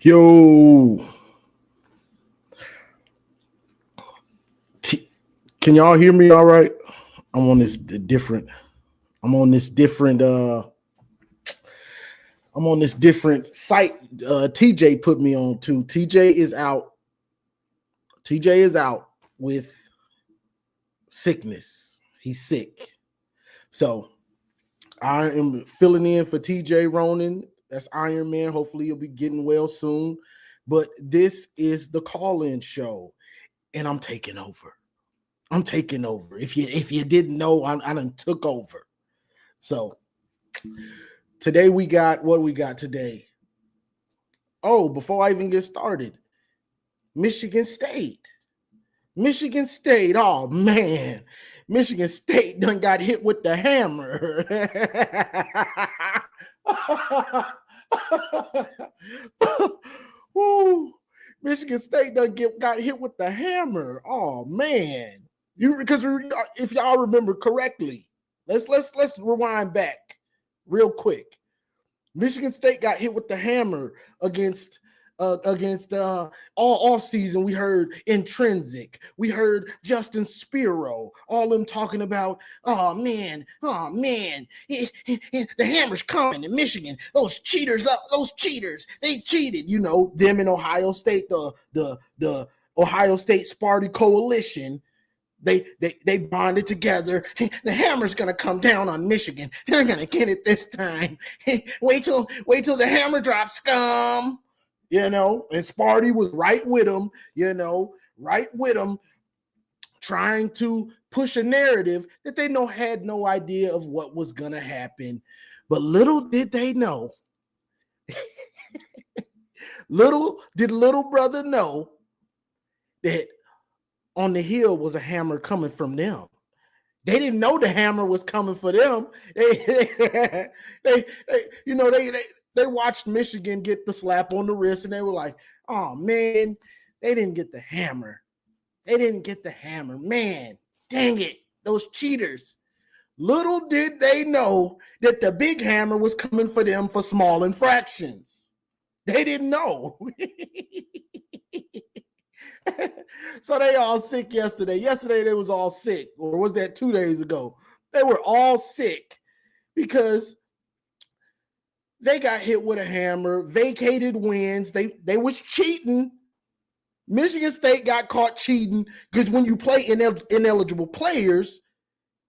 Yo, can y'all hear me all right? I'm on this different, I'm on this different, I'm on this different site. TJ put me on to. TJ is out. TJ is out with sickness. He's sick. So I am filling in for TJ Ronin. That's Iron Man. Hopefully he'll be getting well soon. But this is the call-in show, and I'm taking over. I'm taking over. If you didn't know, I done took over. So today we got what we got today. Oh, before I even get started, Michigan State. Michigan State. Oh man, Michigan State done got hit with the hammer. Woo. Michigan State done got hit with the hammer. Oh man. Because if y'all remember correctly, let's rewind back real quick. Michigan State got hit with the hammer against all offseason. We heard Intrinsic, we heard Justin Spiro, all them talking about, oh man, the hammer's coming in Michigan. Those cheaters, they cheated. You know, them in Ohio State, the Ohio State Sparty Coalition. They bonded together. The hammer's gonna come down on Michigan. They're gonna get it this time. Wait till the hammer drops, scum. You know, and Sparty was right with him. Trying to push a narrative that they had no idea of what was gonna happen. But little did they know. little brother know that on the hill was a hammer coming from them. They didn't know the hammer was coming for them. They watched Michigan get the slap on the wrist, and they were like, "Oh man, they didn't get the hammer. Man, dang it, those cheaters." Little did they know that the big hammer was coming for them for small infractions. They didn't know. So they all sick yesterday. Yesterday they was all sick, or was that 2 days ago? They were all sick because they got hit with a hammer, vacated wins. They was cheating. Michigan State got caught cheating because when you play ineligible players,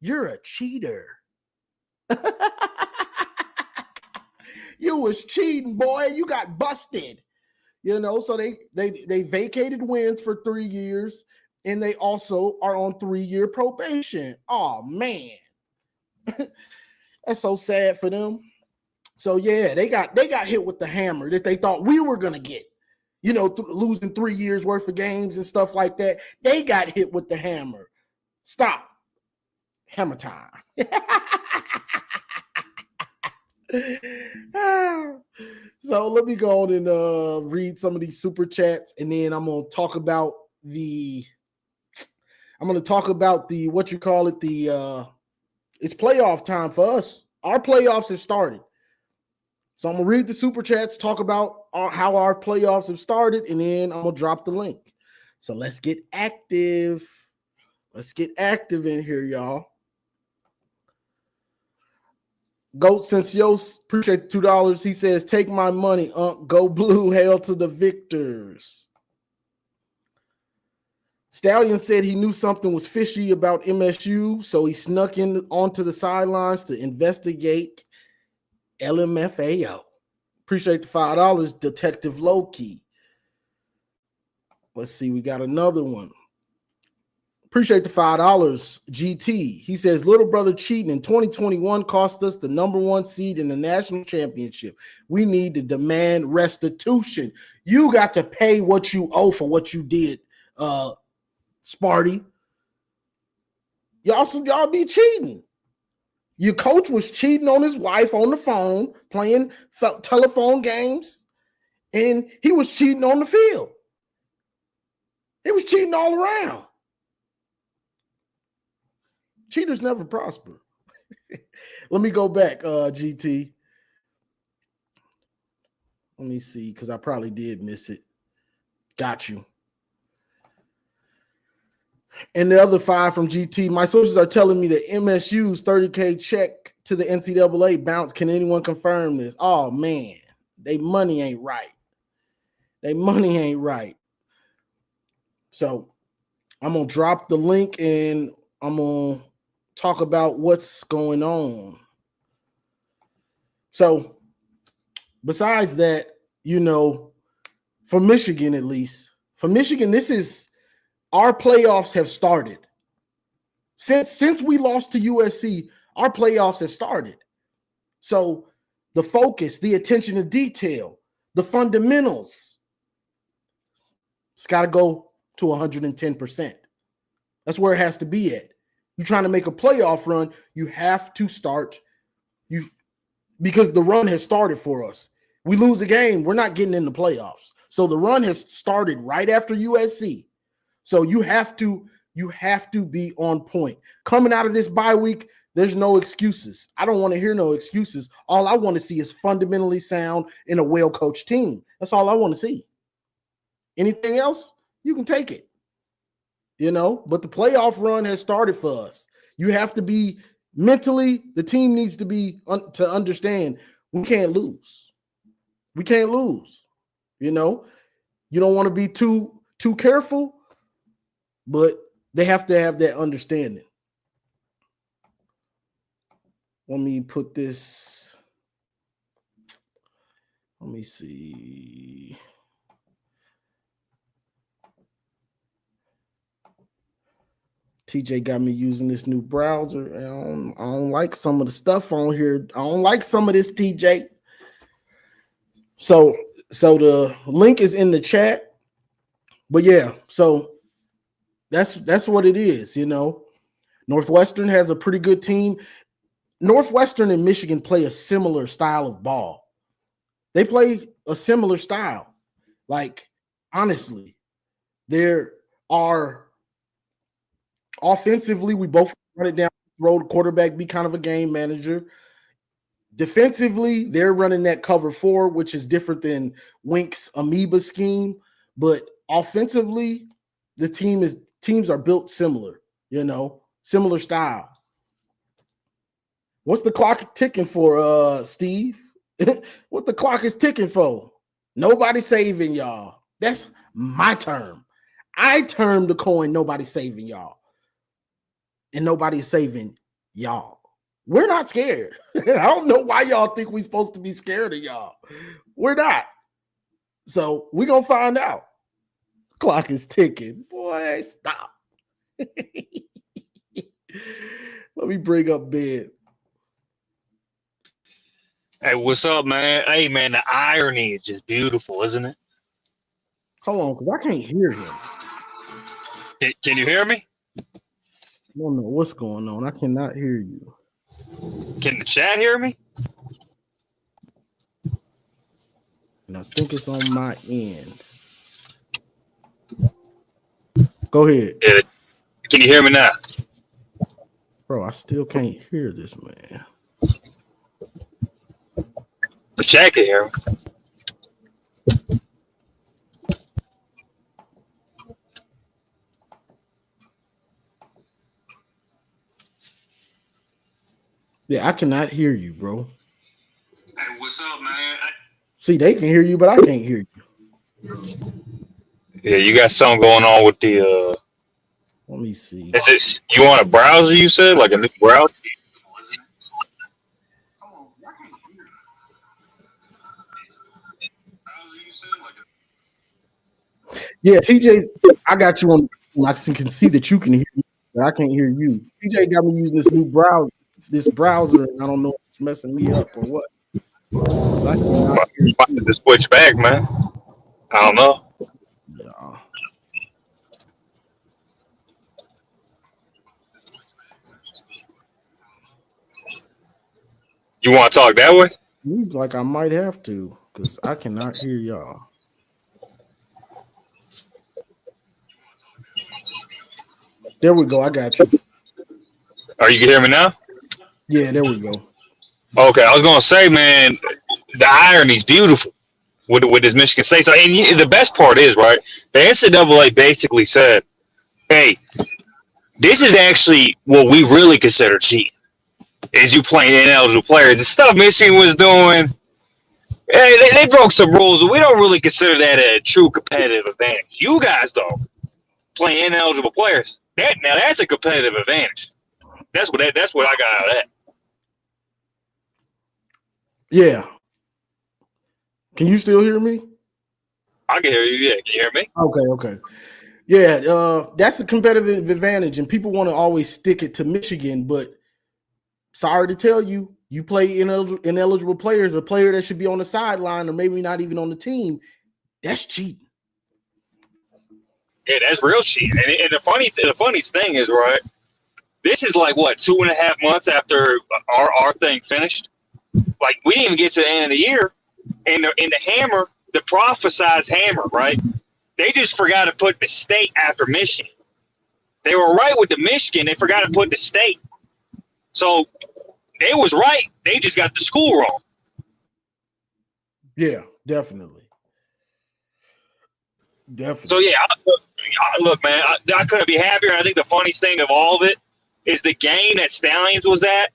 you're a cheater. You was cheating, boy. You got busted. You know, so they vacated wins for 3 years, and they also are on 3-year probation. Oh man, that's so sad for them. So yeah, they got hit with the hammer that they thought we were gonna get. You know, losing 3 years worth of games and stuff like that. They got hit with the hammer. Stop. Hammer time. So let me go on and read some of these super chats, and then I'm gonna talk about the what you call it, it's playoff time for us. Our playoffs have started. So I'm gonna read the super chats, talk about how our playoffs have started, and then I'm gonna drop the link. So let's get active. Let's get active in here, y'all. Goat Sensios, appreciate the $2. He says, take my money, go blue, hail to the victors. Stallion said he knew something was fishy about MSU, so he snuck in onto the sidelines to investigate LMFAO. Appreciate the $5, Detective Loki. Let's see, we got another one. Appreciate the $5, GT. He says, little brother cheating in 2021 cost us the #1 seed in the national championship. We need to demand restitution. You got to pay what you owe for what you did, Sparty. Y'all be cheating. Your coach was cheating on his wife on the phone, playing telephone games, and he was cheating on the field. He was cheating all around. Cheaters never prosper. Let me go back, GT. Let me see, because I probably did miss it. Got you. And the other 5 from GT, my sources are telling me that MSU's $30K check to the NCAA bounced. Can anyone confirm this? Oh, man. They money ain't right. So I'm going to drop the link and I'm going to talk about what's going on. So besides that, for Michigan at least, this is our playoffs have started. Since we lost to USC, our playoffs have started. So the focus, the attention to detail, the fundamentals, it's got to go to 110%. That's where it has to be at. You're trying to make a playoff run, you have to start because the run has started for us. We lose a game, we're not getting in the playoffs. So the run has started right after USC. So you have to be on point. Coming out of this bye week, there's no excuses. I don't want to hear no excuses. All I want to see is fundamentally sound in a well-coached team. That's all I want to see. Anything else, you can take it. But the playoff run has started for us. You have to be mentally, the team needs to be to understand we can't lose. We can't lose. You don't want to be too careful, but they have to have that understanding. Let me put this. Let me see. TJ got me using this new browser. I don't like some of the stuff on here. I don't like some of this, TJ. So the link is in the chat. But yeah, so that's what it is, Northwestern has a pretty good team. Northwestern and Michigan play a similar style of ball. They play a similar style. Like, honestly, there are offensively, we both run it down the road, quarterback be kind of a game manager. Defensively, they're running that cover 4, which is different than Wink's amoeba scheme. But offensively, the teams are built similar, similar style. What's the clock ticking for, Steve? What the clock is ticking for? Nobody saving y'all. That's my term. I term the coin, nobody saving y'all. And nobody's saving y'all. We're not scared. I don't know why y'all think we're supposed to be scared of y'all. We're not. So we're going to find out. Clock is ticking. Boy, stop. Let me bring up Ben. Hey, what's up, man? Hey, man, the irony is just beautiful, isn't it? Hold on, because I can't hear him. Can you hear me? I don't know what's going on. I cannot hear you. Can the chat hear me? And I think it's on my end. Go ahead. Yeah. Can you hear me now? Bro, I still can't hear this, man. The chat can hear me. Yeah, I cannot hear you, bro. Hey, what's up, man? See, they can hear you, but I can't hear you. Yeah, you got something going on with the Let me see. Is it you want a browser? You said like a new browser? Yeah, TJ's. I got you on. I can see that you can hear me, but I can't hear you. TJ got me using this new browser, and I don't know if it's messing me up or what. I cannot hear You might have to switch back, man. I don't know. Yeah. You want to talk that way? Seems like I might have to, because I cannot hear y'all. There we go. I got you. Or you can hear me now? Yeah, there we go. Okay, I was gonna say, man, the irony's beautiful. with this Michigan State. So, and the best part is, right, the NCAA basically said, hey, this is actually what we really consider cheating, is you playing ineligible players. The stuff Michigan was doing, hey, they broke some rules, but we don't really consider that a true competitive advantage. You guys, though, playing ineligible players, that's a competitive advantage. That's what I got out of that. Yeah. Can you still hear me? I can hear you. Yeah, can you hear me? Okay. Yeah, that's the competitive advantage, and people want to always stick it to Michigan, but sorry to tell you, you play ineligible players, a player that should be on the sideline or maybe not even on the team, that's cheating. Yeah, that's real cheating. And the funniest thing is, right, this is like, what, 2.5 months after our thing finished? Like, we didn't even get to the end of the year, and the hammer, the prophesized hammer, right? They just forgot to put the state after Michigan. They were right with the Michigan. They forgot to put the state. So they was right. They just got the school wrong. Yeah, definitely. So, yeah, look, man, I couldn't be happier. I think the funniest thing of all of it is the game that Stallions was at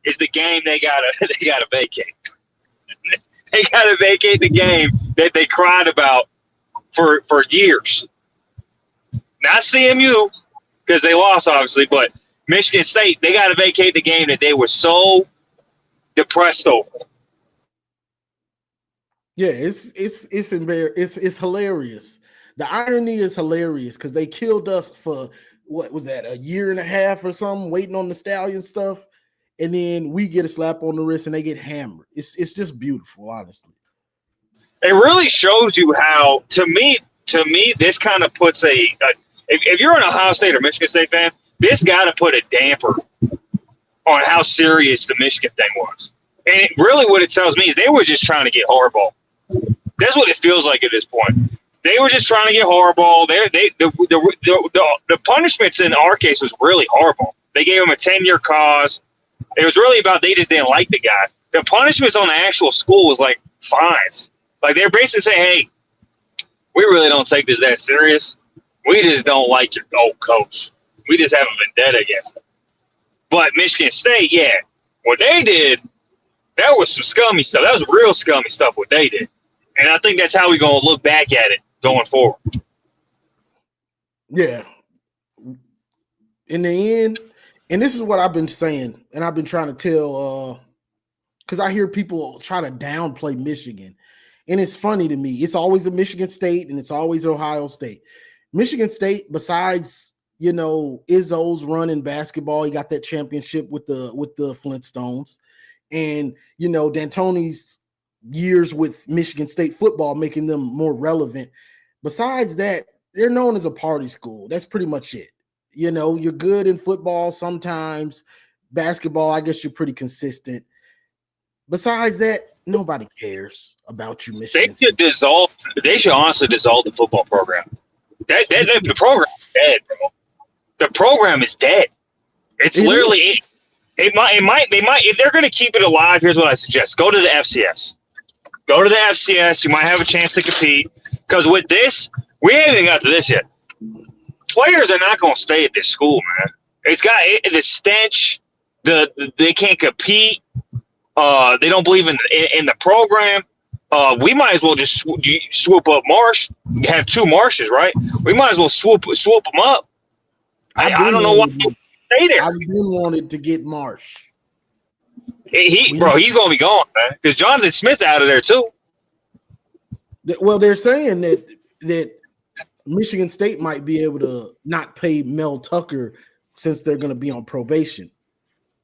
is the game they gotta vacate. They gotta vacate the game that they cried about for years. Not CMU, because they lost, obviously, but Michigan State, they got to vacate the game that they were so depressed over. Yeah, it's hilarious. The irony is hilarious because they killed us for what was that, a year and a half or something, waiting on the Stallion stuff, and then we get a slap on the wrist and they get hammered. It's just beautiful, honestly. It really shows you how, to me, this kind of puts if you're an Ohio State or Michigan State fan, this got to put a damper on how serious the Michigan thing was. And really what it tells me is they were just trying to get hardball. That's what it feels like at this point. They were just trying to get hardball. The punishments in our case was really hardball. They gave him a 10-year cause. It was really about they just didn't like the guy. The punishments on the actual school was like fines. Like they're basically saying, hey, we really don't take this that serious. We just don't like your old coach. We just have a vendetta against him. But Michigan State, yeah, what they did, that was some scummy stuff. That was real scummy stuff what they did. And I think that's how we're going to look back at it going forward. Yeah. In the end, and this is what I've been saying, and I've been trying to tell, because I hear people try to downplay Michigan. And it's funny to me. It's always a Michigan State and it's always Ohio State. Michigan State, besides, Izzo's run in basketball, he got that championship with the Flintstones. And, D'Antoni's years with Michigan State football making them more relevant. Besides that, they're known as a party school. That's pretty much it. You're good in football sometimes. Basketball, I guess you're pretty consistent. Besides that, nobody cares about you, Michigan. They should honestly dissolve the football program. The program is dead, bro. The program is dead. It's literally they might if they're going to keep it alive. Here's what I suggest: go to the FCS. Go to the FCS. You might have a chance to compete. Because with this, we haven't even got to this yet. Players are not going to stay at this school, man. It's got the stench. They can't compete. They don't believe in the program. We might as well just swoop up Marsh. Have two Marshes, right? We might as well swoop them up. I don't know why he stay there. I've been wanted to get Marsh. He's going to be gone, man. Because Jonathan Smith out of there too. Well, they're saying that Michigan State might be able to not pay Mel Tucker since they're going to be on probation.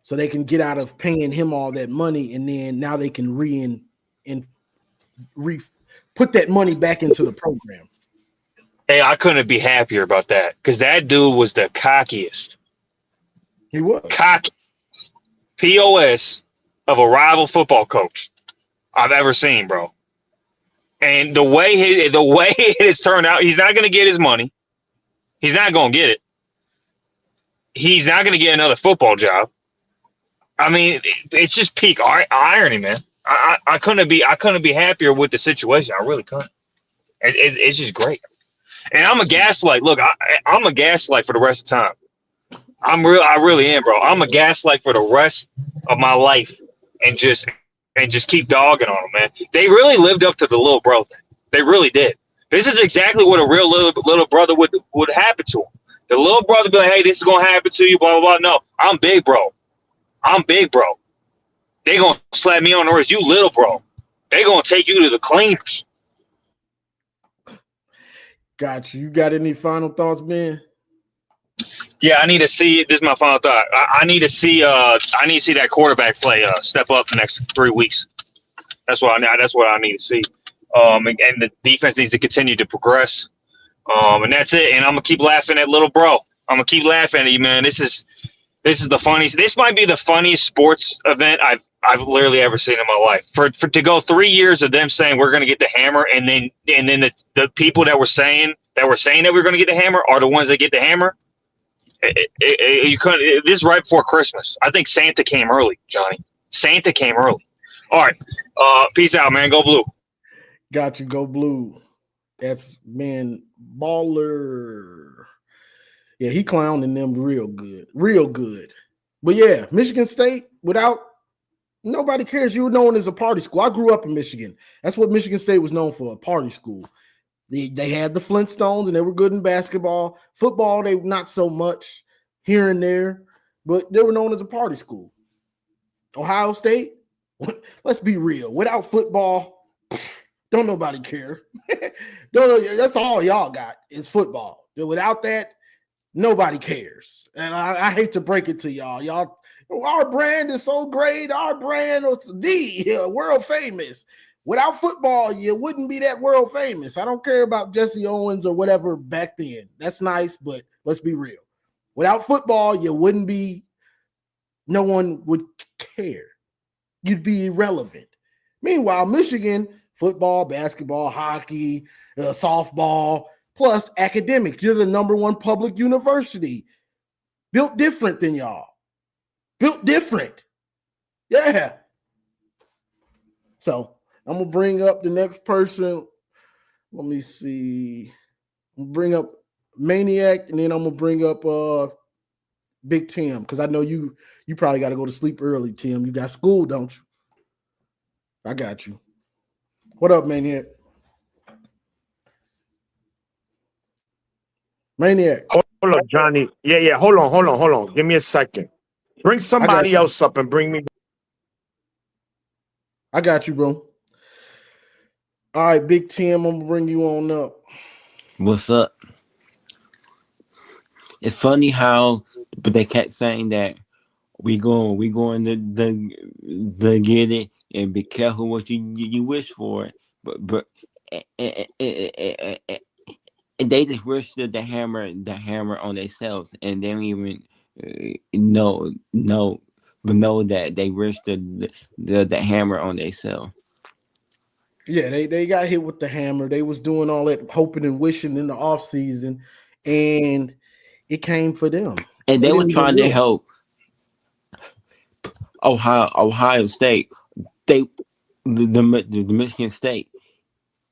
So they can get out of paying him all that money, and then now they can put that money back into the program. Hey, I couldn't be happier about that because that dude was the cockiest. He was cocky POS of a rival football coach I've ever seen, bro. And the way it has turned out, he's not going to get his money. He's not going to get it. He's not going to get another football job. I mean, it's just peak irony, man. I couldn't be happier with the situation. I really couldn't. It's just great. And I'm a gaslight. Look, I'm a gaslight for the rest of the time. I really am, bro. I'm a gaslight for the rest of my life, and just keep dogging on them, man. They really lived up to the little bro thing. They really did. This is exactly what a real little brother would happen to him. The little brother be like, "Hey, this is gonna happen to you," blah blah blah. No, I'm big, bro. I'm big, bro. They gonna slap me on the wrist. You little bro. They gonna take you to the cleaners. Got you. You got any final thoughts, man? Yeah, I need to see. This is my final thought. I need to see. I need to see that quarterback play step up the next 3 weeks. That's what I need to see. And the defense needs to continue to progress. And that's it. And I'm gonna keep laughing at little bro. I'm gonna keep laughing at you, man. This is the funniest. This might be the funniest sports event I've literally ever seen in my life. For to go 3 years of them saying we're gonna get the hammer, and then the people that were saying that we're gonna get the hammer are the ones that get the hammer. You couldn't. This is right before Christmas. I think Santa came early, Johnny. Santa came early. All right. Peace out, man. Go Blue. Got you. Go Blue. That's man baller. Yeah, he clowning them real good. Real good. But yeah, Michigan State, without nobody cares. You were known as a party school. I grew up in Michigan. That's what Michigan State was known for, a party school. They had the Flintstones, and they were good in basketball. Football, they not so much here and there, but they were known as a party school. Ohio State, let's be real. Without football, don't nobody care. That's all y'all got is football. Without that, nobody cares. And I hate to break it to y'all. Y'all, our brand is so great. Our brand is the world famous. Without football, you wouldn't be that world famous. I don't care about Jesse Owens or whatever back then. That's nice, but let's be real. Without football, you wouldn't be, no one would care. You'd be irrelevant. Meanwhile, Michigan, football, basketball, hockey, softball, plus academics. You're the #1 public university. Built different than y'all. Built different. Yeah. So, I'm going to bring up the next person. Let me see. I'm bring up Maniac, and then I'm going to bring up Big Tim, because I know you probably got to go to sleep early, Tim. You got school, don't you? I got you. What up, Maniac? Maniac. Hold up, Johnny. Yeah. Hold on. Give me a second. Bring somebody else up and bring me. I got you, bro. All right, Big Tim, I'm gonna bring you on up. What's up? It's funny how, but they kept saying that we going to get it, and be careful what you wish for. But and they just wish the hammer on themselves, and they don't even know that they wish the hammer on themselves. Yeah, they got hit with the hammer. They was doing all that hoping and wishing in the offseason, and it came for them. And they were trying to help Ohio State. The Michigan State.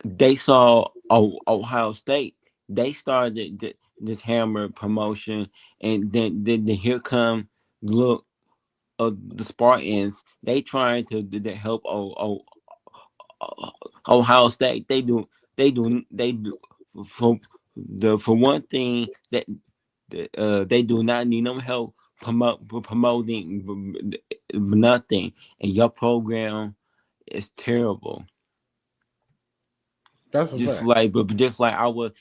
They saw Ohio State. They started this hammer promotion, and then here come the Spartans. They trying to help Ohio State. They do for one thing that they do not need no help promoting nothing, and your program is terrible. That's a just fact. just like I was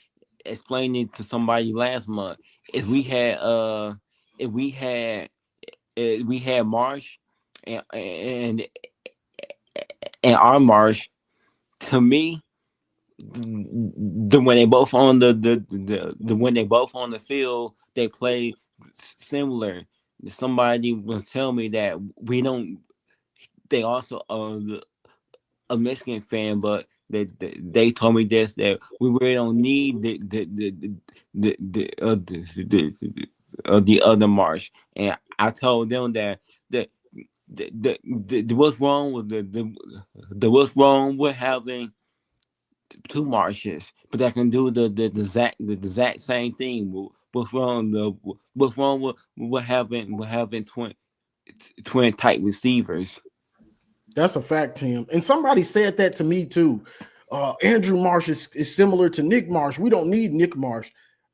explaining to somebody last month. If we had Marsh and our Marsh, to me, when they both on when they both on the field, they play similar. Somebody will tell me that we don't. They also a Michigan fan, but they told me this, that we really don't need the other Marsh, and I told them that what's wrong with what's wrong with having two marshes, but that can do the exact same thing. What's wrong with having twin type receivers? That's a fact, Tim. And somebody said that to me too. Andrew Marsh is similar to Nick Marsh. We don't need Nick Marsh.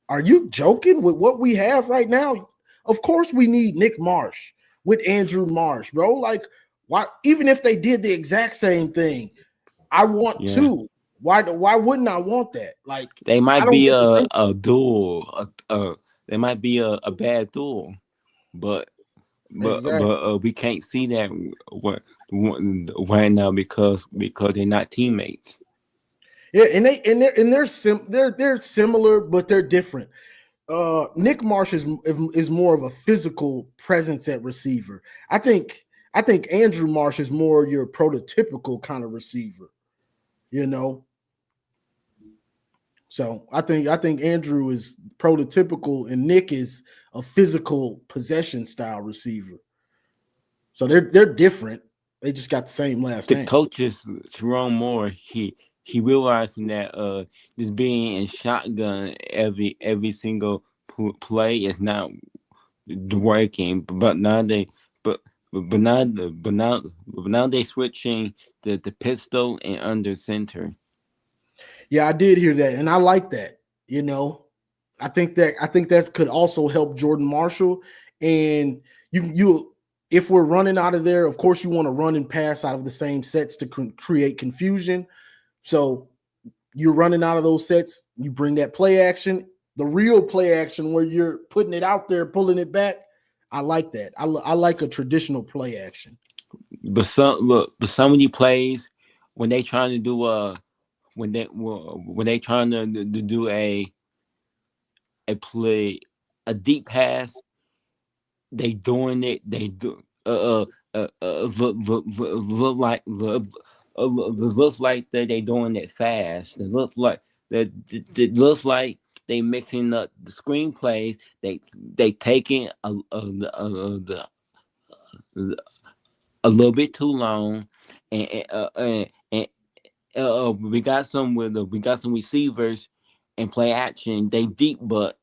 Are you joking with what we have right now? Of course we need Nick Marsh with Andrew Marsh, bro. Like, why? Even if they did the exact same thing, I want two. Why wouldn't I want that? Like, they might I don't be get the a duel. They might be a bad duel, but exactly. we can't see that right now because they're not teammates. Yeah, they're similar, but they're different. Nick Marsh is more of a physical presence at receiver. I think Andrew Marsh is more your prototypical kind of receiver, you know. So I think Andrew is prototypical and Nick is a physical possession style receiver. So they're different. They just got the same last name. The coaches, Jerome Moore, he realizing that just being in shotgun every single play is not working. But now they now they switching the pistol and under center. Yeah, I did hear that, and I like that. You know, I think that could also help Jordan Marshall. And you if we're running out of there, of course you want to run and pass out of the same sets to create confusion. So you're running out of those sets, you bring that play action, the real play action where you're putting it out there, pulling it back. I like that. I like a traditional play action. But some of these plays when they trying to do when they trying to do a play, a deep pass, they doing it. They do looks like they doing it fast. It looks like that. It looks like they mixing up the screenplays. They taking a little bit too long, and we got some receivers and play action. They deep, but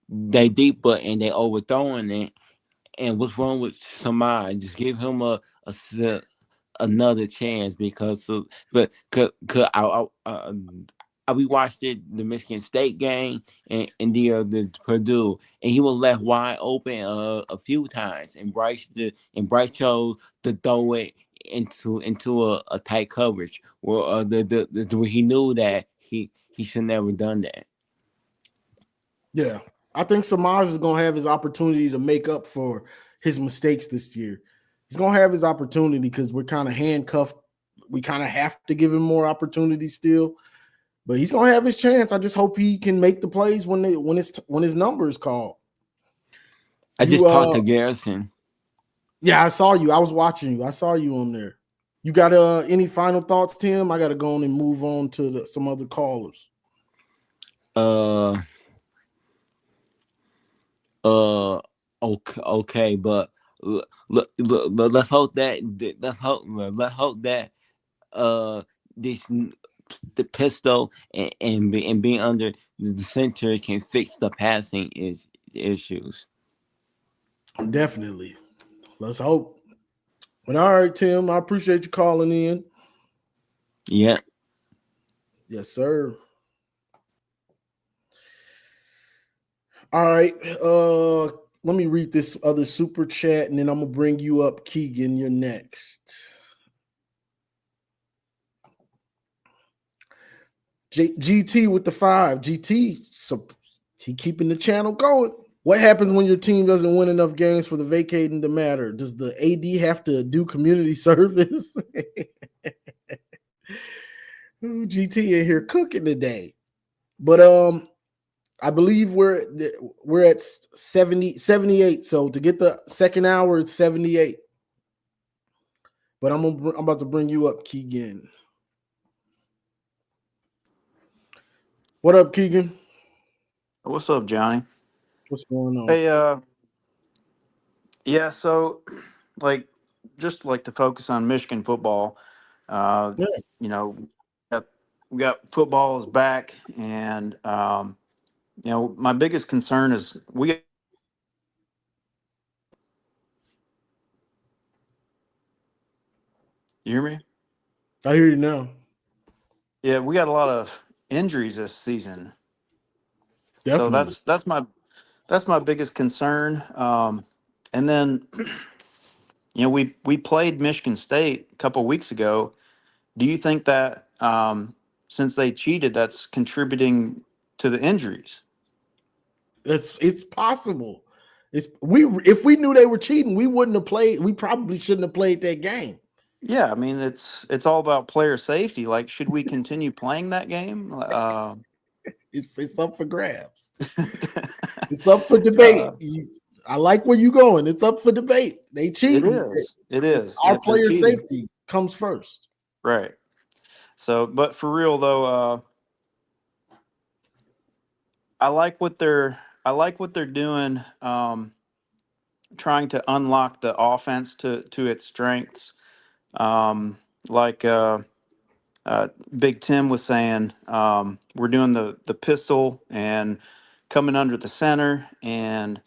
and they overthrowing it. And what's wrong with somebody? Just give him another chance because we watched the Michigan State game and the Purdue, and he was left wide open a few times, and Bryce chose to throw it into a tight coverage where where he knew that he should never done that. Yeah, I think Samaj is going to have his opportunity to make up for his mistakes this year. He's going to have his opportunity because we're kind of handcuffed. We kind of have to give him more opportunity still, but he's going to have his chance. I just hope he can make the plays when his number is called. I just talked to Garrison. Yeah, I saw you. I was watching you. I saw you on there. You got any final thoughts, Tim? I got to go on and move on to some other callers. Okay, but let's hope that the pistol and being under the center can fix the passing issues. Definitely. Let's hope. But all right, Tim, I appreciate you calling in. Yeah. Yes, sir. All right. Let me read this other super chat, and then I'm gonna bring you up, Keegan. You're next. GT with the 5. GT, so he keeping the channel going. What happens when your team doesn't win enough games for the vacating to matter? Does the AD have to do community service? Ooh, GT in here cooking today. But I believe we're at 78. So to get the second hour, it's 78. But I'm about to bring you up, Keegan. What up, Keegan? What's up, Johnny? What's going on? Hey, yeah, so like just like to focus on Michigan football. Yeah. You know, got- we got football is back, and my biggest concern is You hear me? I hear you now. Yeah, we got a lot of injuries this season, so Definitely. that's my biggest concern. And then we played Michigan State a couple weeks ago. Do you think that since they cheated, that's contributing to the injuries? It's possible. If we knew they were cheating, we wouldn't have played. We probably shouldn't have played that game. Yeah, I mean it's all about player safety. Like, should we continue playing that game? It's up for grabs. It's up for debate. I like where you're going. It's up for debate. They it cheating. is. It It's is. our They're player cheating, safety comes first. right? So, but for real though, I like what they're doing. Trying to unlock the offense to its strengths. Um, like Big Tim was saying, we're doing the pistol and coming under the center, and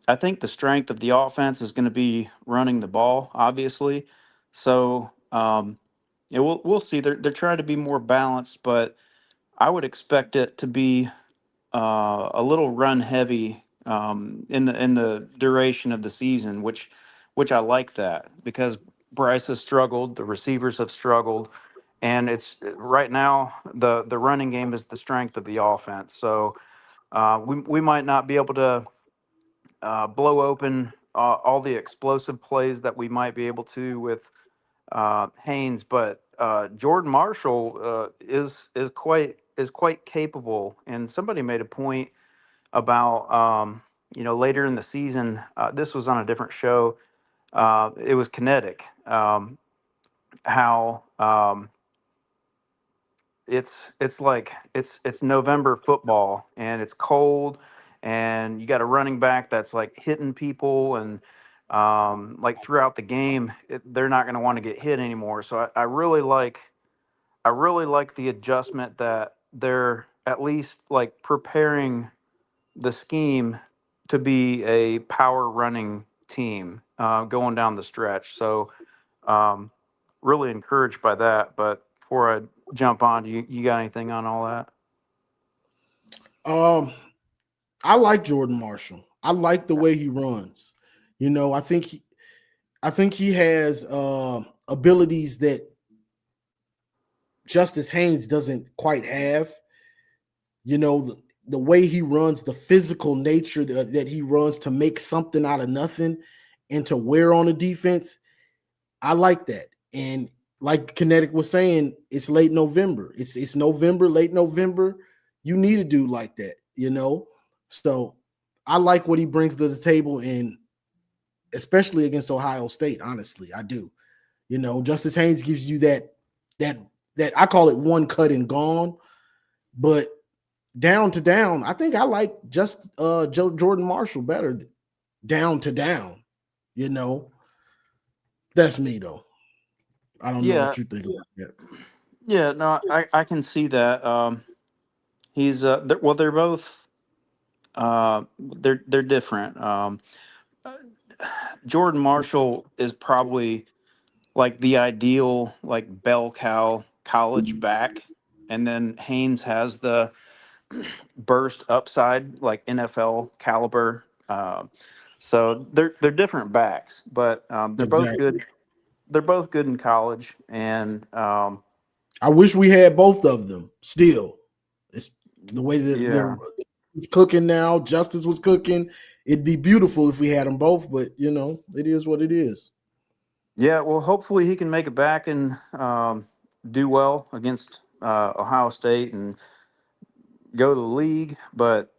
I think the strength of the offense is going to be running the ball, obviously. So yeah, we'll see. They're trying to be more balanced, but I would expect it to be a little run heavy in the duration of the season, which I like that because Bryce has struggled, the receivers have struggled, and it's right now the running game is the strength of the offense. So we might not be able to blow open all the explosive plays that we might be able to with Haynes, but Jordan Marshall is quite capable. And somebody made a point about later in the season. This was on a different show. It was Kinetic. How it's like it's November football and it's cold, and you got a running back that's like hitting people and like throughout the game, they're not going to want to get hit anymore. So I really like the adjustment that they're at least like preparing the scheme to be a power running team going down the stretch. So um, really encouraged by that. But before I jump on, you got anything on all that? Um, I like Jordan Marshall. I like the way he runs. I think he has abilities that Justice Haynes doesn't quite have. The way he runs, the physical nature that he runs to make something out of nothing and to wear on a defense. I like that. And like Kinetic was saying, it's late November. It's November, late November. You need a dude like that. So I like what he brings to the table, and especially against Ohio State. Honestly, I do. Justice Haynes gives you that that I call it one cut and gone, but down to down, I think I like just Jordan Marshall better down to down. You know, that's me though. I don't know Yeah, what you think about that. yeah, no, I can see that. He's well, they're both they're different. Jordan Marshall is probably like the ideal like bell cow college back, and then Haynes has the burst upside like NFL caliber. So they're different backs, but they're both Exactly. good. They're both good in college, and I wish we had both of them still. It's the way that they're yeah, it's cooking now. Justice was cooking. It'd be beautiful if we had them both, but it is what it is. yeah. Well, hopefully he can make it back and do well against Ohio State and go to the league. But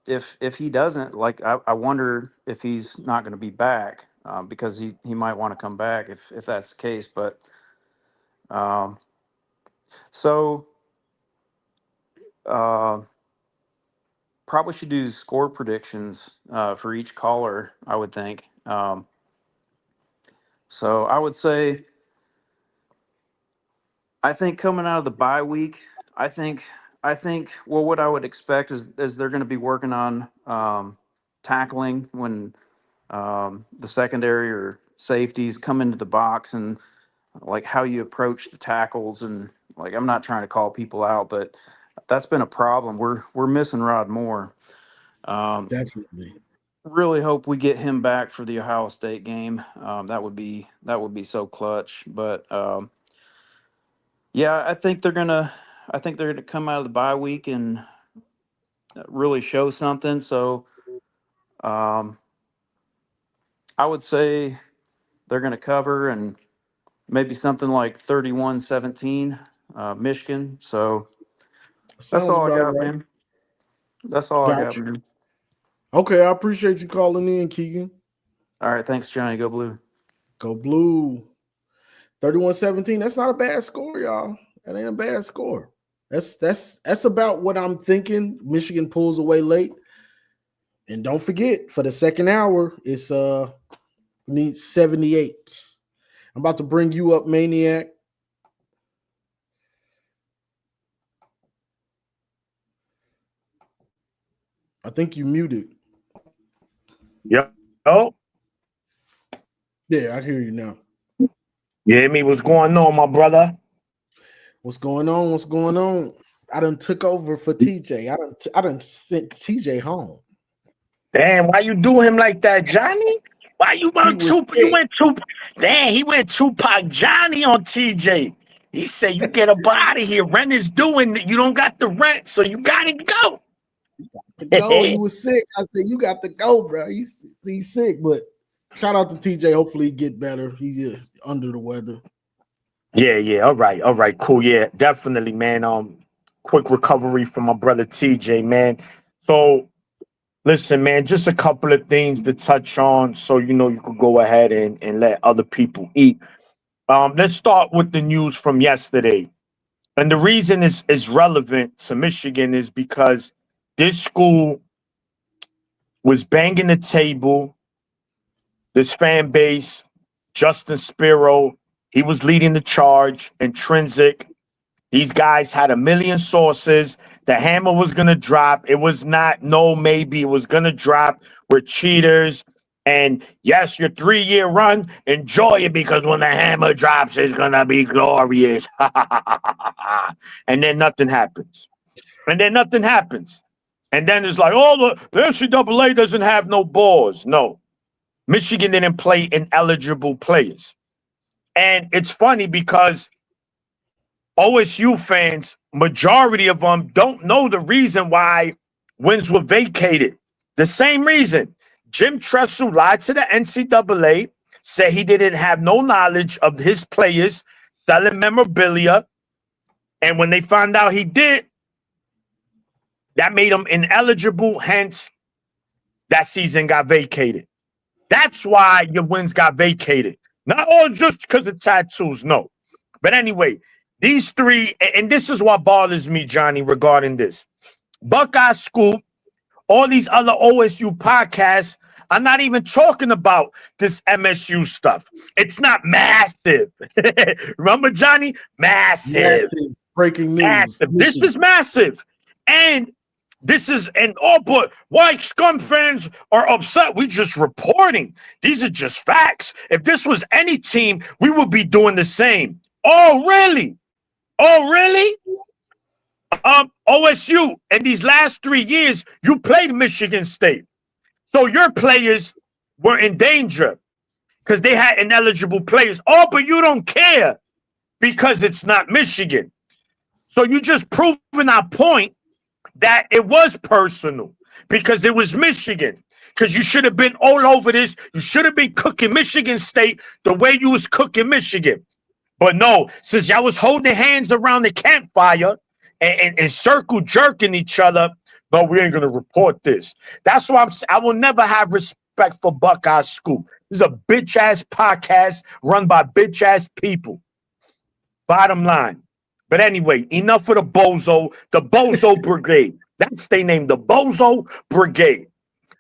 if he doesn't, like, I wonder if he's not going to be back because he might want to come back if that's the case. But um, so uh, probably should do score predictions for each caller, I would think. So I would say, I think coming out of the bye week, I think, well, what I would expect is they're going to be working on tackling when the secondary or safeties come into the box, and like how you approach the tackles. And like, I'm not trying to call people out, but that's been a problem. We're missing Rod Moore. Definitely. Really hope we get him back for the Ohio State game. That would be so clutch. But yeah, I think they're gonna come out of the bye week and really show something. So um, I would say they're gonna cover, and maybe something like 31-17, Michigan. So that's Sounds all I about got, right. man. That's all I got, Gotcha. man. Okay, I appreciate you calling in, Keegan. All right, thanks, Johnny. Go Blue. Go Blue. 31-17. That's not a bad score, y'all. That ain't a bad score. That's about what I'm thinking. Michigan pulls away late. And don't forget, for the second hour, it's needs 78. I'm about to bring you up, Maniac. I think you muted. Yo. Oh, Yeah, I hear you now. you hear me? What's going on, my brother? What's going on? What's going on? I done took over for TJ. I done sent TJ home. Damn, why you do him like that, Johnny? Why you He went was too? You sick. went too. Damn, he went Tupac Johnny on TJ. He said, "You get up out of here. Rent is due, and you don't got the rent, so you gotta go." To go. He was sick. I said, you got to go, bro. He's sick, but shout out to TJ. Hopefully he get better. He's under the weather. Yeah. All right, cool. Yeah, definitely, man. Quick recovery from my brother TJ, man. So listen, man, just a couple of things to touch on, so you know you could go ahead and let other people eat. Let's start with the news from yesterday. And the reason is relevant to Michigan is because this school was banging the table. This fan base, Justin Spiro, he was leading the charge. Intrinsic, these guys had a million sources. The hammer was gonna drop. It was not no maybe. It was gonna drop. We're cheaters. And yes, your 3-year run, enjoy it because when the hammer drops, it's gonna be glorious. And then nothing happens. And then nothing happens. And then it's like, oh, the NCAA doesn't have no balls. No, Michigan didn't play ineligible players. And it's funny because OSU fans, majority of them don't know the reason why wins were vacated. The same reason. Jim Tressel lied to the NCAA, said he didn't have no knowledge of his players selling memorabilia. And when they found out he did, that made him ineligible. Hence, that season got vacated. That's why your wins got vacated. Not all just because of tattoos, no. But anyway, these three, and this is what bothers me, Johnny, regarding this. Buckeye School, all these other OSU podcasts are not even talking about this MSU stuff. It's not massive. Remember, Johnny? Massive. Breaking news. Massive. This is massive. And this is but why scum fans are upset? We just reporting. These are just facts. If this was any team, we would be doing the same. Oh, really? Oh, really? OSU, in these last 3 years, you played Michigan State. So your players were in danger because they had ineligible players. Oh, but you don't care because it's not Michigan. So you just proven our point that it was personal because it was Michigan. Because you should have been all over this. You should have been cooking Michigan State the way you was cooking Michigan. But no, since y'all was holding hands around the campfire and circle jerking each other, no, we ain't gonna report this. That's why I will never have respect for Buckeye School. This is a bitch ass podcast run by bitch ass people. Bottom line. But anyway, enough of the Bozo Brigade. That's their name, the Bozo Brigade.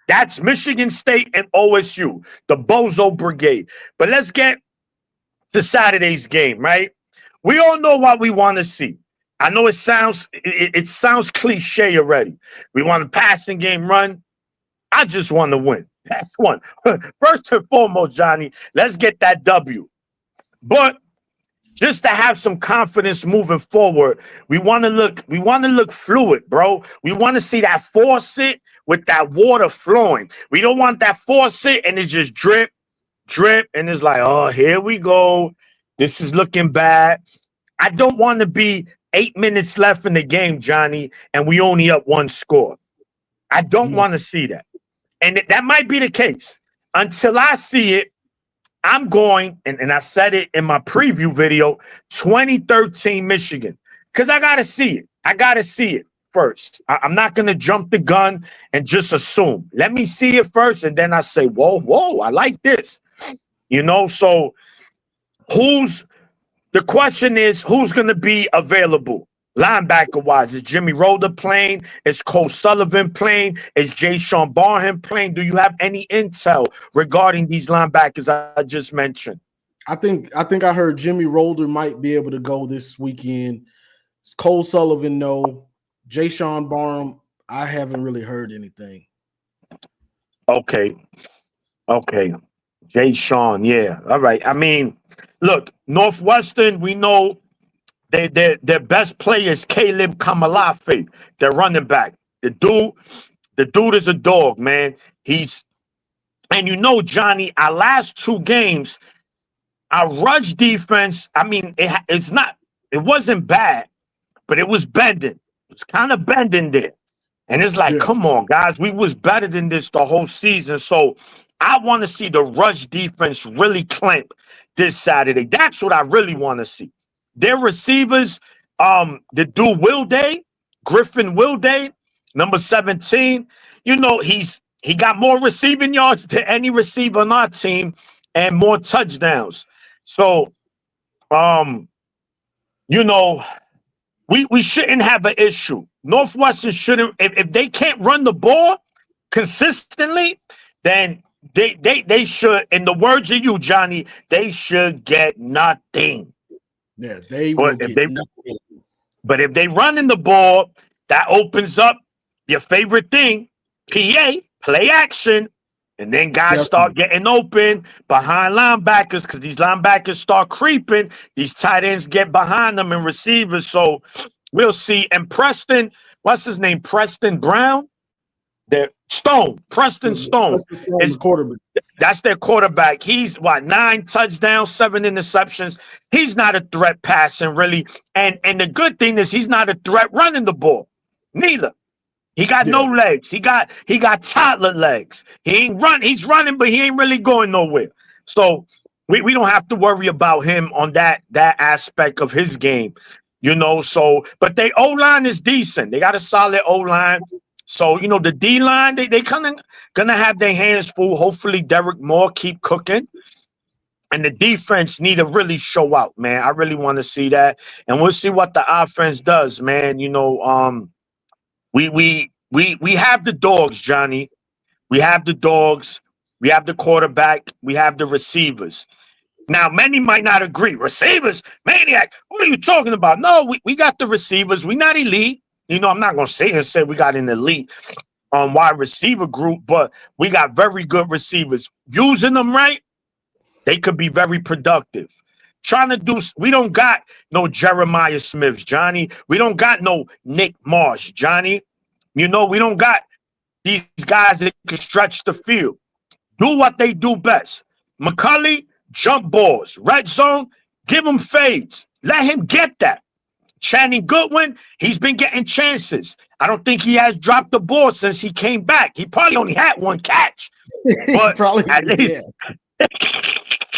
That's Michigan State and OSU, the Bozo Brigade. But let's get to Saturday's game, right? We all know what we want to see. I know it sounds cliche already. We want a passing game run. I just want to win. That's one. First and foremost, Johnny, let's get that W. But just to have some confidence moving forward, we want to look fluid, bro. We want to see that faucet with that water flowing. We don't want that faucet and it's just drip, drip, and it's like, oh, here we go. This is looking bad. I don't want to be 8 minutes left in the game, Johnny, and we only up one score. I don't want to see that. And that might be the case. Until I see it, I'm going, and I said it in my preview video, 2013 Michigan, because I got to see it. I got to see it first. I'm not going to jump the gun and just assume. Let me see it first, and then I say, whoa, I like this. You know, so the question is, who's going to be available? Linebacker-wise, is Jimmy Roller playing? Is Cole Sullivan playing? Is Jay-Sean Barham playing? Do you have any intel regarding these linebackers I just mentioned? I think I heard Jimmy Roller might be able to go this weekend. Cole Sullivan, no. Jay-Sean Barham, I haven't really heard anything. Okay. Jay-Sean, yeah. All right. I mean, look, Northwestern, we know their best player is Caleb Kamalafe, their running back. The dude is a dog, man. And you know, Johnny, our last two games, our rush defense, I mean, it wasn't bad, but it was bending. It's kind of bending there. And it's like, come on, guys, we was better than this the whole season. So I want to see the rush defense really clamp this Saturday. That's what I really want to see. Their receivers, the dude Griffin Wilday, number 17, you know, he got more receiving yards than any receiver on our team and more touchdowns. So, you know, we shouldn't have an issue. Northwestern shouldn't, if they can't run the ball consistently, then they should, in the words of you, Johnny, they should get nothing. Yeah, they will get nothing. But if they run in the ball, that opens up your favorite thing, PA, play action. And then guys start getting open behind linebackers because these linebackers start creeping. These tight ends get behind them and receivers. So we'll see. And Preston, what's his name? Preston Brown? Preston Stone. The quarterback. That's their quarterback. He's 9 touchdowns, 7 interceptions. He's not a threat passing, really. And the good thing is he's not a threat running the ball. Neither. He got no legs. He got toddler legs. He's running, but he ain't really going nowhere. So we don't have to worry about him on that aspect of his game. You know, so but their O-line is decent. They got a solid O-line. So, you know, the D-line, they kind of going to have their hands full. Hopefully, Derek Moore keep cooking. And the defense need to really show out, man. I really want to see that. And we'll see what the offense does, man. You know, we have the dogs, Johnny. We have the dogs. We have the quarterback. We have the receivers. Now, many might not agree. Receivers? Maniac, what are you talking about? No, we got the receivers. We're not elite. You know, I'm not going to sit here and say we got an elite wide receiver group, but we got very good receivers. Using them right, they could be very productive. We don't got no Jeremiah Smiths, Johnny. We don't got no Nick Marsh, Johnny. You know, we don't got these guys that can stretch the field. Do what they do best. McCulley, jump balls. Red zone, give him fades. Let him get that. Channing Goodwin, he's been getting chances. I don't think he has dropped the ball since he came back. He probably only had one catch. But at least,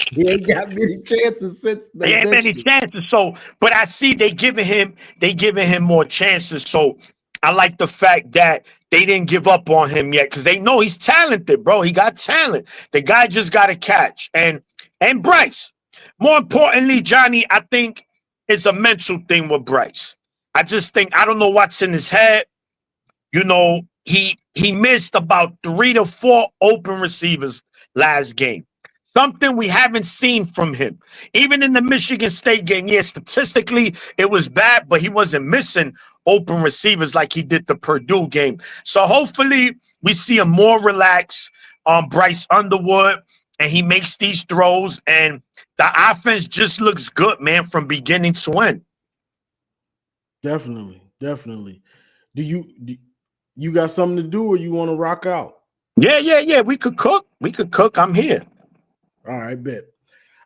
he ain't got many chances since they ain't many chances. So, but I see they giving him more chances. So I like the fact that they didn't give up on him yet because they know he's talented, bro. He got talent. The guy just got a catch. And Bryce, more importantly, Johnny, I think it's a mental thing with Bryce. I just think, I don't know what's in his head. You know, he missed about 3 to 4 open receivers last game. Something we haven't seen from him. Even in the Michigan State game, yeah, statistically it was bad, but he wasn't missing open receivers like he did the Purdue game. So hopefully we see a more relaxed Bryce Underwood, and he makes these throws, and the offense just looks good, man, from beginning to end. Definitely. Do you got something to do, or you want to rock out? Yeah. We could cook. I'm here. All right, bet.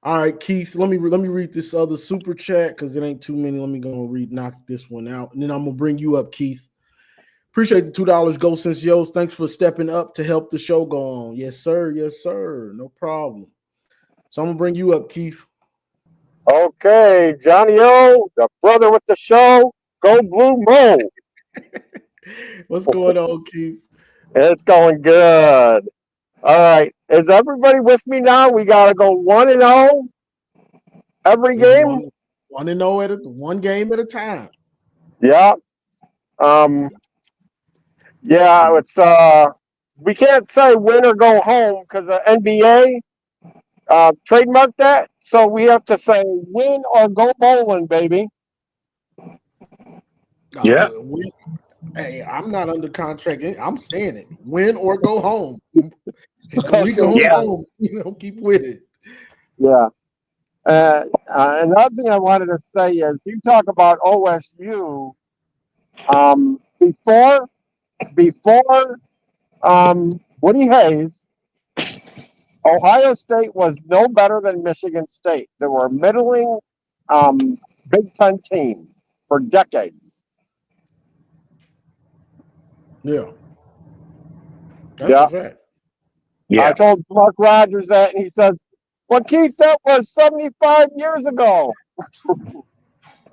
All right, Keith. Let me read this other super chat because it ain't too many. Let me go and knock this one out, and then I'm gonna bring you up, Keith. Appreciate the $2 Go Since Yo's. Thanks for stepping up to help the show go on. Yes, sir. No problem. So I'm gonna bring you up, Keith. Okay, Johnny O, the brother with the show. Go Blue Mo. What's going on, Keith? It's going good. All right. Is everybody with me now? We got to go 1-0 every game? 1-0 at one game at a time. Yeah. Yeah, it's we can't say win or go home because the NBA trademarked that. So we have to say win or go bowling, baby. Yeah. Hey, I'm not under contract. I'm saying it. Win or go home. We go home. Keep with it. Yeah. Another thing I wanted to say is you talk about OSU. Before Woody Hayes, Ohio State was no better than Michigan State. They were a middling Big Ten team for decades. Yeah. That's a fact. Yeah. I told Mark Rogers that, and he says, well, Keith, that was 75 years ago.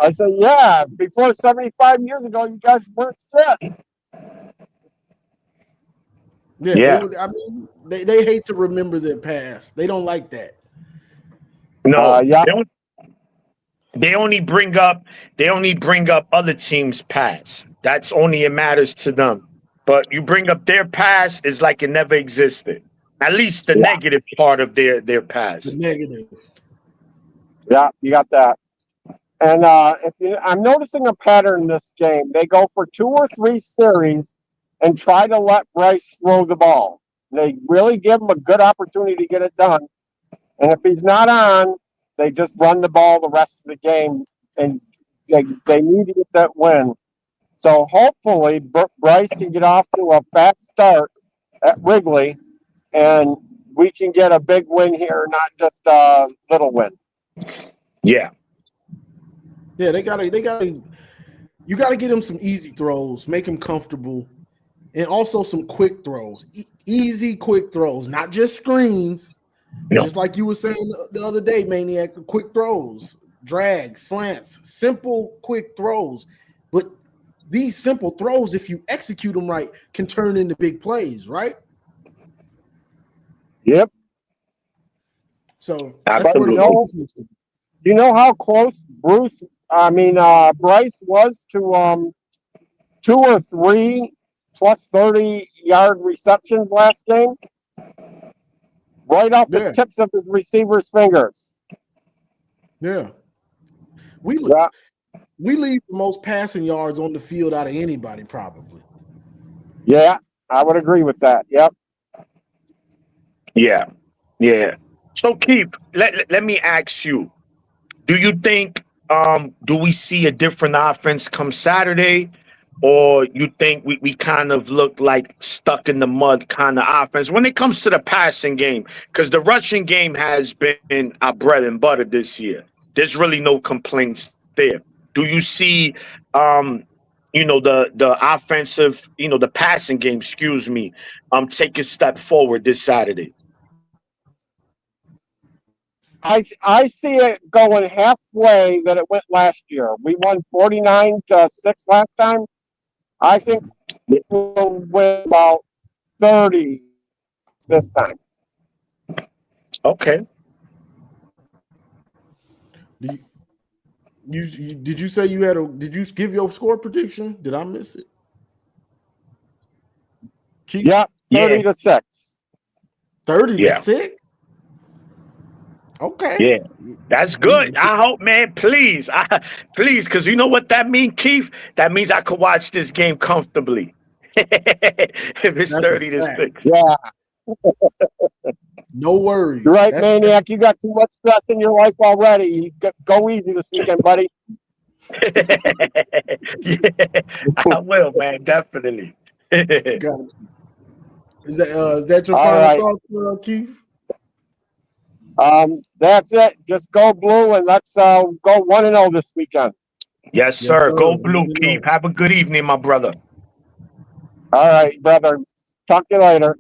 I said, yeah, before 75 years ago, you guys weren't shit. Yeah. They hate to remember their past. They don't like that. No, yeah. They only bring up other teams' past. That's only it matters to them. But you bring up their past, it's like it never existed. At least the negative part of their past. The negative. Yeah, you got that. And I'm noticing a pattern in this game. They go for 2 or 3 series and try to let Bryce throw the ball. They really give him a good opportunity to get it done. And if he's not on, they just run the ball the rest of the game. And they need to get that win. So hopefully Bryce can get off to a fast start at Wrigley, and we can get a big win here, not just a little win. Yeah. Yeah, you gotta get him some easy throws, make him comfortable, and also some quick throws. Easy, quick throws, not just screens. No. Just like you were saying the other day, Maniac, the quick throws, drags, slants, simple, quick throws. But these simple throws, if you execute them right, can turn into big plays, right? Yep. So that's where the focus is. You know how close Bryce was to 2 or 3 plus 30-yard receptions last game? Right off the tips of his receivers' fingers. Yeah. We leave the most passing yards on the field out of anybody, probably. Yeah, I would agree with that. Yep. Yeah. So, Keith, let me ask you, do you think do we see a different offense come Saturday, or you think we kind of look like stuck in the mud kind of offense when it comes to the passing game? Because the rushing game has been our bread and butter this year. There's really no complaints there. Do you see the offensive, the passing game, take a step forward this Saturday? I see it going halfway that it went last year. We won 49-6 last time. I think we'll win about 30 this time. Okay. Did you say you had did you give your score prediction? Did I miss it? Yep, 30-6. 30-6? Okay. Yeah, that's good. I hope, man. Please, please, because you know what that means, Keith. That means I could watch this game comfortably. If it's That's a 30-6. fact. Yeah, No you're worries. right, That's Maniac. You got too much stress in your life already. Go easy this weekend, buddy. Yeah, I will, man. Definitely. got you. Is that your All final right. thoughts, Keith? That's it. Just go blue and let's go 1-0 this weekend. Yes, Yes, sir. sir. Go Let blue, me Keith. know. Have a good evening, my brother. All right, brother. Talk to you later.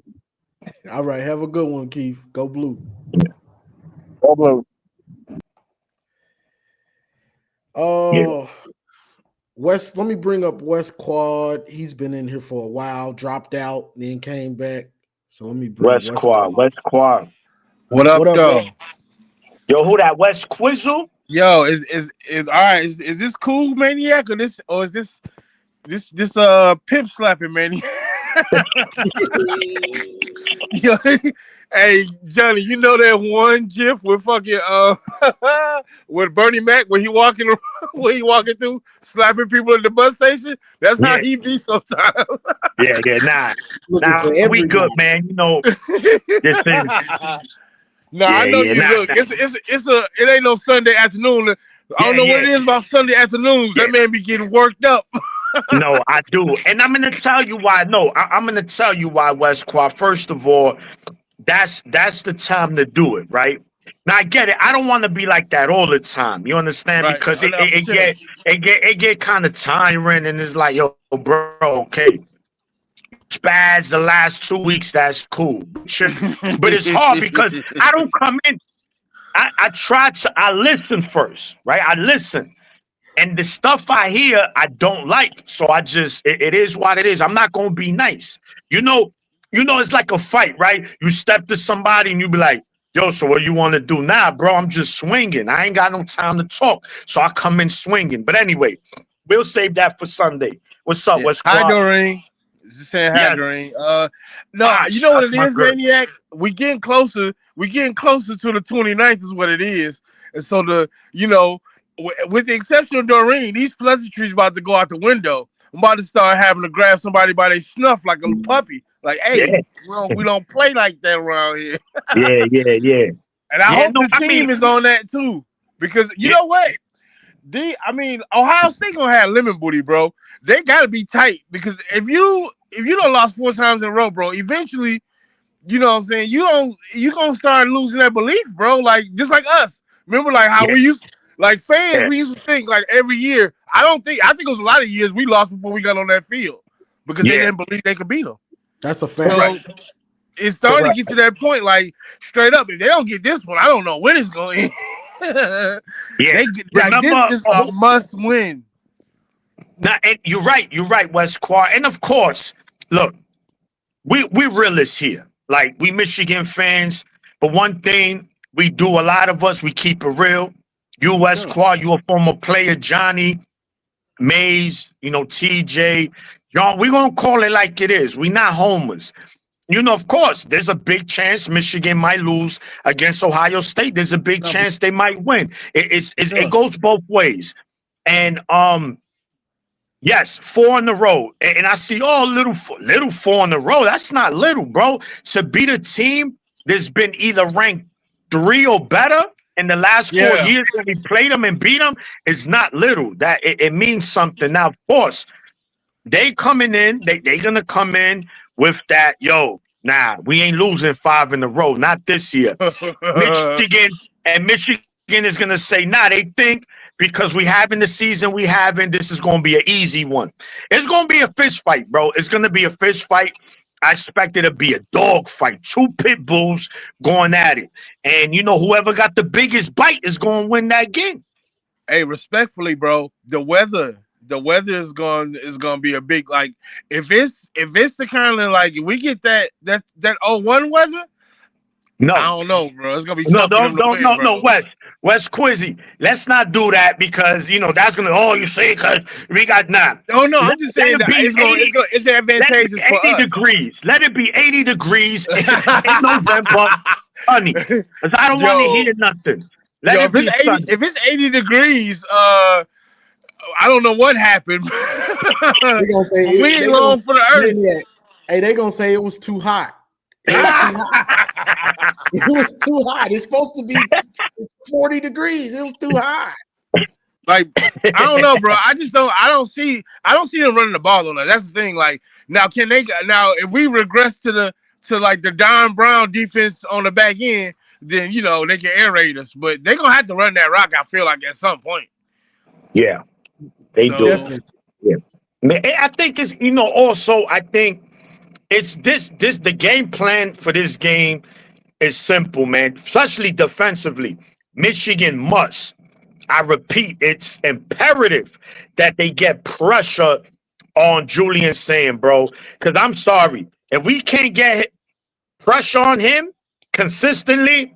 All right. Have a good one, Keith. Go blue. Go blue. Yeah. West, let me bring up West Quad. He's been in here for a while, dropped out, then came back. So let me bring West West Quad. Quad. West Quad. What up, What up, though? West? Yo, who that? West Quizzle? Yo, is all right? Is this cool, Maniac, or is this pimp slapping, Maniac? Yo, hey Johnny, you know that one GIF with fucking with Bernie Mac when he walking when he walking through slapping people at the bus station? That's how Yeah. he be sometimes. Yeah, nah. Looking for Nah, we good, everybody. man. You know, this is No, I know you. nah. Look, it ain't no Sunday afternoon. I don't know what it is about Sunday afternoons. Yeah. That man be getting worked up. No, I do. And I'm gonna tell you why. No, I'm gonna tell you why, West Quad. First of all, that's the time to do it, right? Now I get it. I don't want to be like that all the time. You understand? Right. Because I know, for sure. it get kind of tiring, and it's like, yo, bro, okay, spaz the last 2 weeks. That's cool, but it's hard because I don't come in. I listen first, right? I listen. And the stuff I hear, I don't like. So it is what it is. I'm not gonna be nice. You know, it's like a fight, right? You step to somebody and you be like, yo, so what you want to do now, bro? I'm just swinging. I ain't got no time to talk. So I come in swinging. But anyway, we'll save that for Sunday. What's up, Yeah. West Hi, Quad? Doreen. Just saying hi, Yes. Doreen. No, you know what it is, Maniac? We getting closer. We getting closer to the 29th is what it is. And so with the exception of Doreen, these pleasantries about to go out the window. I'm about to start having to grab somebody by their snuff like a little puppy. Like, hey, we don't play like that around here. Yeah. And I hope the team is on that too. Because you know what? Ohio State gonna have lemon booty, bro. They gotta be tight because if you don't lost 4 times in a row, bro, eventually, you know what I'm saying, you gonna start losing that belief, bro. Like just like us. Remember, like how we used like fans, we used to think like every year. I think it was a lot of years we lost before we got on that field because they didn't believe they could beat them. That's a fact. So it's starting to get to that point, like straight up. If they don't get this one, I don't know when it's going. This is a must win. Now, and you're right, West Quad. And of course, look, we realists here. Like we Michigan fans, but one thing we do, a lot of us, we keep it real. You, West Quad, you a former player, Johnny, Mays, TJ. Y'all, we gonna call it like it is. We not homers. Of course, there's a big chance Michigan might lose against Ohio State. There's a big chance they might win. It goes both ways. And yes, 4 in a row. And I see, little 4 in a row. That's not little, bro. To beat a team that's been either ranked 3 or better in the last 4 years when we played them and beat them is not little. That it means something. Now, of course, they coming in. They gonna come in with that. Yo, we ain't losing 5 in a row. Not this year. Michigan is gonna say, they think. Because we have in the season we have in, this is going to be an easy one. It's going to be a fist fight, bro. It's going to be a fist fight. I expect it to be a dog fight. 2 pit bulls going at it. And, whoever got the biggest bite is going to win that game. Hey, respectfully, bro, the weather is going to be a big, like, if it's the kind of, like, if we get that 01 weather, no, I don't know, bro. It's gonna be tough for them to win, bro. West Quizzy. Let's not do that because that's gonna. You say because we got Oh no, I'm just saying that it's advantageous for 80 us. degrees. Let it be 80 degrees in November. sunny. Because I don't want to hear nothing. Let it be sunny. If it's 80 degrees, I don't know what happened. They're gonna say we ain't long for the earth. Maniac. Hey, they gonna say it was too hot. It was too hot. It was too hot. It's supposed to be 40 degrees. It was too hot. Like, I don't know, bro. I don't see them running the ball on us. That's the thing. Like, now if we regress to the Don Brown defense on the back end, then they can air raid us. But they're gonna have to run that rock, I feel like, at some point. Yeah. They do. Definitely. Yeah. I think it's also I think it's the game plan for this game is simple, man. Especially defensively. Michigan must. I repeat, it's imperative that they get pressure on Julian Sand, bro. Because I'm sorry, if we can't get pressure on him consistently,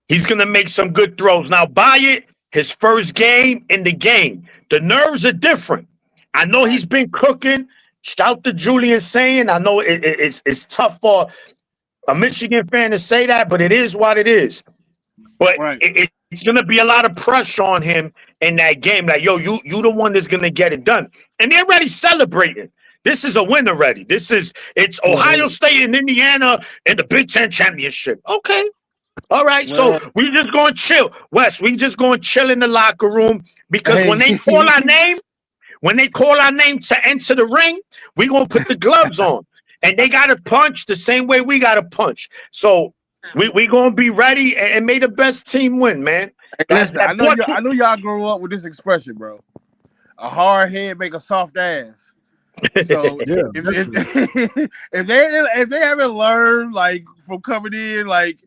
he's gonna make some good throws. Now, buy it. His first game in the game, the nerves are different. I know he's been cooking. Shout to Julian Sand. I know it's tough for a Michigan fan to say that, but it is what it is. But Right. it's gonna be a lot of pressure on him in that game. Like, yo, you the one that's gonna get it done. And they're already celebrating. This is a win already. It's Ohio State and Indiana in the Big Ten championship. Okay. All right. Well, So we just gonna chill. Wes, we just gonna chill in the locker room because when they call our name, to enter the ring, we gonna put the gloves on. And they gotta punch the same way we gotta punch. So we gonna be ready and may the best team win, man. Listen, I know y'all grew up with this expression, bro. A hard head make a soft ass. So if they haven't learned, like, from coming in, like,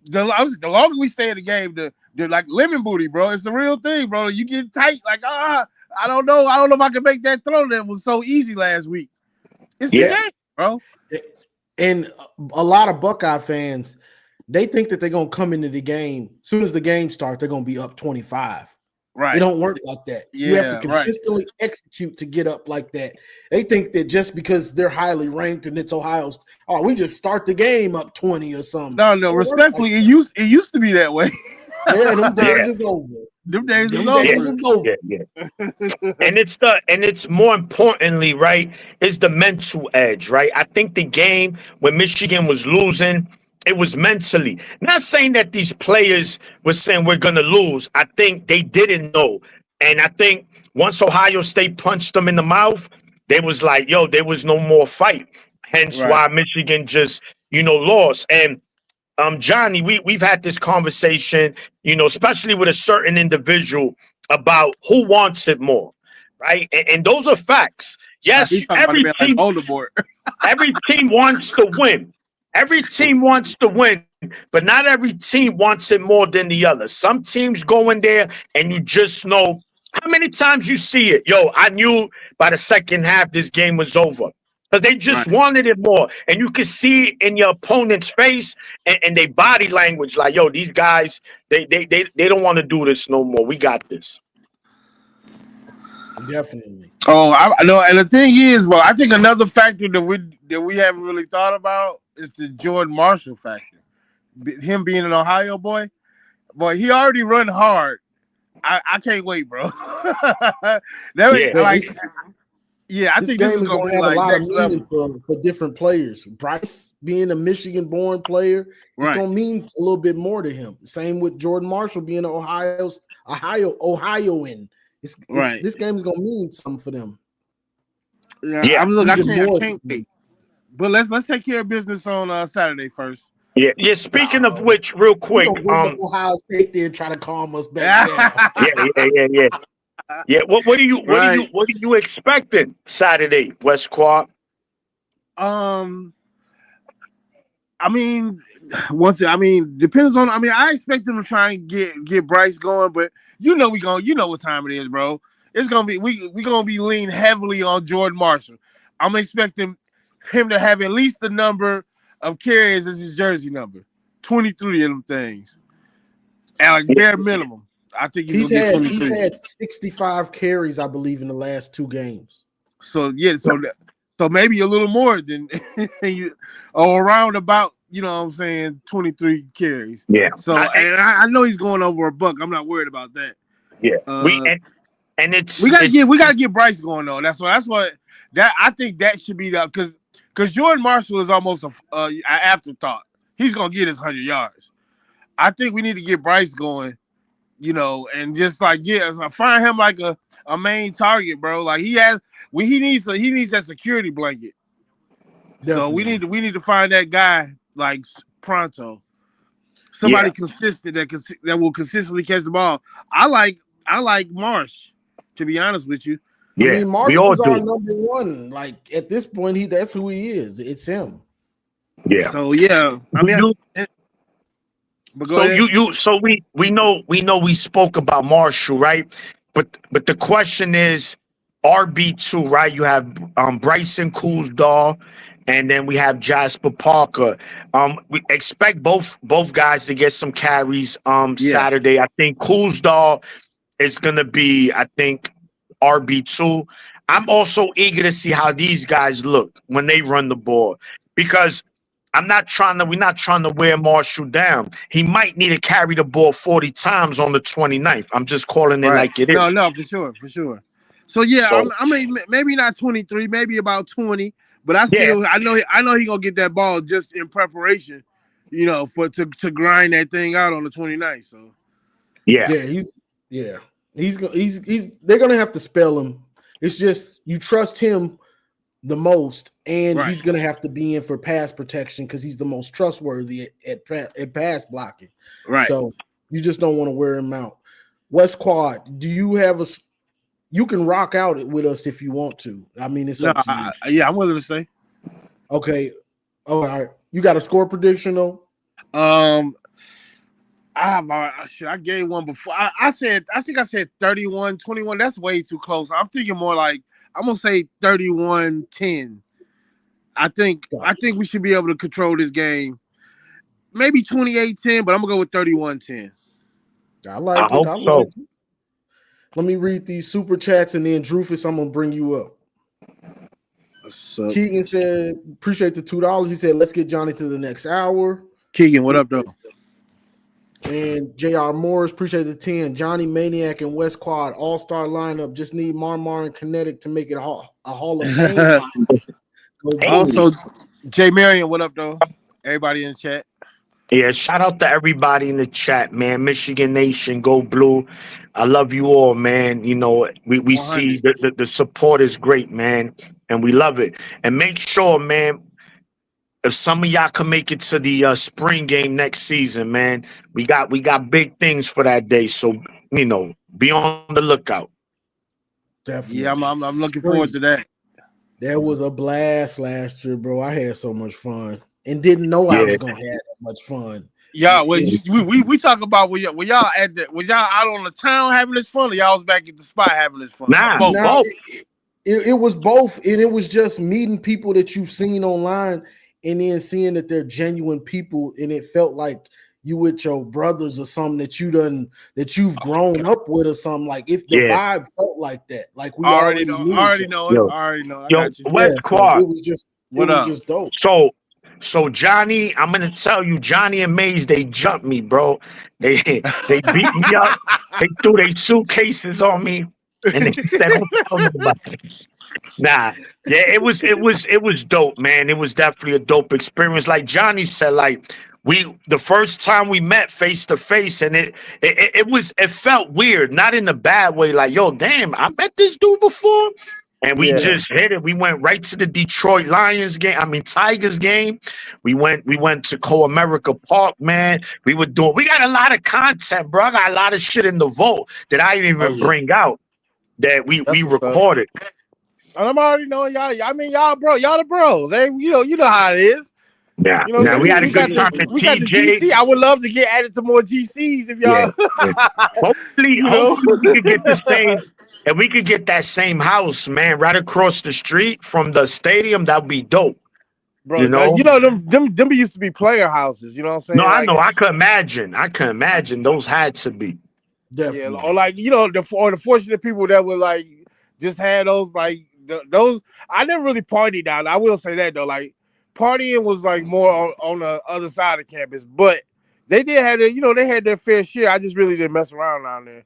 the longer we stay in the game, the like lemon booty, bro. It's a real thing, bro. You get tight, like, I don't know if I can make that throw that was so easy last week. It's the game, bro. And a lot of Buckeye fans, they think that they're gonna come into the game as soon as the game starts, they're gonna be up 25. Right. It don't work like that. You have to consistently execute to get up like that. They think that just because they're highly ranked and it's Ohio's, we just start the game up 20 or something. No, respectfully, it used to be that way. Yeah, them days is over. Them days is over. Yeah. and it's more importantly, right, is the mental edge, right? I think the game when Michigan was losing, it was mentally. Not saying that these players were saying we're gonna lose. I think they didn't know. And I think once Ohio State punched them in the mouth, they was like, yo, there was no more fight. Hence why Michigan just, lost. And Johnny, we've had this conversation, especially with a certain individual about who wants it more, right? And those are facts. Yes, every team wants to win. Every team wants to win, but not every team wants it more than the other. Some teams go in there and you just know how many times you see it. Yo, I knew by the second half this game was over. Because they just wanted it more. And you can see it in your opponent's face and their body language, like, yo, these guys, they don't want to do this no more. We got this. Definitely. Oh, I know. And the thing is, bro, I think another factor that we haven't really thought about is the Jordan Marshall factor. Him being an Ohio boy, he already run hard. I can't wait, bro. I think this is going to have a lot of meaning for different players. Bryce being a Michigan-born player, it's going to mean a little bit more to him. Same with Jordan Marshall being an Ohioan. This game is going to mean something for them. I can't wait. But let's take care of business on Saturday first. Yeah. Speaking of which, real quick, Ohio State there and try to calm us back down. Yeah. Yeah, what are you expecting Saturday, West Quad? I depends on. I expect them to try and get Bryce going, but you know what time it is, bro. It's gonna be we gonna be leaning heavily on Jordan Marshall. I'm expecting him to have at least the number of carries as his jersey number, 23 of them things, at bare minimum. I think he's had 65 carries, I believe, in the last 2 games. So maybe a little more than or around about you know what I'm saying, 23 carries. Yeah. So I know he's going over a buck. I'm not worried about that. Yeah. Uh, And it's we gotta get Bryce going though. That's what I think that should be the because Jordan Marshall is almost an afterthought. He's gonna get his 100 yards. I think we need to get Bryce going, you know, and just like find him like a main target, bro. Like he needs that security blanket. Definitely. So we need to find that guy like pronto. Somebody consistent that will consistently catch the ball. I like Marsh, to be honest with you. Yeah, I mean, Marsh we all is our do. number one. Like at this point, that's who he is. It's him. Yeah. So yeah, I mean, but go ahead. So we know we spoke about Marshall, right? But the question is RB2, right? You have Bryson Coolsdall, and then we have Jasper Parker. We expect both guys to get some carries Saturday. I think Coolsdall is gonna be, I think, RB2. I'm also eager to see how these guys look when they run the ball because we're not trying to wear Marshall down. He might need to carry the ball 40 times on the 29th. I'm just calling it like it is. No, for sure. So yeah, So, I mean, maybe not 23, maybe about 20, but I know he gonna get that ball just in preparation, you know, to grind that thing out on the 29th. So yeah, they're gonna have to spell him. It's just you trust him the most, and he's gonna have to be in for pass protection because he's the most trustworthy at pass blocking. Right. So you just don't want to wear him out. West Quad, do you have you can rock out with us if you want to. I mean, it's up to you. I'm willing to say. Okay. All right. You got a score prediction though? I gave one before. I think I said 31-21. That's way too close. I'm thinking more like I'm gonna say 31-10. I think we should be able to control this game. Maybe 28-10, but I'm gonna go with 31-10. I like it. Let me read these super chats and then Drufus, I'm gonna bring you up. Keegan said, appreciate the $2. He said, let's get Johnny to the next hour. Keegan, what up, though? And JR Morris, appreciate the 10. Johnny, Maniac, and West Quad, all-star lineup. Just need Marmar and Kinetic to make it a Hall of Fame. Also, Jay Marion, what up, though? Everybody in the chat. Yeah, shout out to everybody in the chat, man. Michigan Nation, go blue. I love you all, man. You know, we see the support is great, man, and we love it. And make sure, man, if some of y'all can make it to the spring game next season, man, we got big things for that day. So, you know, be on the lookout. Definitely. Yeah, I'm looking forward to that. That was a blast last year, bro. I had so much fun and didn't know I was gonna have that much fun. Yeah, we talk about when y'all out on the town having this fun, or y'all was back at the spot having this fun. Both. It was both, and it was just meeting people that you've seen online, and then seeing that they're genuine people, and it felt like you with your brothers or something that you've grown up with or something. Like if the vibe felt like that, like we already know it. I got you. West Quad. It was just dope. So Johnny, I'm gonna tell you, Johnny and Maze, they jumped me, bro. They beat me up. They threw their suitcases on me, and they said, "Don't tell nobody." Nah, yeah, it was dope, man. It was definitely a dope experience. Like Johnny said, like the first time we met face to face, and it felt weird, not in a bad way. Like, yo, damn, I met this dude before. And we just hit it. We went right to the Detroit Tigers game. We went to Co-America Park, man. We got a lot of content, bro. I got a lot of shit in the vault that I didn't even bring out that we recorded. I'm already knowing y'all. I mean, y'all the bros. Hey, you know how it is. Yeah. You know, now we had a good time. We got the GC. I would love to get added to more GCs if y'all. Hopefully we could get the same. And we could get that same house, man, right across the street from the stadium. That would be dope. Bro, them used to be player houses. You know what I'm saying? No, I know. I could imagine. Those had to be. Definitely. Yeah, or like, the fortunate people that were like just had those, like those. I never really partied down. I will say that though. Like partying was like more on the other side of campus, but they did have their, they had their fair share. I just really didn't mess around down there.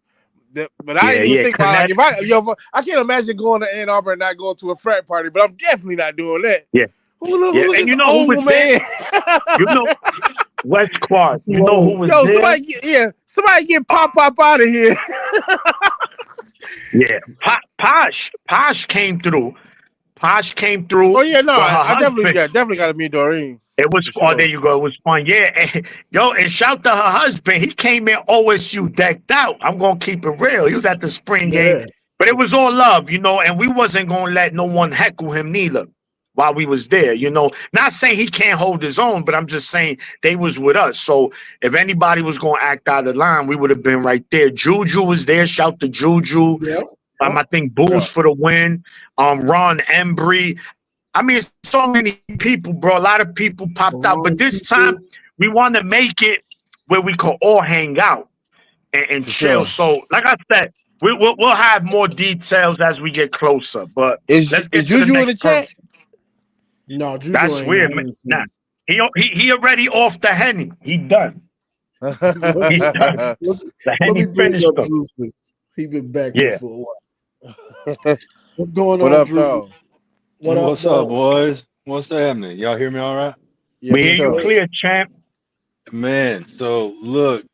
But I didn't even think about like I can't imagine going to Ann Arbor and not going to a frat party, but I'm definitely not doing that. Yeah. Who's And this old man? You know, West Quad. You know who was there? Somebody get Pop out of here. Yeah, Posh came through. Posh came through. Oh yeah, no, I husband. definitely got to meet Doreen. It was sure. There you go. It was fun. Yeah, and shout to her husband. He came in OSU decked out. I'm gonna keep it real. He was at the spring game, but it was all love, and we wasn't gonna let no one heckle him neither while we was there. Not saying he can't hold his own, but I'm just saying they was with us. So if anybody was gonna act out of line, we would have been right there. Juju was there. Shout to Juju. Yep. I think Bulls for the win. Ron Embry. I mean, so many people, bro. A lot of people popped out. But this time, we want to make it where we can all hang out and chill. Sure. So, like I said, we'll have more details as we get closer. But let's get to Juju in the chat? No, Juju that's weird, man. Nah, he already off the Henny. He done. He's done. The Henny finished him. He been back for a while. What's going on? What up, though? What's up, boys? What's happening? Y'all hear me all right? Yeah, we hear you clear, champ. Man, so look,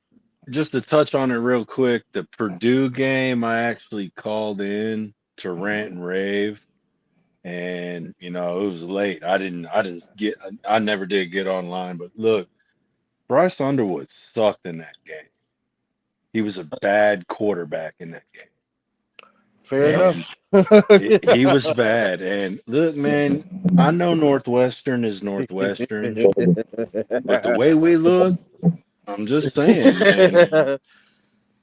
just to touch on it real quick, the Purdue game, I actually called in to rant and rave, and it was late. I never did get online, but look, Bryce Underwood sucked in that game. He was a bad quarterback in that game. Fair enough. He was bad. And look, man, I know Northwestern is Northwestern, but the way we look, I'm just saying, man,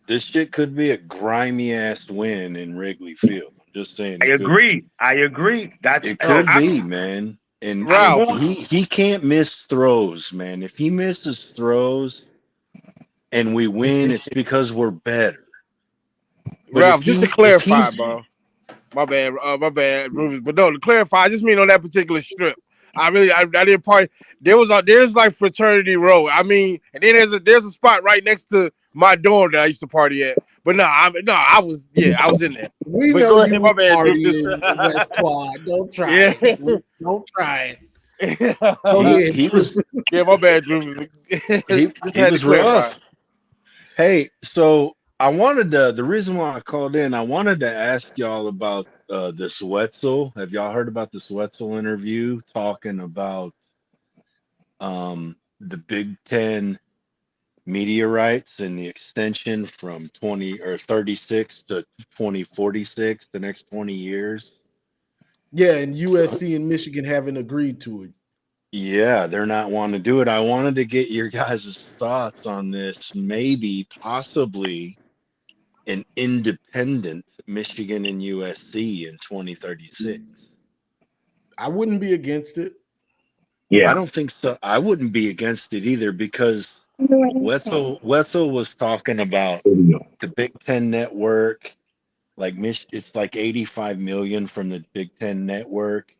this shit could be a grimy ass win in Wrigley Field. I'm just saying. I agree. It could be, man. And Ralph, he can't miss throws, man. If he misses throws and we win, it's because we're better. But Ralph, just to clarify, bro. My bad, Rufus. But no, to clarify, I just mean on that particular strip. I didn't party. There's like Fraternity Row. I mean, and then there's a spot right next to my dorm that I used to party at. But I was in there. We but know go ahead, you my bad, partying West Quad. Don't try it. Don't try it. He was my bad, Rufus. He was rough. Hey, so I wanted the reason why I called in, I wanted to ask y'all about this Wetzel. Have y'all heard about this Wetzel interview talking about the Big Ten media rights and the extension from 36 to 2046, the next 20 years? Yeah, and USC and Michigan haven't agreed to it. Yeah, they're not wanting to do it. I wanted to get your guys' thoughts on this. Maybe, possibly, an independent Michigan and USC in 2036. I wouldn't be against it. Yeah, I don't think so. I wouldn't be against it either because Wetzel was talking about the Big Ten network. Like it's like 85 million from the Big Ten network,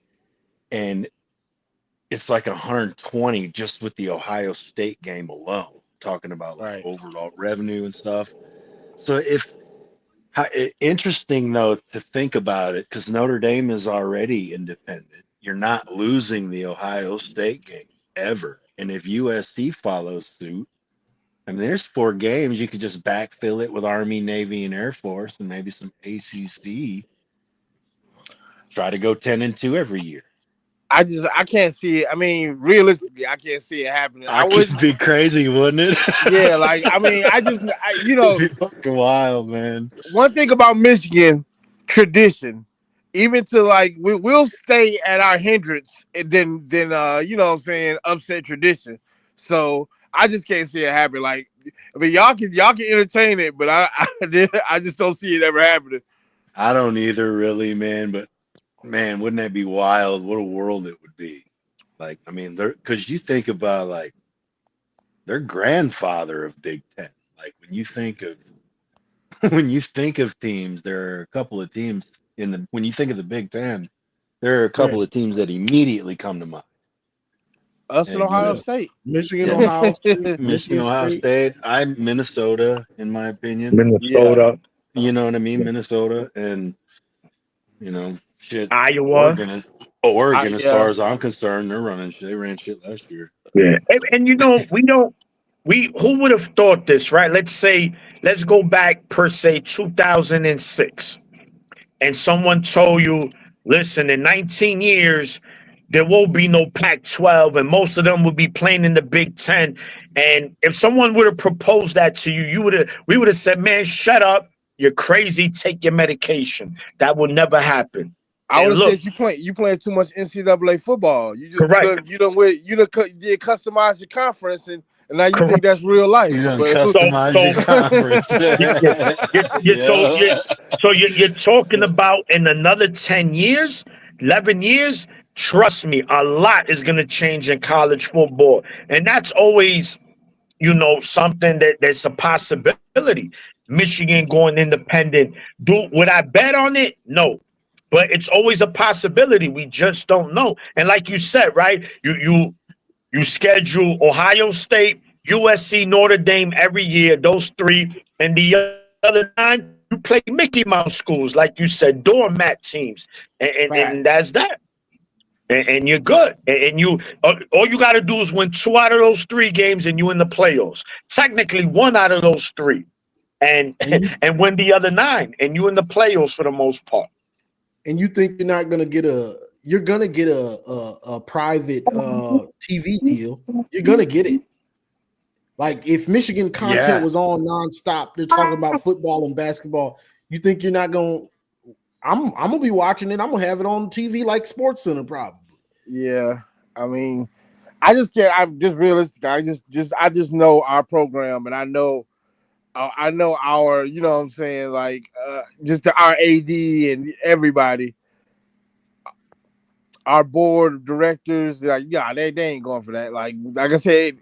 and it's like 120 just with the Ohio State game alone. Talking about like overall revenue and stuff. So interesting though to think about it, because Notre Dame is already independent. You're not losing the Ohio State game ever, and if USC follows suit, I mean, there's 4 games you could just backfill it with Army, Navy, and Air Force, and maybe some ACC. Try to go 10-2 every year. I can't see it. I mean, realistically, I can't see it happening. I would be crazy, wouldn't it? Yeah, like I mean, it'd be fucking wild, man. One thing about Michigan tradition, even to like we'll stay at our hindrance and then you know what I'm saying, upset tradition. So I just can't see it happen. Like, I mean, y'all can entertain it, but I just don't see it ever happening. I don't either, really, man. But man, wouldn't that be wild? What a world it would be. Like, I mean, because you think about like their grandfather of Big Ten. Like when you think of teams, there are a couple of teams when you think of the Big Ten, there are a couple of teams that immediately come to mind. Us and And you Ohio know, State. Michigan, yeah, Ohio State, Michigan, Michigan Ohio State. State. I'm Minnesota, in my opinion. Yeah. Minnesota, You know what I mean? Minnesota and shit. Iowa. Oregon, as far Yeah. as I'm concerned, they're running shit. They ran shit last year. Yeah, and we don't. We who would have thought this, right? Let's go back per se 2006, and someone told you, listen, in 19 years there will be no Pac-12, and most of them will be playing in the Big Ten. And if someone would have proposed that to you, we would have said, man, shut up, you're crazy, take your medication. That will never happen. I would And have look, said you playing too much NCAA football. correct, Did customize your conference and now you think correct. that's real life. You done But customize your So conference. you Yeah. you're talking about in another 10 years, 11 years, trust me, a lot is going to change in college football. And that's always, something that's a possibility. Michigan going independent. Would I bet on it? No. But it's always a possibility. We just don't know. And like you said, right? You schedule Ohio State, USC, Notre Dame every year, those three, and the other nine, you play Mickey Mouse schools, like you said, doormat teams, and Fact. that's that. And you're good. And you all you got to do is win 2 out of those 3 games, and you in the playoffs. Technically, 1 out of those 3, and And you and win the other 9, and you in the playoffs for the most part. and you think you're not gonna get a private TV deal. You're gonna get it. Like if Michigan content Yeah. was on nonstop, they're talking about football and basketball. You think you're not gonna? I'm gonna be watching it. I'm gonna have it on TV like Sports Center probably. yeah, I mean, I just can't. I'm just realistic. I just know our program, and I know our. You know what I'm saying? Like just our AD and everybody. Our board of directors, like, yeah, they ain't going for that. Like I said,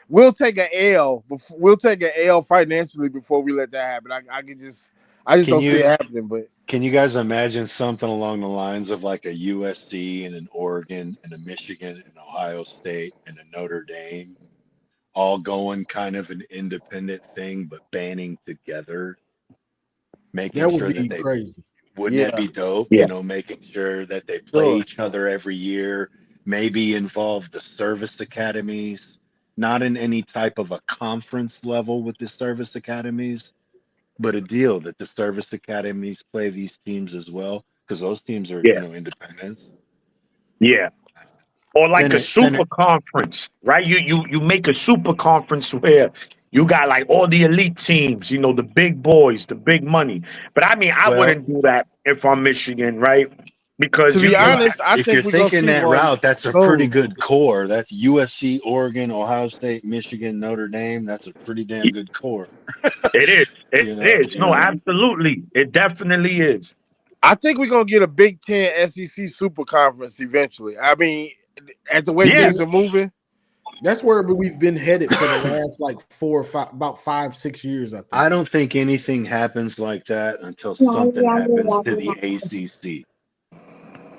we'll take an L. We'll take an L financially before we let that happen. I just Can don't see it you happening. But can you guys imagine something along the lines of like a USC and an Oregon and a Michigan and Ohio State and a Notre Dame all going kind of an independent thing but banding together, making That would sure that be they crazy. wouldn't that yeah, be dope? Yeah, Making sure that they play sure. each other every year, maybe involve the service academies, not in any type of a conference level with the service academies, but a deal that the service academies play these teams as well, because those teams are, yeah, independents. yeah. Or like Then a it, then super it, conference, right? You make a super conference where you got like all the elite teams, the big boys, the big money. But I mean, I well, wouldn't do that if I'm Michigan, right? Because To be honest, I if you're think we're gonna thinking see that one route, that's a pretty soon. good core. That's USC, Oregon, Ohio State, Michigan, Notre Dame. That's a pretty damn good core. it is, it You know, is. you No, know. absolutely, it definitely is. I think we're gonna get a Big Ten SEC Super Conference eventually. I mean, at the way Yeah, And things are moving, that's where we've been headed for the last like 4 or 5, about 5, 6 years, I think. I don't think anything happens like that until something happens to the ACC.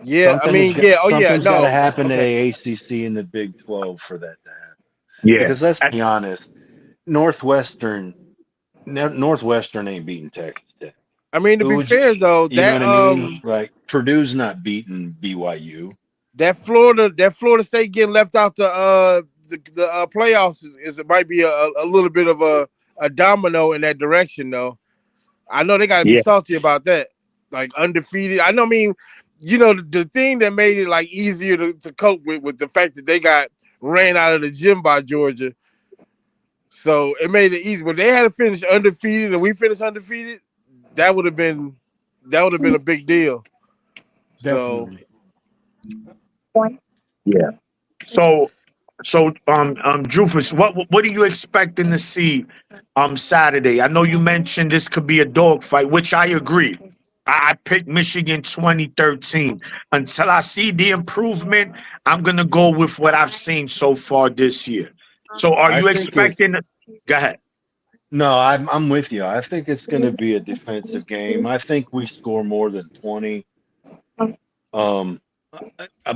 yeah. I mean, yeah. Oh, yeah. Something's got to No. happen to Okay. the ACC and the Big 12 for that to happen. yeah. Because let's be honest, Northwestern Northwestern ain't beating Texas Tech. I mean, to Who be would you? fair though, You know what I mean? Like Purdue's not beating BYU. that Florida State getting left out the playoffs it might be a little bit of a domino in that direction though. I know they got to be Yeah, salty about that. Like undefeated. I know. I mean, the thing that made it like easier to cope with the fact that they got ran out of the gym by Georgia. So it made it easy. But they had to finish undefeated, and we finished undefeated. That would have been a big deal. So Definitely. yeah. So, Drufus, what are you expecting to see Saturday? I know you mentioned this could be a dogfight, which I agree. I picked Michigan 2013. Until I see the improvement, I'm gonna go with what I've seen so far this year. So, are I you think it's expecting? Go ahead. no, I'm with you. I think it's going to be a defensive game. I think we score more than 20. Um,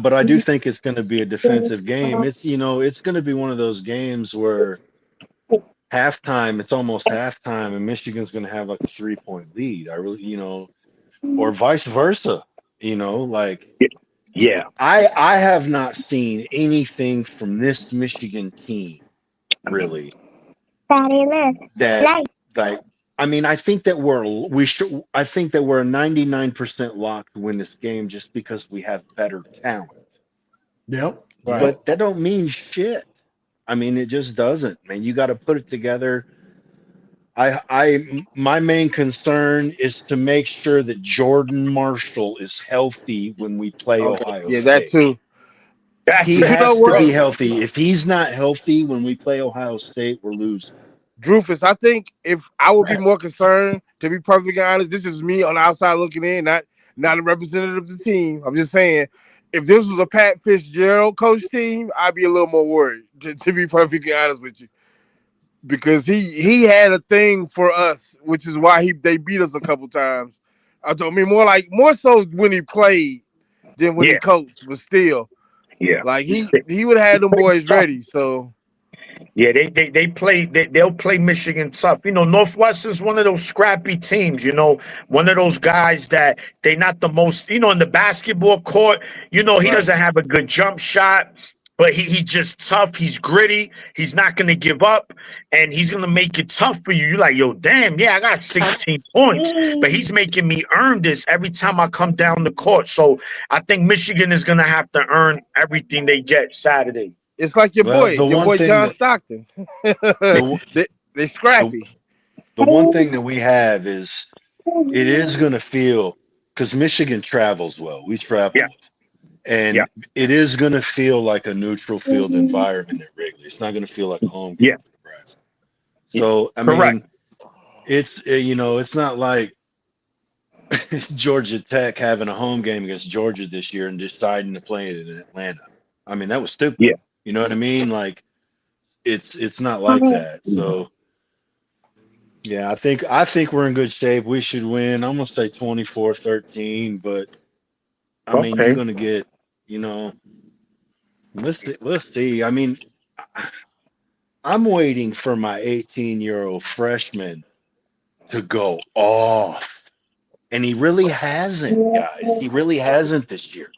But I do think it's going to be a defensive game. It's it's going to be one of those games where halftime, it's almost halftime, and Michigan's going to have like a 3-point lead. I really, or vice versa. Like Yeah. I have not seen anything from this Michigan team really that like. I mean, I think that I think that we're a 99% lock to win this game just because we have better talent. Yep. Right. But that don't mean shit. I mean, it just doesn't, man. You got to put it together. My main concern is to make sure that Jordan Marshall is healthy when we play Okay. Ohio Yeah, that State. too. That's He But you know has to what, be healthy. If he's not healthy when we play Ohio State, we're losing. Drufus? I think if I would be more concerned, to be perfectly honest, this is me on the outside looking in, not a representative of the team. I'm just saying, if this was a Pat Fitzgerald coach team, I'd be a little more worried. To be perfectly honest with you, because he had a thing for us, which is why they beat us a couple times. I mean, more so when he played than when he yeah, coached, but still, yeah. like he would have had them boys ready. So Yeah, they'll play Michigan tough. Northwestern's one of those scrappy teams, one of those guys that they not the most, in the basketball court, he right. doesn't have a good jump shot, but he's just tough, he's gritty, he's not gonna give up, and he's gonna make it tough for you. You're like, yo, damn, yeah, I got 16 points, but he's making me earn this every time I come down the court. So I think Michigan is gonna have to earn everything they get Saturday. It's like Well, the your one boy thing John that Stockton. the they the, scrappy. the one thing that we have is it is going to feel because Michigan travels well. We Yeah, travel, yeah, and it is going to feel like a neutral field environment at Wrigley. It's not going to feel like a home game yeah. for Nebraska. So I Correct. mean, it's not like Georgia Tech having a home game against Georgia this year and deciding to play it in Atlanta. I mean, that was stupid. Yeah. You know what I mean? Like it's not like that. So yeah, I think we're in good shape. We should win. I'm gonna say 24-13, but I mean you're Okay. gonna get, you know, we'll see. I mean, I'm waiting for my 18-year-old freshman to go off. And he really hasn't, guys. He really hasn't this year.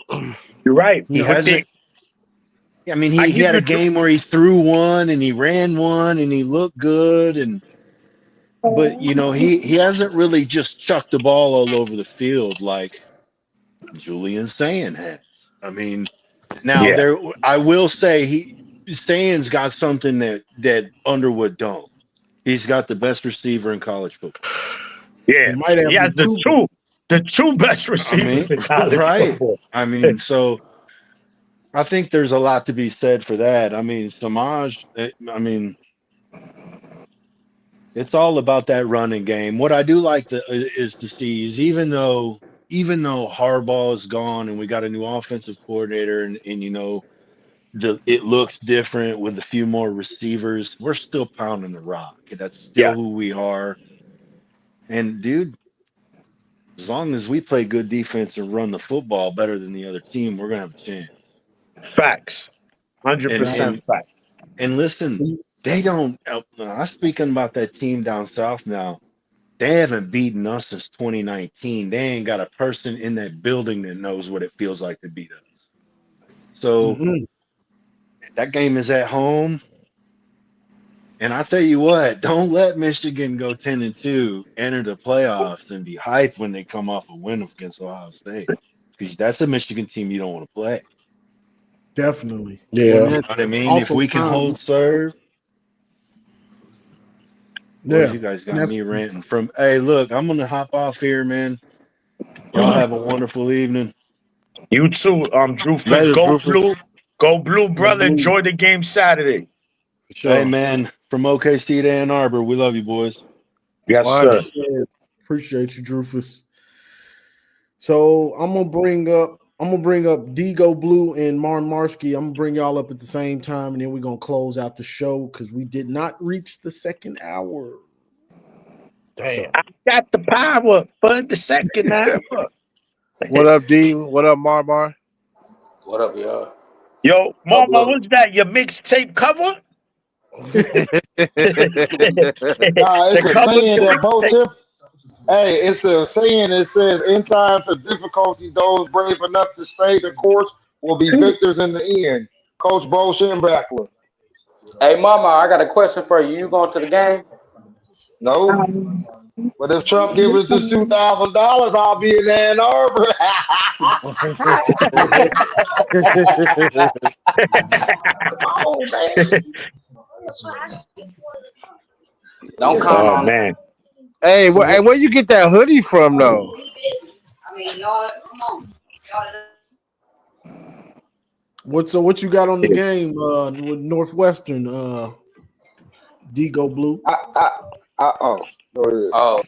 You're right. He No. But hasn't. I mean, I he give had a you game where he threw one and he ran one and he looked good but he hasn't really just chucked the ball all over the field like Julian Sand has. I mean, now yeah, there I will say Sand's got something that Underwood don't. He's got the best receiver in college football. yeah. He might have He has the two. the two best I receivers mean, in college right. football. I mean, so I think there's a lot to be said for that. I mean, Samaj, I mean, it's all about that running game. What I do like is to see is even though Harbaugh is gone and we got a new offensive coordinator and it looks different with a few more receivers, we're still pounding the rock. That's still Yeah, who we are. And dude, as long as we play good defense and run the football better than the other team, we're gonna have a chance. facts. And 100% and facts. and listen, they don't. I'm speaking about that team down south now. They haven't beaten us since 2019. They ain't got a person in that building that knows what it feels like to beat us. So Mm-mm. that game is at home. And I tell you what, don't let Michigan go 10-2, enter the playoffs, and be hyped when they come off a win against Ohio State. Because that's a Michigan team you don't want to play. Definitely. And Yeah. You know that's what I mean? If also we can time. hold serve, boys, Yeah. you guys And got that's me ranting from. Hey, look, I'm gonna hop off here, man. Y'all have a wonderful evening. You too, Drufus. Later, Go Drufus. blue. Go blue, brother. Enjoy the game Saturday. For Hey, sure. man, from OKC to Ann Arbor, we love you, boys. Yes, sir. 100. appreciate you, Drufus. So I'm gonna bring up DGO Blue and Marmarsky. I'm gonna bring y'all up at the same time, and then we're gonna close out the show because we did not reach the second hour. Damn. So I got the power for the second hour. What up, D? What up, Marmar? What up, y'all? Yo, Oh, Mama, blue. what's that? Your mixtape cover? Nah, The it's a cover of saying your that both mixtape. him. Hey, it's a saying that says, "In times of difficulty, those brave enough to stay the course will be victors in the end." Coach Bo Schembechler. Hey, Mama, I got a question for you. You going to the game? No, but if Trump gives us this $2,000, I'll be in Ann Arbor. Oh man. Don't count Oh on it. man. Hey, So what? where you get that hoodie from, though? What you got on the game? With Northwestern, DGO Blue. Oh, go ahead. Oh,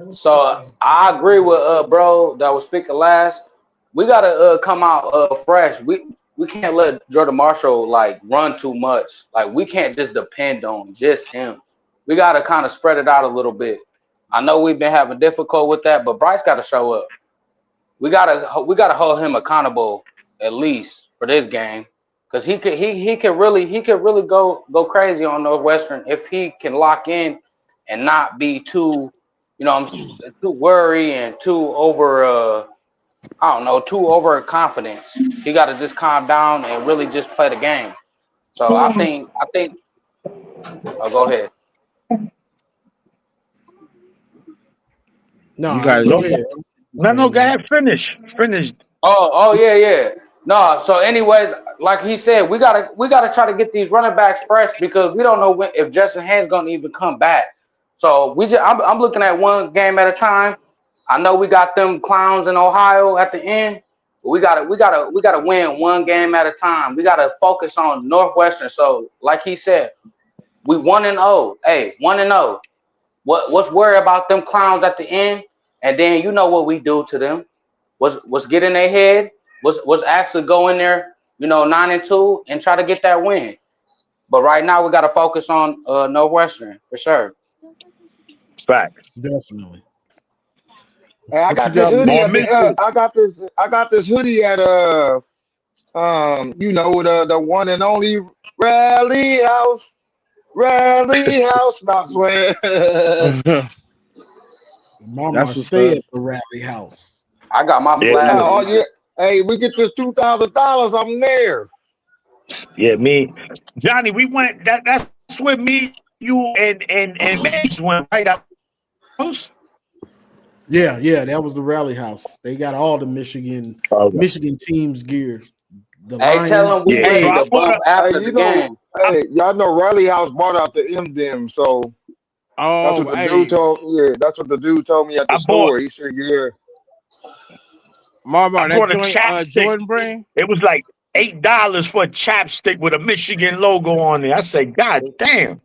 so I agree with bro that was speaking last. We gotta come out fresh. We can't let Jordan Marshall like run too much. Like we can't just depend on just him. We gotta kind of spread it out a little bit. I know we've been having difficult with that, but Bryce gotta show up. We gotta hold him accountable at least for this game. Cause he could really go crazy on Northwestern if he can lock in and not be too, too worried and too over I don't know, too overconfidence. He got to just calm down and really just play the game. So I think. Oh, go ahead. You No, guys, go No, ahead. I'm no, saying go that. ahead, finish. Finish. Oh, yeah. No, so anyways, like he said, we gotta try to get these running backs fresh because we don't know if Justin Haynes gonna even come back. So I'm looking at one game at a time. I know we got them clowns in Ohio at the end, but we gotta win one game at a time. We gotta focus on Northwestern. So like he said, we 1-0. Hey, 1-0. What's worry about them clowns at the end? And then you know what we do to them. What's get in their head? Was actually go in there, 9-2 and try to get that win. But right now we got to focus on Northwestern for sure. Facts. Definitely. Hey, I What you got this got, hoodie More at Maniac? the. mystery. I got this hoodie at the one and only Rally House. Rally House, not playing. Mama, that's what's stay up. at the rally house. I got my Yeah, flag. Oh yeah. Hey, we get this $2,000. I'm there. yeah, me. Johnny, we went that's where me, you and Mace went right up. Yeah, that was the rally house. They got all the Okay. Michigan teams gear. The Hey, tell Lions. them we Yeah. So ready Hey, I to bought bump a Hey, after the game. y'all know Rally House bought out the M so that's what oh, the dude hey, told. Yeah, that's what the dude told me at the I bought store. He said, "Yeah, Marmar, that a joint, chapstick. Jordan brand. It was like $8 for a chapstick with a Michigan logo on it. I said, God damn.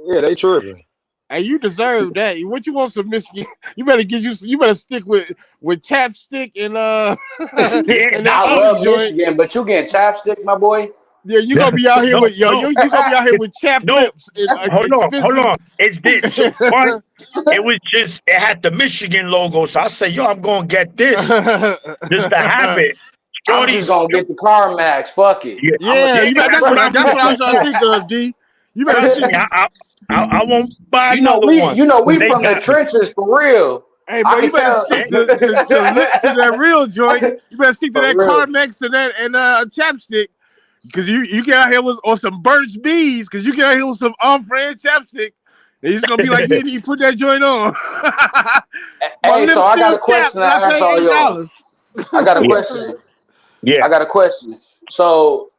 yeah, they tripping." Hey, you deserve that. What you want some Michigan? You better You better stick with chapstick and Yeah. and that I other love joint. Michigan, but you getting chapstick, my boy. Yeah, you gonna be out here No, with no. you gonna be out here It's, with chap no, lips and hold expensive. on. It's this. So one, it was just, it had the Michigan logo. So I said, yo, I'm going to get this just to have it. I'm just Shorty's, gonna get the car max. Fuck it. yeah, I'm gonna Yeah, yeah, stick you with better. the that's what I'm That's what I was looking trying to for. think of, D. You better Trust stick. me, I won't buy You know another we one. you know we They from the got me. trenches for real. Hey, I boy, you can better tell. Yeah. stick to that real joint. You better stick to For that real. Carmex and chapstick. Because you get out here with or some Burt's Bees, because you get out here with some on-brand chapstick, and it's gonna be like you didn't even put that joint on. My Hey, so lips I got still a chapped, question to and I ask paid all y'all. $8. I got a Yeah. question. Yeah. I got a question. So,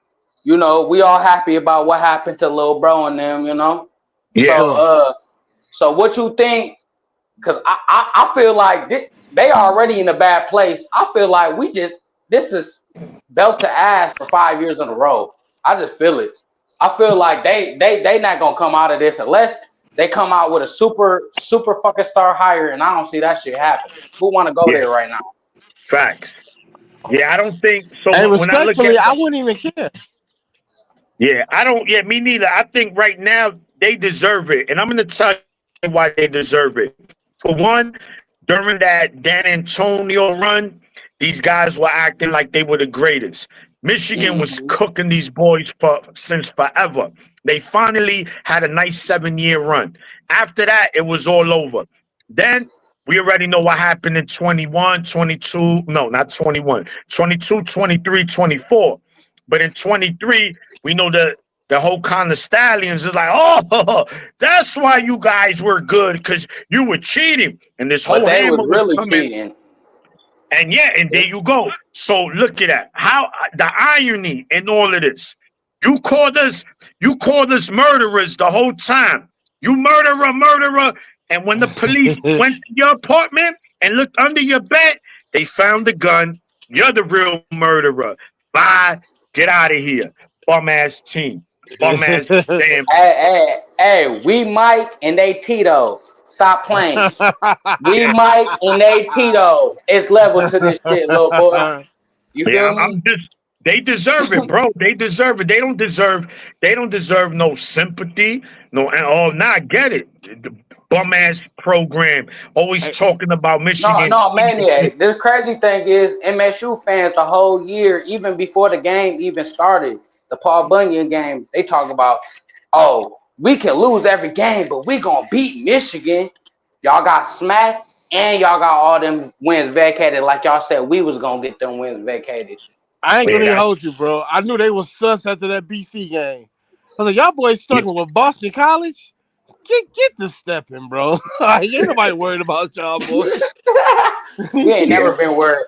we all happy about what happened to Lil Bro and them, Yeah. Sure. So what you think? Because I feel like they already in a bad place. I feel like this is belt to ass for 5 years in a row. I just feel it. I feel like they not gonna come out of this unless they come out with a super fucking star hire, and I don't see that shit happening. Who want to go Yeah. there right now? Facts. Yeah, I don't think so. Hey, When I look at respectfully, I wouldn't even care. yeah, I don't. Yeah, me neither. I think right now they deserve it, and I'm going to tell you why they deserve it. For one, during that Dan Antonio run, these guys were acting like they were the greatest. Michigan was Mhm. cooking these boys since forever. They finally had a nice 7-year run. After that, it was all over. Then we already know what happened in 21, 22. No, not 21, 22, 23, 24. But in 23, we know the whole kind of stallions is like, oh, that's why you guys were good because you were cheating. And this But whole they was hammer was really coming. cheating. And yeah, and there you go. So look at that. How the irony in all of this. You called us murderers the whole time. You murderer. And when the police went to your apartment and looked under your bed, they found the gun. You're the real murderer. Bye. Get out of here. Bum ass team. Bum ass damn. Hey, we Mike and they Tito. Stop playing. We Mike and they Tito. It's levels to this shit, little boy. You Yeah, feel I'm me? just they deserve it, bro. They deserve it. They don't deserve no sympathy. No, and oh nah, get it. The bum ass program always talking about No, Michigan no, cheating. Maniac. The crazy thing is, MSU fans the whole year, even before the game even started, the Paul Bunyan game, they talk about, oh, we can lose every game, but we gonna beat Michigan. Y'all got smacked, and y'all got all them wins vacated. Like y'all said, we was gonna get them wins vacated. I ain't Yeah, gonna even that's hold you, bro. I knew they was sus after that BC game. I was like, y'all boys yeah, struggling with Boston College. Get the stepping, bro. Ain't nobody worried about y'all, boy. We ain't yeah, never been worried.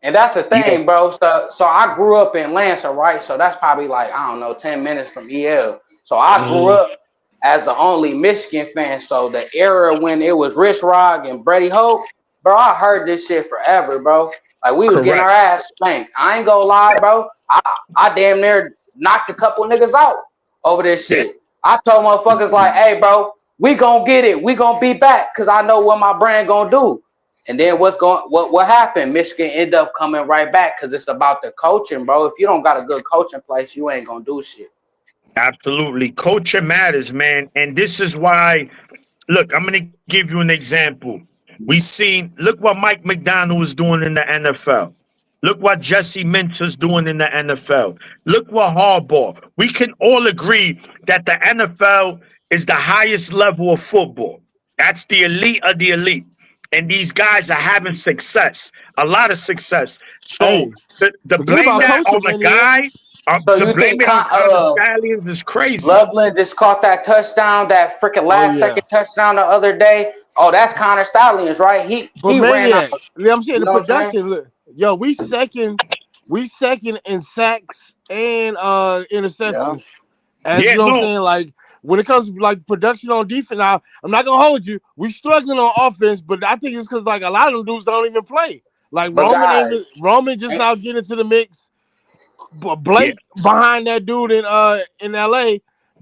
And that's the yeah. thing, bro. So I grew up in Lancer, right? So that's probably like, I don't know, 10 minutes from EL. So I grew Mhm. up as the only Michigan fan. So the era when it was Rich Rod and Brady Hope, bro, I heard this shit forever, bro. Like we was getting our Correct. ass spanked. I ain't gonna lie, bro. I damn near knocked a couple niggas out over this Yeah, shit. I told motherfuckers like, hey, bro, we gonna get it. We gonna be back because I know what my brand gonna do. And then what happened? Michigan ended up coming right back because it's about the coaching, bro. If you don't got a good coaching place, you ain't gonna do shit. absolutely. Culture matters, man. And this is why. Look, I'm gonna give you an example. Look what Mike McDonald is doing in the NFL. Look what Jesse Minter's doing in the NFL. Look what Harbaugh. We can all agree that the NFL is the highest level of football. That's the elite of the elite. And these guys are having success, a lot of success. So Hey, to forget blame about that culture, on a Maniac. guy, So to you blame think it on Connor Stallions is crazy. Loveland just caught that touchdown, that freaking Oh last yeah. second touchdown the other day? Oh, that's Connor Stallions, right? He But he ran out. Maniac, I'm saying You the know what I'm saying? production. Look, yo, we second in sacks and Yeah. interceptions. As Yeah, you know what I'm no, saying, like when it comes to like production on defense, now I'm not gonna hold you. We struggling on offense, but I think it's because like a lot of them dudes don't even play. Like But guys, Roman just ain't, now getting into the mix. But yeah, Blake behind that dude in LA.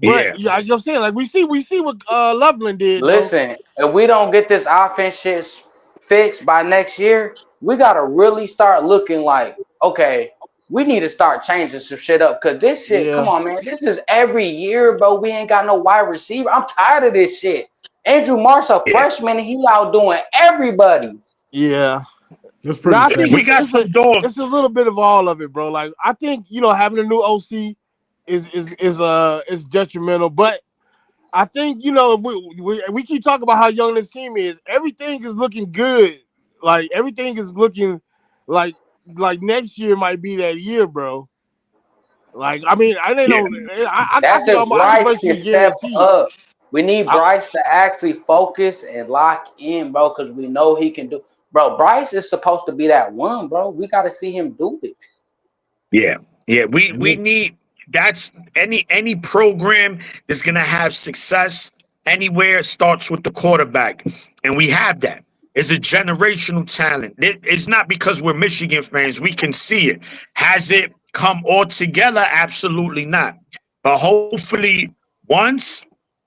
But yeah. yeah, you know what I'm saying, like we see what Loveland did though. listen, if we don't get this offense shit fixed by next year, we gotta really start looking like, okay, we need to start changing some shit up. Cause this shit, come Yeah, on, man. This is every year, bro. We ain't got no wide receiver. I'm tired of this shit. Andrew Marsh, a Yeah, freshman, and he out doing everybody. yeah. That's No, pretty I think we sad. got some dogs. it's a little bit of all of it, bro. Like I think having a new OC is detrimental, but I think if we keep talking about how young this team is, everything is looking good. Like everything is looking like next year might be that year, bro. Like I mean, I didn't Yeah, know. That's if I can Bryce can virtually step guarantee. up. We need I, Bryce to actually focus and lock in, bro, because we know he can do. Bro, Bryce is supposed to be that one, bro. We got to see him do it. yeah, yeah. And We look, need that's any program that's gonna have success anywhere starts with the quarterback, and we have that. It's a generational talent. It's not because we're Michigan fans. We can see it. Has it come all together? Absolutely not. But hopefully, once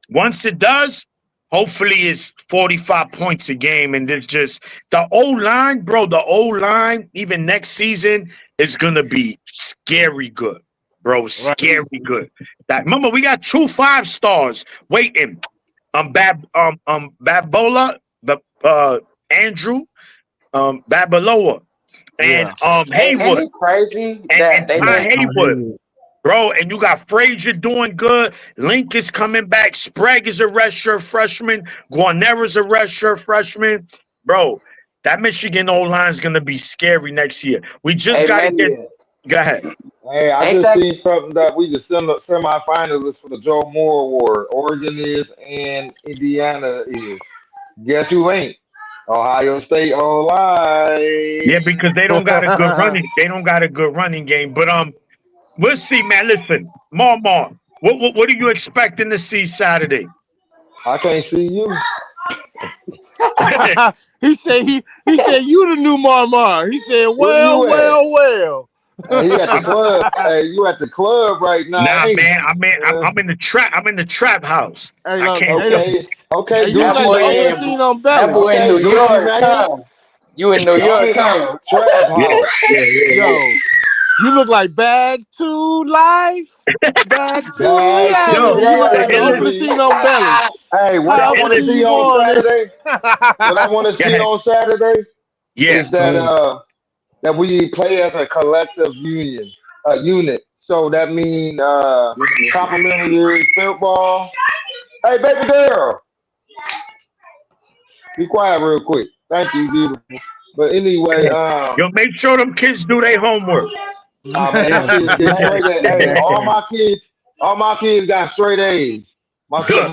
once it does, hopefully it's 45 points a game. And there's just the O line, bro. The O line, even next season, is gonna be scary good, bro. right. Scary good. That remember, we got 2 5 stars waiting. Babola, the Andrew, Babaloa. and Ain't Haywood it crazy and, that and they Ty let Haywood. Bro, and you got Frazier doing good. Link is coming back. Sprague is a redshirt freshman. Guarnera's a redshirt freshman. Bro, that Michigan O-line is going to be scary next year. We just got to get... Maniac? Go ahead. Hey, I Ain't just that seen something that we just semi-finalists for the Joe Moore Award. Oregon is and Indiana is. Guess who ain't? Ohio State Yeah, O-line. because they don't got a good running. They don't got a good running game. But we'll see, man. Listen, Marmar, what are you expecting to see Saturday? I can't see you. he said you the new Marmar. He said, Where well, you at? well, well. Hey, you at the club? Hey, you at the club right now, Nah, ain't man. you? I'm in the trap. I'm in the trap house. Hey, I look, can't. hey, look. Okay, Hey, you look that like Gucci the boy Mane. oldest in seen on that Belly. boy in Okay, New Gucci York, Mane. huh? You in New Y'all York, in huh? trap Yeah, house. yeah. Yo, you look like Bag to Life. Back to Back to Yo, reality. You look like the Reality. oldest reality. seen on Belly. Hey, what I How want to can listen, see you on want it? Saturday? What I want to go see ahead. on Saturday Yeah. is that we play as a collective unit. So that means complimentary football. Hey, baby girl, be quiet real quick. Thank you, beautiful. But anyway, Yo, make sure them kids do their homework. oh man, them Yeah, kids get straight A. get Hey, back at it. all my kids got straight A's. Good.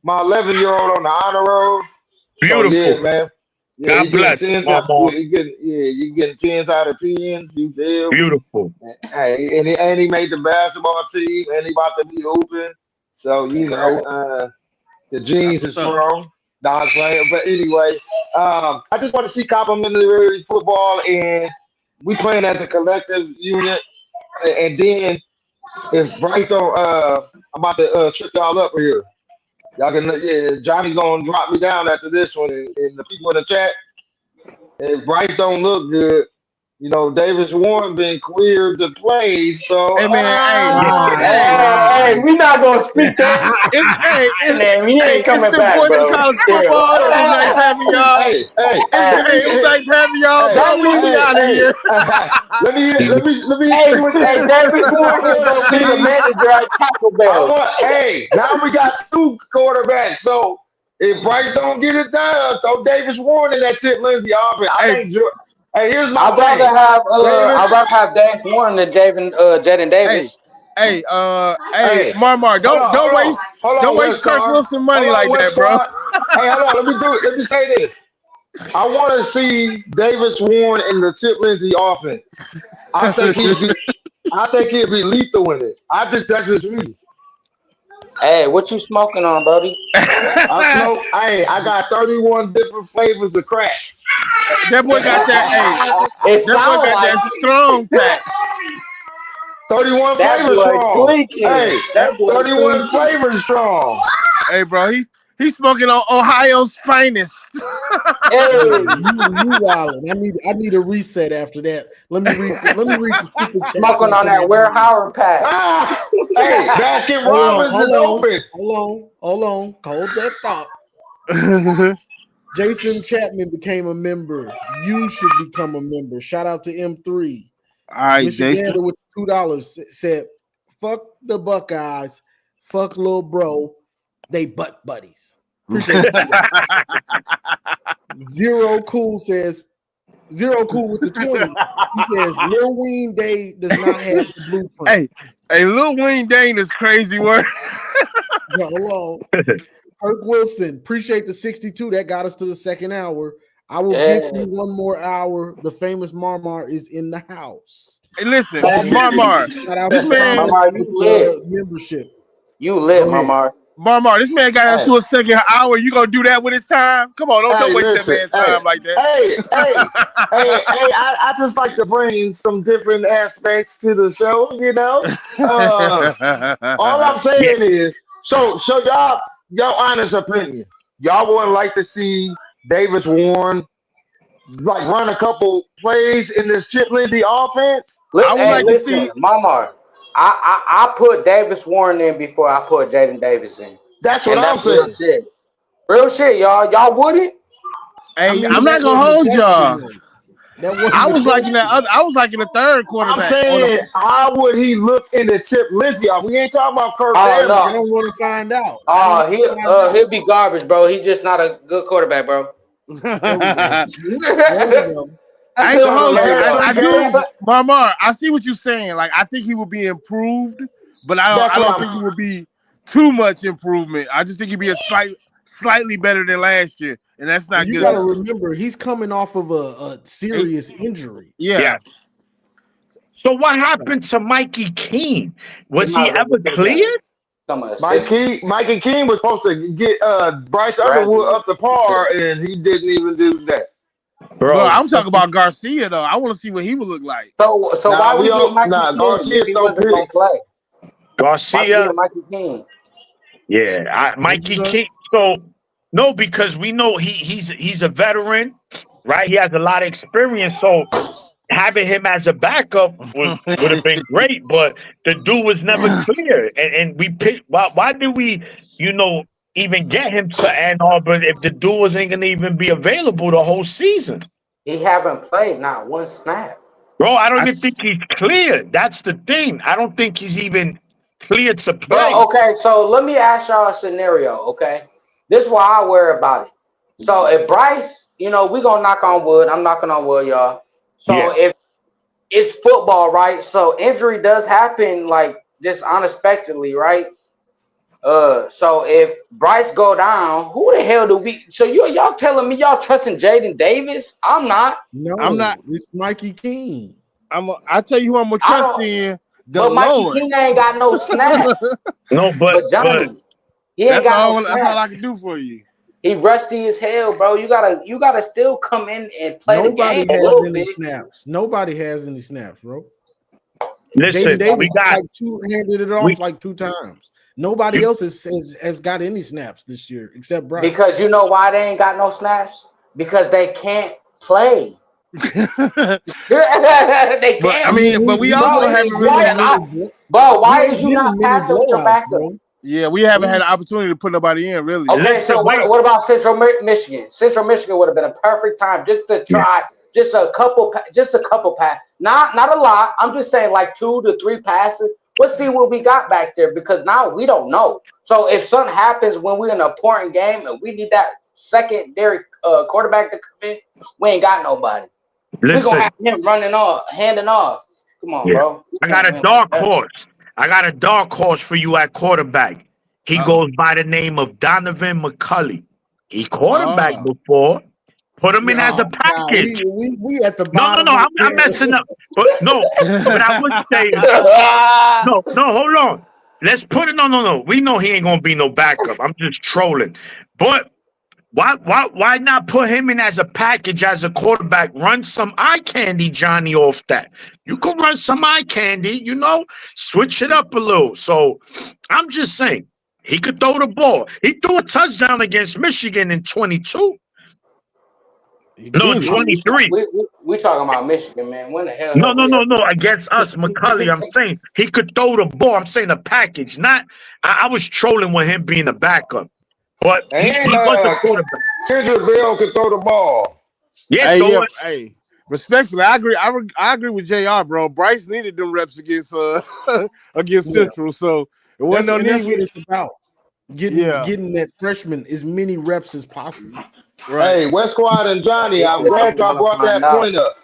My 11-year-old on the honor roll. So yeah, Beautiful. man. Yeah, God bless, Marmar. you getting tens out of tens. You feel me? Beautiful. Hey, and he made the basketball team, and he about to be open. So Congrats. the That's jeans is what's up. strong. Dodge playing, but anyway, I just want to see complimentary football, and we playing as a collective unit. And then if Bryce don't, I'm about to trip y'all up here. Y'all can, yeah, Johnny's gonna drop me down after this one, and the people in the chat. If Bryce don't look good, Davis Warren been cleared to play. So Hey man, Hey, we not gonna speak that. Hey, man, he ain't it's coming the back, voice of bro. college Chill. football. It was nice having y'all. hey, hey, It was nice having y'all, hey, but we be hey, out of hey, here. let me Hey, hit you with hey, this. Davis I Ward is want to gonna be the see. manager at Taco Bell. Now we got two quarterbacks. So if Bryce don't get it done, throw Davis Warren in that Tip Lindsay offense. I Hey, think. Hey, here's my thing. I'd rather have Davis Warren than Jaden hey, Davis. hey, Hey, Marmar, hold on, hold don't on, waste West Kirk Star. Wilson money Hold on, like West that, bro. Star. Hey, hold on. Let me say this. I want to see Davis Warren in the Tip Lindsay offense. I think he'd be lethal in it. I think that's just me. Hey, what you smoking on, Brody? I got 31 different flavors of crack. That boy got that. Hey, It that boy sound got like that strong pack. 31 that flavors boy strong. tweaking. Hey, That, That boy 31 tweaking. flavors strong. hey, bro, he's smoking on Ohio's finest. Hey, You wildin'. I need a reset after that. Let me read the super chats smoking on after that that. Ware Howard pack. Hey, Baskin Hold on, Robbins is open. hold on. Hold that thought. Jason Chapman became a member. You should become a member. Shout out to M3. All right, Jason. Michigander with $2 said, "Fuck the Buckeyes. Fuck little bro. They butt buddies." Appreciate the Zero Cool says, Zero Cool with the 20. He says, Lil Wayne Day does not have the blueprint. Hey, Lil Wayne Dane is crazy word. Hello. Kirk Wilson, appreciate the 62. That got us to the second hour. I will Yeah. give you one more hour. The famous Marmar is in the house. Hey, listen, Thank you. Marmar, Shout out this to man, Thomas Marmar, you with lit. the membership. You lit, Go ahead. Marmar. Marmar, this man got us to a second hour. You gonna do that with his time? Come on, don't waste that Listen, man's time like that. I just like to bring some different aspects to the show, all I'm Yeah. saying is, so y'all honest opinion. Y'all would like to see Davis Warren like run a couple plays in this Chip Lindsay offense? I would like to Listen, see. Marmar. I put Davis Warren in before I put Jaden Davis in. That's what And I'm that's real saying. shit. Real shit, y'all. Y'all wouldn't? I Hey, mean, I'm not that gonna wasn't a hold question, y'all. though. That wasn't I the was liking that question. other. I was liking the third I'm quarterback. saying, how would he look in the Chip Lindsey? We ain't talking about Kirk Oh Cousins. I no. don't want to find out. I don't Oh, want to find out. he'll be garbage, bro. He's just not a good quarterback, bro. There we go. I There we go. ain't gonna So the hold you. last I three do, games, Marmar. I see what you're saying. Like I think he will be improved, but I that's what don't I'm think he will be too much improvement. I just think he'll be slightly better than last year, and that's And not you good got to enough. remember, he's coming off of a serious injury. Yeah. Yeah. So what happened to Mikey Keene? He Was might he as well ever just sit back. cleared? Come on, assist. Mikey King was supposed to get Bryce Underwood Graduate up to par, assist. and he didn't even do that. Bro, Bro, I'm talking about Garcia though. I want to see what he would look like. So why we get Mikey King Garcia if he throw wasn't gonna picks. play? Why we Garcia, get Mikey King? yeah, What you Mikey say? King. So no, because we know he's a veteran, right? He has a lot of experience. So having him as a backup would have been great, but the dude was never clear. And we picked why did we, even get him to Ann Arbor if the dude wasn't gonna even be available the whole season? He haven't played not one snap. Bro, I don't I, even think he's clear. That's the thing. I don't think he's even clear to Bro, play. okay, so let me ask y'all a scenario, okay? This is why I worry about it. So if Bryce, we gonna knock on wood. I'm knocking on wood, y'all. Yeah. So if it's football, right? So injury does happen like just unexpectedly, right? So if Bryce go down, who the hell do we? So y'all telling me y'all trusting Jaden Davis? I'm not. I'm No, not. it's Mikey King. I tell you who I'm gonna I trust don't. in the But Mikey Lord. King ain't got no snap. No, But but Johnny, he ain't That's got no all. That's all snap. I can do for you. He rusty as hell, bro. You gotta still come in and play the game Nobody a has little any bit. snaps. Nobody has any snaps, bro. Jaden listen, Davis handed it we off like 2 times. Nobody else has got any snaps this year except Bryce. Because you know why they ain't got no snaps? Because they can't play. But They I can't. mean, but we also haven't really. Bro, He why ain't is you been in not many passing with your blowouts, backup? bro. Yeah, we haven't had an opportunity to put nobody in really. Okay, listen, so wait. what about Central Michigan? Central Michigan would have been a perfect time just to try just a couple passes. Not a lot. I'm just saying like 2 to 3 passes. Let's see what we got back there because now we don't know. So if something happens when we're in an important game and we need that secondary quarterback to come in, we ain't got nobody. We're gonna Listen, have him running off, handing off. Come on, yeah. bro. We I got can't a win like dark that. horse. I got a dark horse for you at quarterback. He Uh-oh. goes by the name of Donovan McCulley. He quarterback Oh, before. Put him in as a No, package. we at the No, bottom of the I'm messing up. But no, what I would say is no, hold on. Let's put it. No. We know he ain't gonna be no backup. I'm just trolling. But why not put him in as a package as a quarterback? Run some eye candy, Johnny, off that. You can run some eye candy, switch it up a little. So I'm just saying he could throw the ball. He threw a touchdown against Michigan in 22. he No, did it. 23. we talking about Michigan, man. When the hell No, have we ever? against us, McCulley. I'm saying he could throw the ball. I'm saying the package. Not. I was trolling with him being a backup, but he And was a quarterback. Kendrick Bell could throw the ball. Yeah, Hey, throw yeah, it. hey. Respectfully, I agree. I agree with Jr. Bro. Bryce needed them reps against against Yeah, Central, so it wasn't no that's need. what it's about. Yeah, Getting that freshman as many reps as possible. right. Hey, West Squad and Johnny, This I'm is what glad we y'all gonna brought find that out. point up.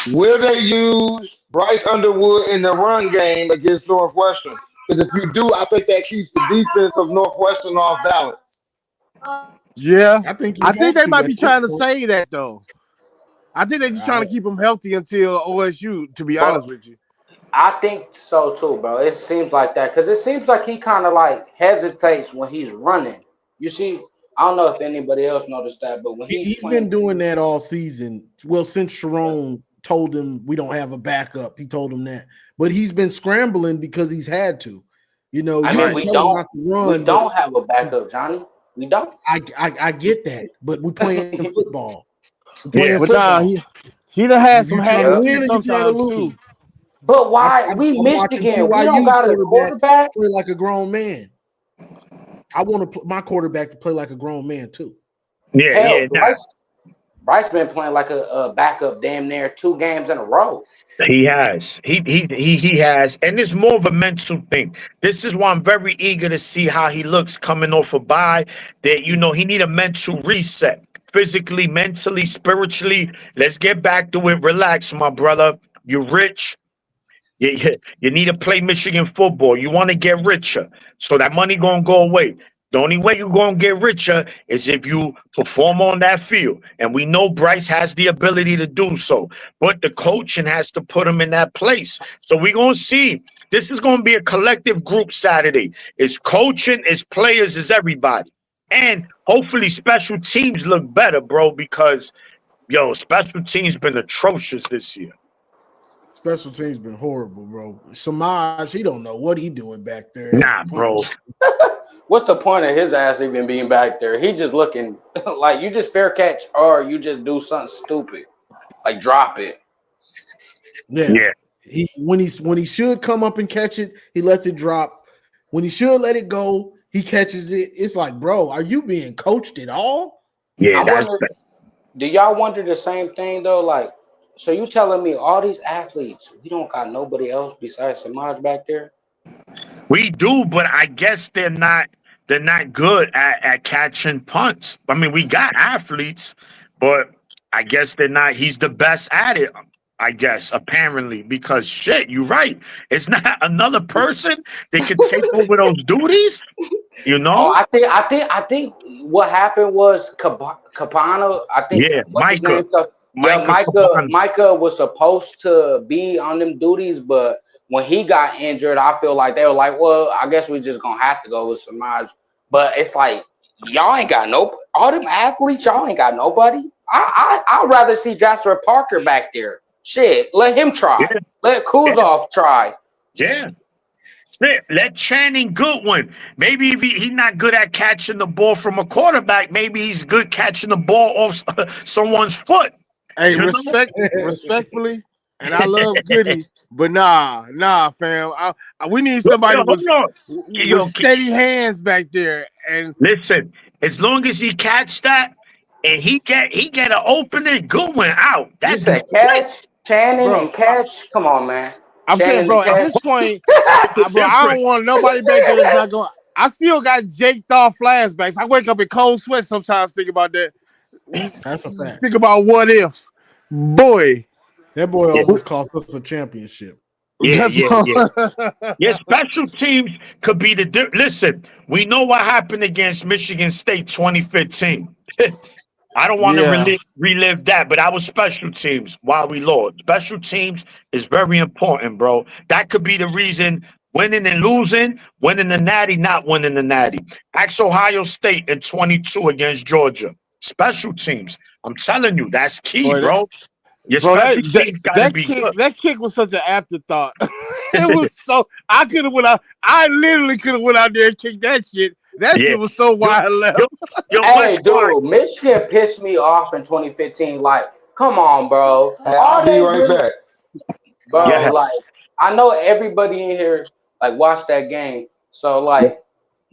Will they use Bryce Underwood in the run game against Northwestern? Because if you do, I think that keeps the defense of Northwestern off balance. Yeah, I think I you think have they to might at be this trying to point. say that though. I think they're just trying I, to keep him healthy until OSU. To be But honest with you. I think so too, bro. It seems like that because it seems like he kind of like hesitates when he's running. You see, I don't know if anybody else noticed that, but when he's he's playing, been doing that all season. Well, since Sharon told him we don't have a backup, he told him that. But he's been scrambling because he's had to. You I can mean, Right. we tell him don't not to run, but have a backup, Johnny. We don't. I get that. But we're playing football. We're Yeah. playing But nah, football. he done had some You trying to happy Yep. win days or you trying to sometimes lose? too. But why we I'm watching Michigan? We don't BYU's got a quarterback quarterback. play like a grown man. I want my quarterback to play like a grown man too. Yeah. Hell, Nah. Bryce been playing like a backup damn near 2 games in a row. He has. He has. And it's more of a mental thing. This is why I'm very eager to see how he looks coming off a bye. That, you know, he need a mental reset. Physically, mentally, spiritually. Let's get back to it. Relax, my brother. You're rich. You need to play Michigan football. You want to get richer. So that money gonna go away. The only way you're gonna get richer is if you perform on that field. And we know Bryce has the ability to do so. But the coaching has to put him in that place. So we're gonna see. This is gonna be a collective group Saturday. It's coaching, it's players, it's everybody. And hopefully special teams look better, bro, because special teams been atrocious this year. Special teams been horrible, bro. Samaj, he don't know what he doing back there. Nah, bro. What's the point of his ass even being back there? He just looking like you just fair catch or you just do something stupid, like drop it. Yeah. When he should come up and catch it, he lets it drop. When he should let it go, he catches it. It's like, bro, are you being coached at all? Yeah, do y'all wonder the same thing though? Like, so you telling me all these athletes, we don't got nobody else besides Samaj back there? We do, but I guess they're not good at catching punts. I mean, we got athletes, but I guess they're not. He's the best at it, I guess, apparently, because shit, you're right. It's not another person that can take over those duties. You know? Oh, I think what happened was Capano. I think Micah was supposed to be on them duties, but when he got injured, I feel like they were like, well, I guess we just gonna have to go with Samaj. But it's like y'all ain't got all them athletes, y'all ain't got nobody. I'd rather see Jasper Parker back there. Shit, let him try. Yeah. Let Kuzov try. Yeah. Let Channing Goodwin. Maybe if he's not good at catching the ball from a quarterback, maybe he's good catching the ball off someone's foot. Hey, respectfully, and I love Goody, but nah, fam. We need somebody with steady hands back there. And listen, as long as he catch that and he get an opening, Goodwin out. That's a catch, Channing and catch. Come on, man. I'm saying, bro, at this point, bro, I don't want nobody back there that's not going. I still got jaked off flashbacks. I wake up in cold sweat sometimes thinking about that. That's a fact. Think about what if. Boy. That boy almost cost us a championship. Yeah. Yeah, special teams could be listen, we know what happened against Michigan State 2015. I don't want to relive that, but I was special teams while we lost. Special teams is very important, bro. That could be the reason winning and losing, winning the natty, not winning the natty. Ask Ohio State in 22 against Georgia. Special teams. I'm telling you, that's key, bro. Your special teams gotta be good. That kick was such an afterthought. It was so I could have went out. I literally could have went out there and kicked that shit. That shit was so wide left. Hey, dude, Michigan pissed me off in 2015. Like, come on, bro. I'll be right back. Bro, like, I know everybody in here like watched that game. So like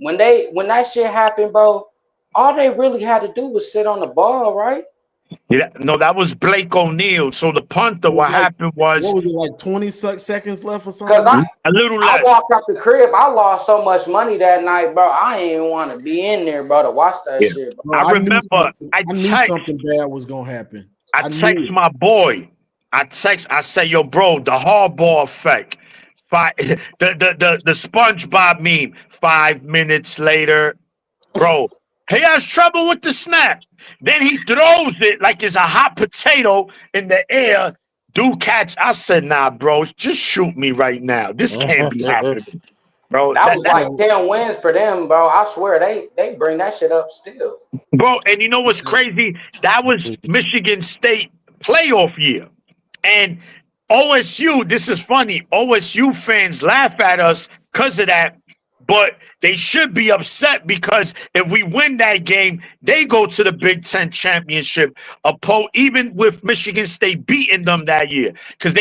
when that shit happened, bro, all they really had to do was sit on the ball, right? Yeah, no, that was Blake O'Neal. So the punter, what happened was, what was it, like 20 seconds left or something? Because a little less. I walked out the crib. I lost so much money that night, bro. I didn't even want to be in there, bro, to watch that shit. Bro. I remember I knew something bad was gonna happen. I text my boy. I say, yo, bro, the hardball effect. The SpongeBob meme. 5 minutes later, bro, he has trouble with the snap. Then he throws it like it's a hot potato in the air. Do catch. I said, nah, bro, just shoot me right now. This can't be happening, bro. That was like 10 wins for them, bro. I swear they bring that shit up still. Bro, and you know what's crazy? That was Michigan State playoff year. And OSU, this is funny, OSU fans laugh at us because of that. But they should be upset because if we win that game, they go to the Big Ten championship. Even with Michigan State beating them that year, because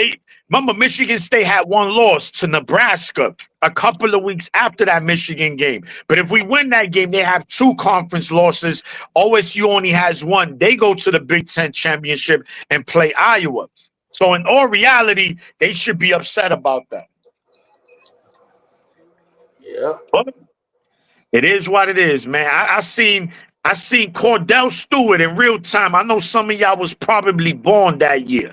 Remember, Michigan State had one loss to Nebraska a couple of weeks after that Michigan game. But if we win that game, they have 2 conference losses. OSU only has 1. They go to the Big Ten championship and play Iowa. So in all reality, they should be upset about that. Yeah. But it is what it is, man. I seen Cordell Stewart in real time. I know some of y'all was probably born that year.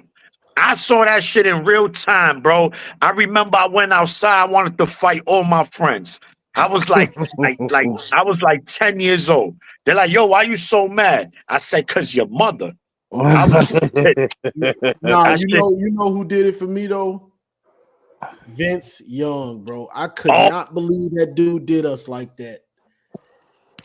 I saw that shit in real time, bro. I remember I went outside. I wanted to fight all my friends. I was like I was like 10 years old. They're like, yo, why you so mad? I said, cause your mother. I was Nah, that shit. you know who did it for me though? Vince Young, bro. I could Oh. not believe that dude did us like that.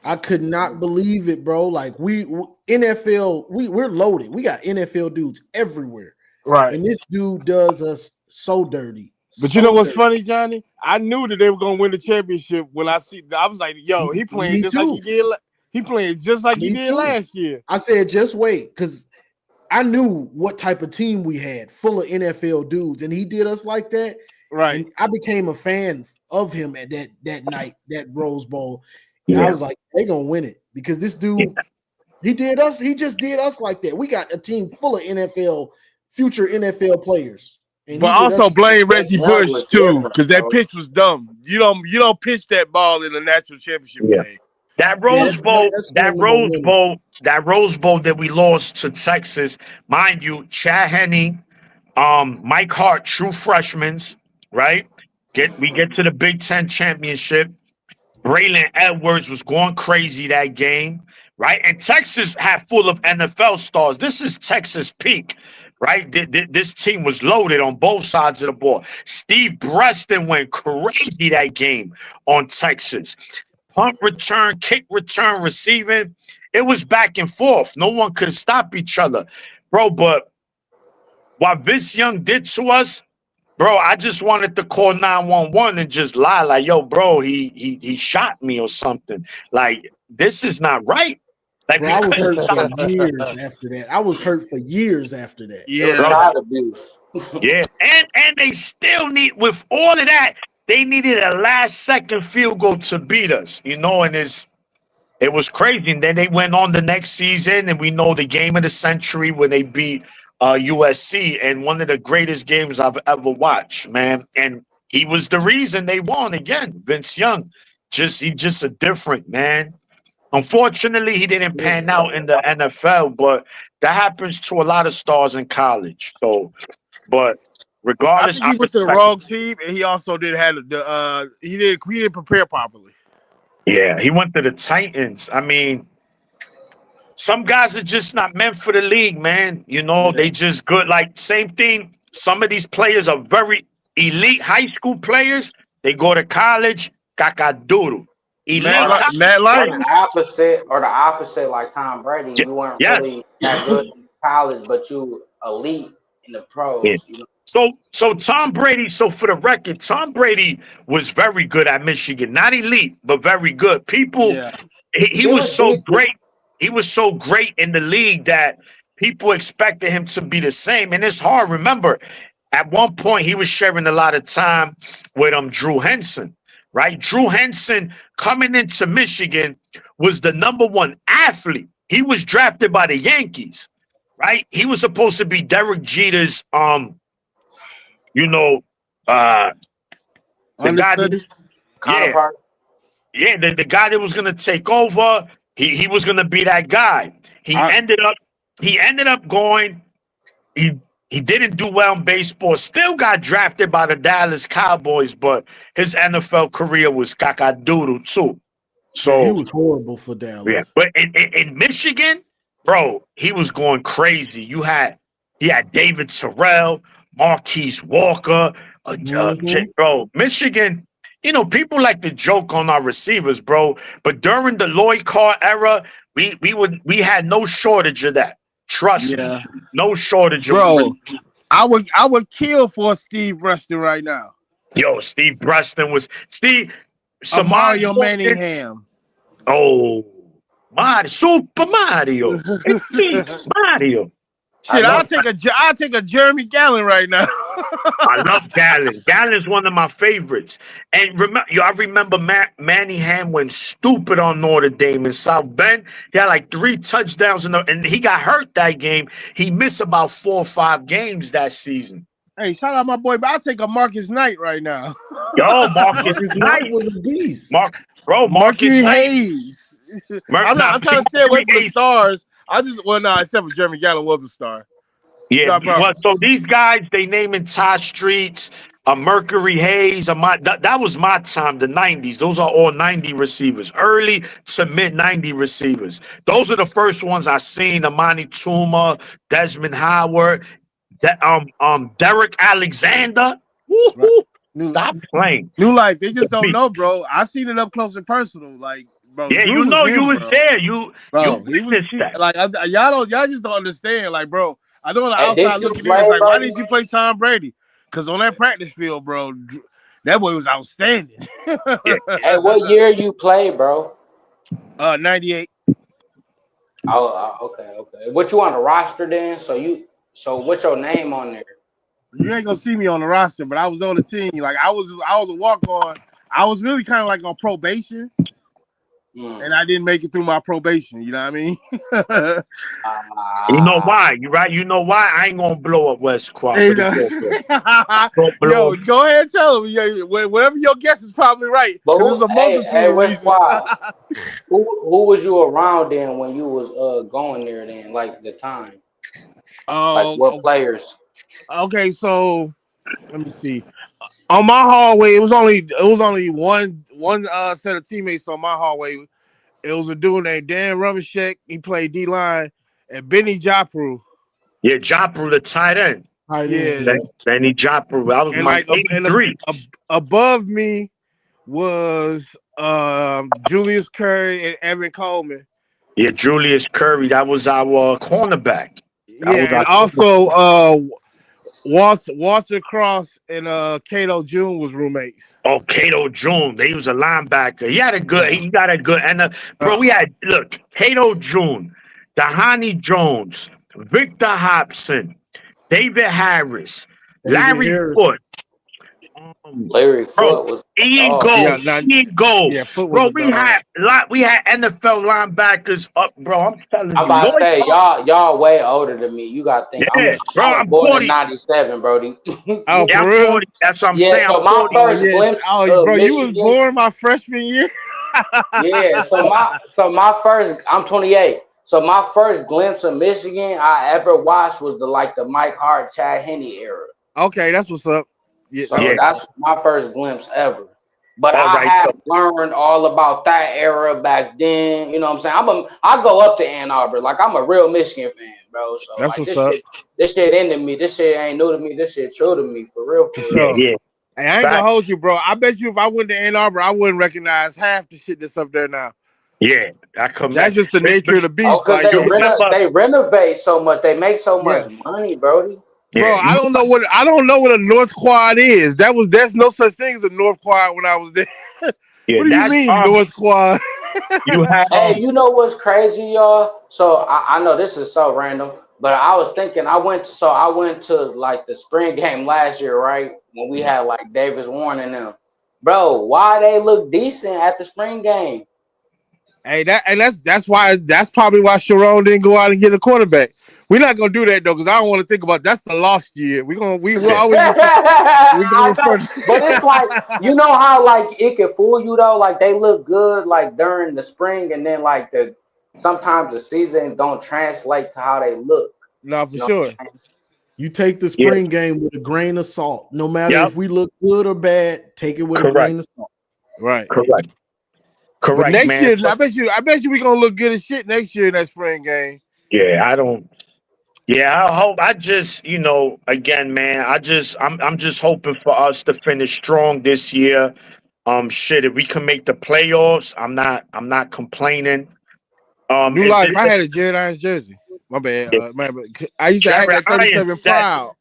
I could not believe it, bro. Like NFL, we're loaded. We got NFL dudes everywhere. Right. And this dude does us so dirty. But so you know what's dirty. funny, Johnny? I knew that they were gonna win the championship when I was like, yo, he playing Me just too. like he did. He playing just like he Me did too. last year. I said, just wait, because I knew what type of team we had, full of NFL dudes, and he did us like that. Right. And I became a fan of him at that night, that Rose Bowl. And Yeah. I was like, they gonna win it because this dude, he just did us like that. We got a team full of future NFL players. And But he did also us- blame Reggie That Bush was too, different, because that bro. pitch was dumb. You don't pitch that ball in a natural championship Yeah. game. That Yeah, Rose Bowl, that's that swing the Rose momentum. Bowl, that Rose Bowl that we lost to Texas, mind you, Chad Henne, Mike Hart, true freshmen, right? We get to the Big Ten championship. Braylon Edwards was going crazy that game, right? And Texas had full of NFL stars. This is Texas peak, right? This team was loaded on both sides of the ball. Steve Breston went crazy that game on Texas. Punt return, kick return, receiving. It was back and forth. No one could stop each other, bro. But what Vince Young did to us, bro, I just wanted to call 911 and just lie like, yo, bro, he shot me or something. Like, this is not right. Like, Bro, we I was couldn't hurt stop. for years after that. I was hurt for years after that. It was Yeah. child abuse. Yeah, and they still need, with all of that, they needed a last second field goal to beat us, you know, and it was crazy. And then they went on the next season, and we know the game of the century when they beat USC, and one of the greatest games I've ever watched, man. And he was the reason they won again. Vince Young, he's just a different man. Unfortunately, he didn't pan out in the NFL, but that happens to a lot of stars in college. So, but I regardless, think he went to the wrong team, and he also didn't have he didn't prepare properly. Yeah, he went to the Titans. I mean, some guys are just not meant for the league, man. You know, they just good. Like, same thing. Some of these players are very elite high school players. They go to college, cacaduro. Elite. Matt Or Light. the opposite, like Tom Brady. Yeah, You weren't yeah. really that good in college, but you elite in the pros. Yeah. You know? So Tom Brady, so for the record, Tom Brady was very good at Michigan. Not elite, but very good. People, Yeah. he was so decent. great. He was so great in the league that people expected him to be the same. And it's hard. Remember, at one point, he was sharing a lot of time with Drew Henson, right? Drew Henson coming into Michigan was the #1 athlete. He was drafted by the Yankees, right? He was supposed to be Derek Jeter's, you know, the guy that, Counterpart. yeah, the guy that was gonna take over. He was gonna be that guy. He ended up going. He didn't do well in baseball. Still got drafted by the Dallas Cowboys, but his NFL career was cacadoodle too. So Yeah, he was horrible for Dallas. yeah, but in Michigan, bro, he was going crazy. He had David Terrell, Marquise Walker, bro. Michigan, you know, people like to joke on our receivers, bro. But during the Lloyd Carr era, we had no shortage of that. Trust me, no shortage Bro, of. I would kill for Steve Rustin right now. Yo, Steve Preston was Steve. Mario Samari Manningham. Oh, Mario, Super Mario. It's me, Mario. Shit, I'll take a Jeremy Gallen right now. I love Gallon. Gallon's one of my favorites. And I remember Manningham went stupid on Notre Dame in South Bend. He had like 3 touchdowns, and he got hurt that game. He missed about 4 or 5 games that season. Hey, shout out my boy, but I'll take a Marcus Knight right now. Yo, Marcus Knight was a beast. Marcus Mercury Knight. Hayes. I'm trying to stay away from the stars. Except for Jeremy Gallon was a star. Yeah, well, so these guys, they naming Todd Streets, Mercury Hayes. That was my time, the 90s. Those are all 90 receivers, early to mid 90 receivers. Those are the first ones I seen. Amani Tuma, Desmond Howard, Derek Alexander. Stop playing. New Life, they just don't know, bro. I seen it up close and personal, like. Bro, yeah, you know, you was there. You y'all just don't understand, like, bro. I know on the outside looking in, it's like, why didn't you play Tom Brady? Because on that practice field, bro, that boy was outstanding. Hey, what year you played, bro? 98. Oh, okay. What you on the roster then? So what's your name on there? You ain't gonna see me on the roster, but I was on the team. Like I was a walk-on. I was really kind of like on probation. And I didn't make it through my probation. You know what I mean? You know why? You right? You know why? I ain't gonna blow up West Quad. Yo, go ahead and tell him. Yeah, whatever your guess is probably right. But there's a multitude of West Quad. who was you around then when you was going there then? Like the time? Like what players? Okay, so let me see. On my hallway, it was only one set of teammates on my hallway. It was a dude named Dan Rumashek. He played D-line, and Benny Japru. Yeah, Japru, the tight end. Yeah, Benny Japru. I was and my 83. Above me was Julius Curry and Evan Coleman. Yeah, Julius Curry. That was our cornerback. And also Walter Cross and Cato June was roommates. Oh, Cato June. He was a linebacker. He got a good, and bro, we had, look, Cato June, Dahani Jones, Victor Hobson, David Harris, Larry Foote. Larry Foote was Ian Gold. Yeah, bro, we had NFL linebackers up, bro. I'm telling you. I'm about to say y'all way older than me. You got to think. I'm born in 97, Brody. Oh, for real? 40. That's what I'm saying. So my first glimpse of bro, Michigan, you was born my freshman year. Yeah, so my first, I'm 28. So my first glimpse of Michigan I ever watched was the Mike Hart, Chad Henne era. Okay, that's what's up. Yeah, so that's my first glimpse ever. But I have learned all about that era back then. You know what I'm saying? I go up to Ann Arbor. Like, I'm a real Michigan fan, bro. So that's what's up. This shit into me. This shit ain't new to me. This shit true to me, for real. Yeah. Hey, I ain't gonna hold you, bro. I bet you if I went to Ann Arbor, I wouldn't recognize half the shit that's up there now. Yeah, that's just the nature of the beast. Because they renovate so much. They make so much money, Brody. Bro, I don't know what a North Quad is. There's no such thing as a North Quad when I was there. What do you mean North Quad? Hey, you know what's crazy, y'all? So I know this is so random, but I was thinking I went to like the spring game last year, right? When we had like Davis Warren and them. Bro, why they look decent at the spring game? Hey, that's probably why Sharon didn't go out and get a quarterback. We're not gonna do that though, because I don't want to think about that's the lost year. We're always refer to. But it's like, you know how like it can fool you though, like they look good like during the spring, and then like sometimes the season don't translate to how they look. No, for sure. You take the spring game with a grain of salt. No matter if we look good or bad, take it with a grain of salt. Right. Correct. But next year, I bet you we're gonna look good as shit next year in that spring game. Yeah, I don't. Yeah, I hope. I just, again, man. I'm just hoping for us to finish strong this year. If we can make the playoffs, I'm not complaining. New Life. I had a Jared Irons jersey. My bad. Yeah. I used to act Jared that Irons, 37 proud.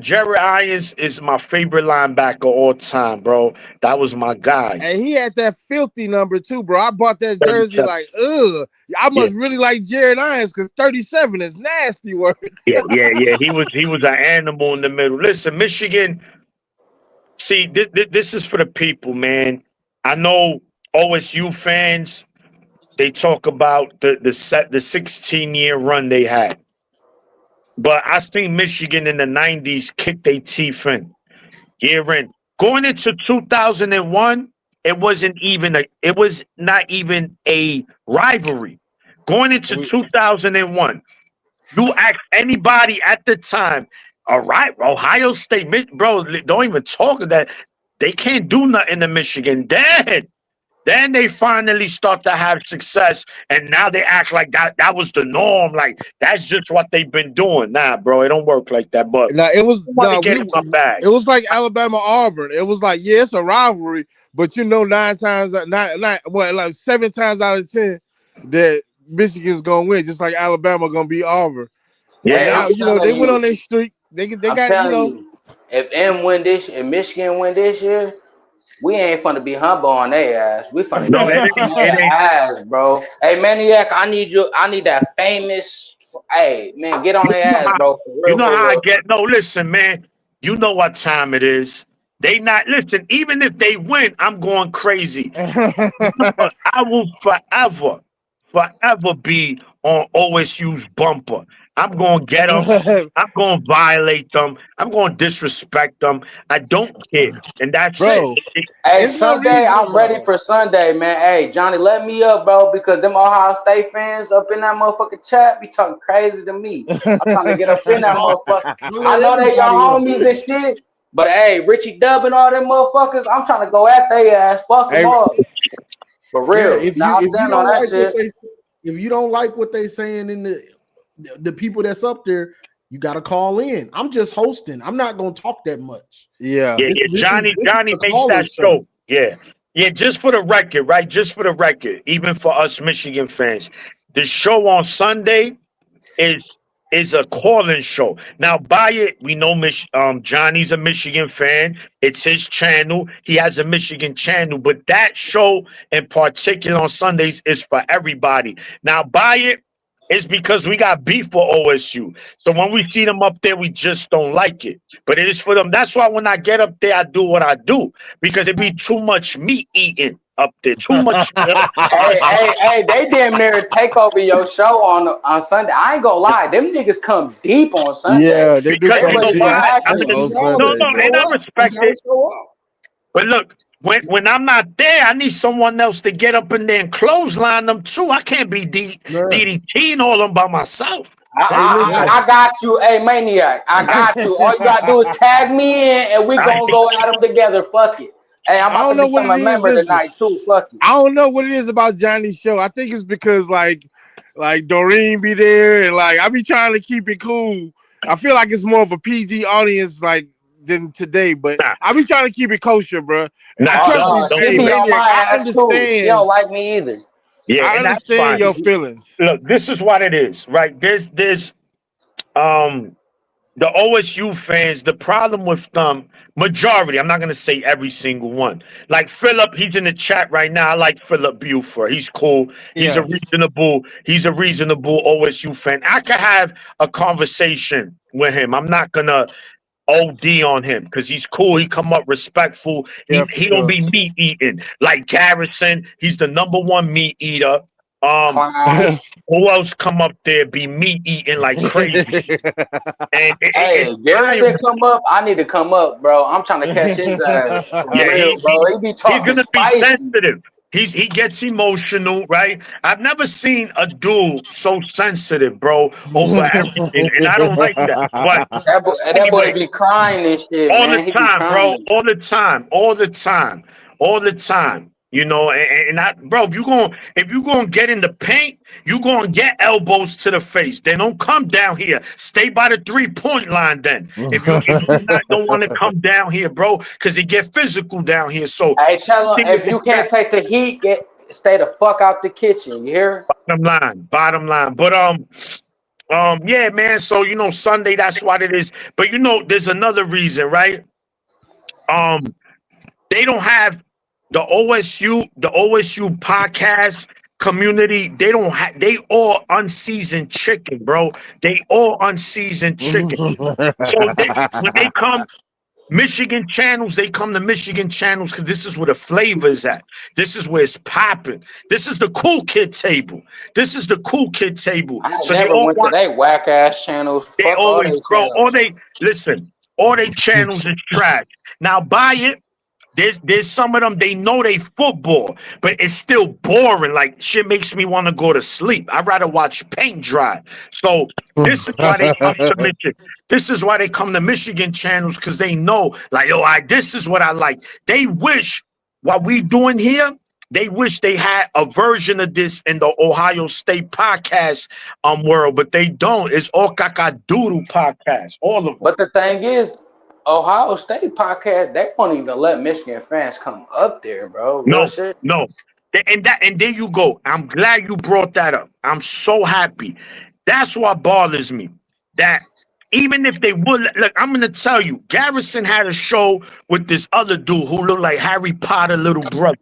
Jared Irons is my favorite linebacker all time, bro. That was my guy. And he had that filthy number too, bro. I bought that jersey 37. like, ugh. I Yeah, must really like Jared Irons because 37 is nasty work. yeah. He was an animal in the middle. Listen, Michigan. See, this is for the people, man. I know OSU fans. They talk about the 16-year run they had, but I seen Michigan in the '90s kick their teeth in year in. Going into 2001, it was not even a rivalry. Going into 2001, you ask anybody at the time, all right, Ohio State, bro, don't even talk of that. They can't do nothing to Michigan. Then they finally start to have success, and now they act like that was the norm. Like that's just what they've been doing. Nah, bro, it don't work like that. But Now it was I want to get in my bag. it was like Alabama Auburn. It was like, yeah, it's a rivalry, but you know, 7 times out of 10 that Michigan's gonna win, just like Alabama gonna beat Auburn. But Hey, Yeah, now, I'm you know, they telling went on you, their streak. They I'm got, you telling know. you, if Michigan win this year, we ain't finna be humble on their ass. We finna no, get on it their ain't. ass, bro. Hey, Maniac, I need that famous. Hey, man, get on You their know ass, how, bro. For you real, know for how I real. get. No, listen, man. You know what time it is. They not listen. Even if they win, I'm going crazy. You know what? I will forever be on OSU's bumper. I'm going to get them. I'm going to violate them. I'm going to disrespect them. I don't care. And that's it. Bro, Hey, it's no Sunday, reason, I'm ready bro. for Sunday, man. Hey, Johnny, let me up, bro, because them Ohio State fans up in that motherfucking chat be talking crazy to me. I'm trying to get up in that motherfucker. Don't I let know they your everybody up. homies and shit, but hey, Richie Dub and all them motherfuckers, I'm trying to go at their ass. Fuck them Hey, all. For Yeah, real. Now I stand on that shit. if you don't like what they saying in the people that's up there, you got to call in. I'm just hosting. I'm not gonna talk that much. yeah. Yeah. Johnny This is the makes that calling show. show. Yeah. Yeah, just for the record, right? Just for the record, even for us Michigan fans, the show on Sunday is a call-in show. Now, by it, we know Johnny's a Michigan fan. It's his channel. He has a Michigan channel, but that show in particular on Sundays is for everybody. Now, by it, it's because we got beef with OSU. So when we see them up there, we just don't like it. But it is for them. That's why when I get up there, I do what I do because it be too much meat eating up there. Too much. Hey, they damn near take over your show on Sunday. I ain't gonna lie, them niggas come deep on Sunday. Yeah, they do Because They you come know ready deep for why? That's action. what you on gotta do. Sunday. And I Show up. You respect gotta it. show up. But look, when I'm not there, I need someone else to get up in there and clothesline them too. I can't be Man, DDTing all them by myself. hey, listen. I got you. Hey, Maniac, I got you. All you gotta do is tag me in and we Right? gonna go at them together. Fuck it. Hey, I'm I about to don't know what become it a is. member Listen, tonight too. Fuck it. I don't know what it is about Johnny's show. I think it's because like Doreen be there and like I be trying to keep it cool. I feel like it's more of a PG audience like than today, but Nah, I be trying to keep it kosher, bro. nah, Oh Trust me, no, she don't hey do be that. on Maniac, my ass too. She don't like me either. Yeah, I and that's understand fine. your feelings. Look, this is what it is, right? There's um the OSU fans, the problem with them, majority, I'm not gonna say every single one. Like Philip, he's in the chat right now. I like Philip Buford. He's cool. Yeah. He's a reasonable OSU fan. I could have a conversation with him. I'm not gonna OD on him because he's cool. He come up respectful. Yeah, for He don't sure. be meat eating like Garrison. He's the number one meat eater. Clown. Who else come up there be meat eating like crazy? And it's Hey, Garrison come up. I need to come up, bro. I'm trying to catch his ass for yeah, real, bro. He be he's talking gonna be spicy. sensitive. He gets emotional, right? I've never seen a dude so sensitive, bro, over everything, and I don't like that. But That boy anyway, be crying and shit, all the man. He be time, bro. crying. All the time. You know, and I, bro, if you gonna get in the paint, you gonna get elbows to the face. Then don't come down here. Stay by the 3-point line. Then if you don't want to come down here, bro, because it get physical down here. So Hey, tell him if you can't take the heat, stay the fuck out the kitchen. You hear? Bottom line. But yeah, man. So Sunday, that's what it is. But there's another reason, right? They don't have the OSU podcast community. They don't have. They all unseasoned chicken, bro. They all unseasoned chicken. So when they come. Michigan channels, they come to Michigan channels because this is where the flavor is at. This is where it's popping. This is the cool kid table. This is the cool kid table. I So they never all went to want, they whack ass channels. they Fuck all always, they bro, channels. all they channels is trash. Now buy it. There's some of them, they know they football, but it's still boring. Like shit makes me want to go to sleep. I'd rather watch paint dry. So this is why they come to Michigan. This is why they come to Michigan channels, because they know, like, this is what I like. They wish what we doing here, they wish they had a version of this in the Ohio State podcast world, but they don't. It's all caca-doodle podcast, all of them. But the thing is, Ohio State podcast, they won't even let Michigan fans come up there, bro. Real shit. No. And there you go. I'm glad you brought that up. I'm so happy. That's what bothers me. That even if they would look, I'm gonna tell you, Garrison had a show with this other dude who looked like Harry Potter little brother.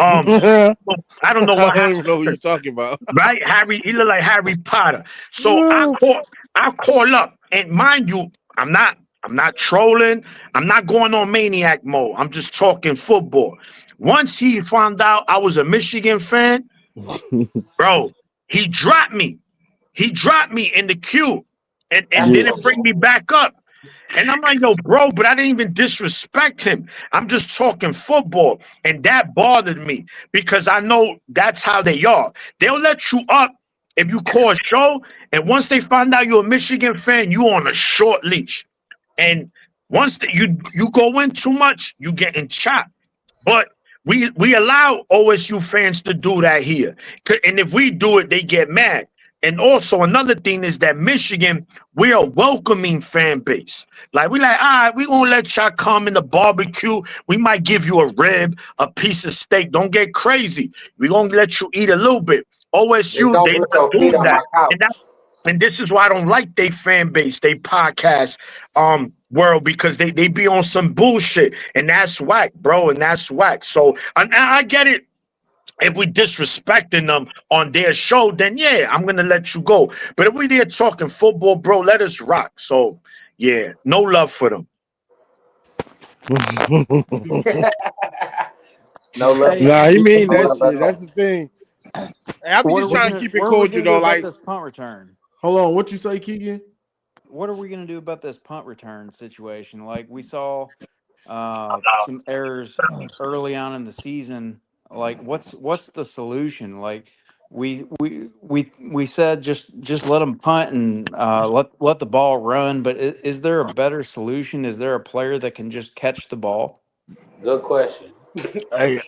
I don't know what I don't even know what you're talking about. right? He looked like Harry Potter. So I call up, and mind you, I'm not trolling. I'm not going on maniac mode. I'm just talking football. Once he found out I was a Michigan fan, bro, he dropped me. He dropped me in the queue and didn't bring me back up. And I'm like, yo, bro, but I didn't even disrespect him. I'm just talking football. And that bothered me because I know that's how they are. They'll let you up if you call a show. And once they find out you're a Michigan fan, you on a short leash. And once you go in too much, you getting chopped. But we allow OSU fans to do that here. And if we do it, they get mad. And also another thing is that Michigan, we're a welcoming fan base. Like we like, all right, we gonna let y'all come in the barbecue. We might give you a rib, a piece of steak. Don't get crazy. We gonna let you eat a little bit. OSU, they not doing that. And this is why I don't like they fan base, they podcast world, because they be on some bullshit. And that's whack, bro. And that's whack. So and I get it. If we disrespecting them on their show, then yeah, I'm gonna let you go. But if we there talking football, bro, let us rock. So yeah, no love for them. No love. Nah, he mean that shit. That's the thing. Hey, I'm just trying to keep it cordial though. Like this punt return. Hold on, what you say, Keegan? What are we gonna do about this punt return situation? Like we saw some errors early on in the season. Like what's the solution? Like we said just let them punt and let the ball run. But is there a better solution? Is there a player that can just catch the ball? Good question. hey,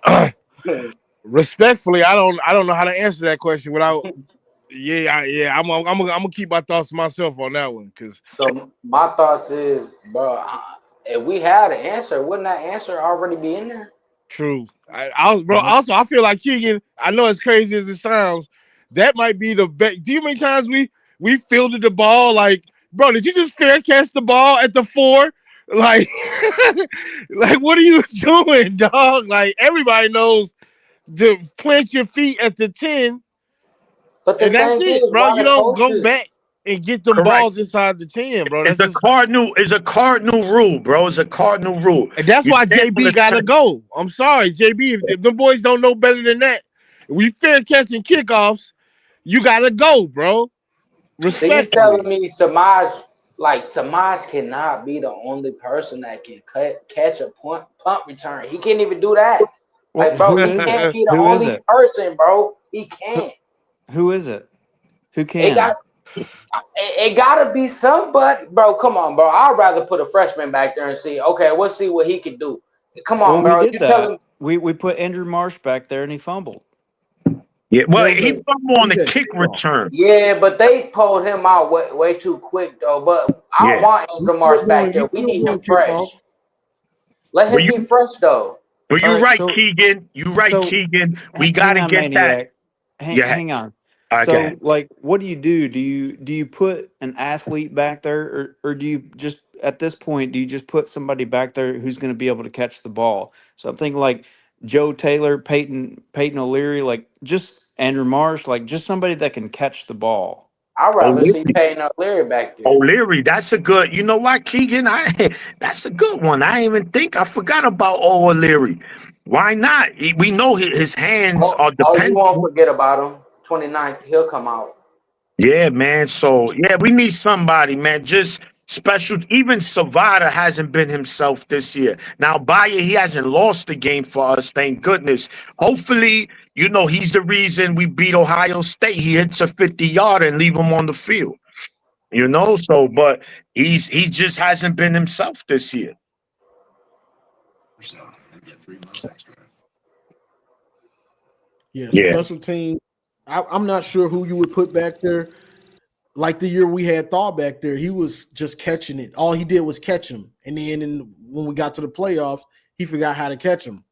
respectfully, I don't know how to answer that question without. I'm gonna keep my thoughts to myself on that one. So my thoughts is, bro, if we had an answer, wouldn't that answer already be in there? True. Also, I feel like Keegan. I know as crazy as it sounds, that might be the best. Do you know how many times we fielded the ball? Like, bro, did you just fair catch the ball at the 4? Like, like what are you doing, dog? Like everybody knows to plant your feet at the 10. But the and that's thing it, is, bro. You don't coaches go back and get them balls inside the 10, bro. It's a cardinal rule, bro. It's a cardinal rule. And that's why JB gotta go. I'm sorry, JB. If the boys don't know better than that, we fair catching kickoffs, you gotta go, bro. So you telling me Samaj cannot be the only person that can catch a punt return? He can't even do that. Like, bro, he can't be the only person, bro. He can't. Who is it? Who can? It gotta be somebody, bro. Come on, bro. I'd rather put a freshman back there and see. Okay, we'll see what he can do. Come on, bro. We did that. We put Andrew Marsh back there and he fumbled. Yeah, well, he fumbled on the kick return. Yeah, but they pulled him out way too quick though. But I want Andrew Marsh back there. We need him fresh. Let him be fresh though. But All you're right, right, so Keegan. You're right, so Keegan. We hang gotta on, get that. Maniac. Yeah. Hang on. Okay. So, like, what do you do? Do you put an athlete back there, or do you just at this point do you just put somebody back there who's going to be able to catch the ball? So I'm thinking like Joe Taylor, Peyton O'Leary, like just Andrew Marsh, like just somebody that can catch the ball. I'd rather see O'Leary. Payne O'Leary back there. O'Leary, that's a good. You know what, Keegan? That's a good one. I didn't even think. I forgot about O'Leary. Why not? We know his hands are Oh, you won't dependable. forget about him. 29th, he'll come out. Yeah, man. So yeah, we need somebody, man. Just special. Even Savada hasn't been himself this year. Now, Bayer, he hasn't lost the game for us. Thank goodness. Hopefully, he's the reason we beat Ohio State. He hits a 50-yarder and leave him on the field. So but he just hasn't been himself this year. Yeah, Yeah. special team. I'm not sure who you would put back there. Like the year we had Thaw back there, he was just catching it. All he did was catch him. And then when we got to the playoffs, he forgot how to catch him.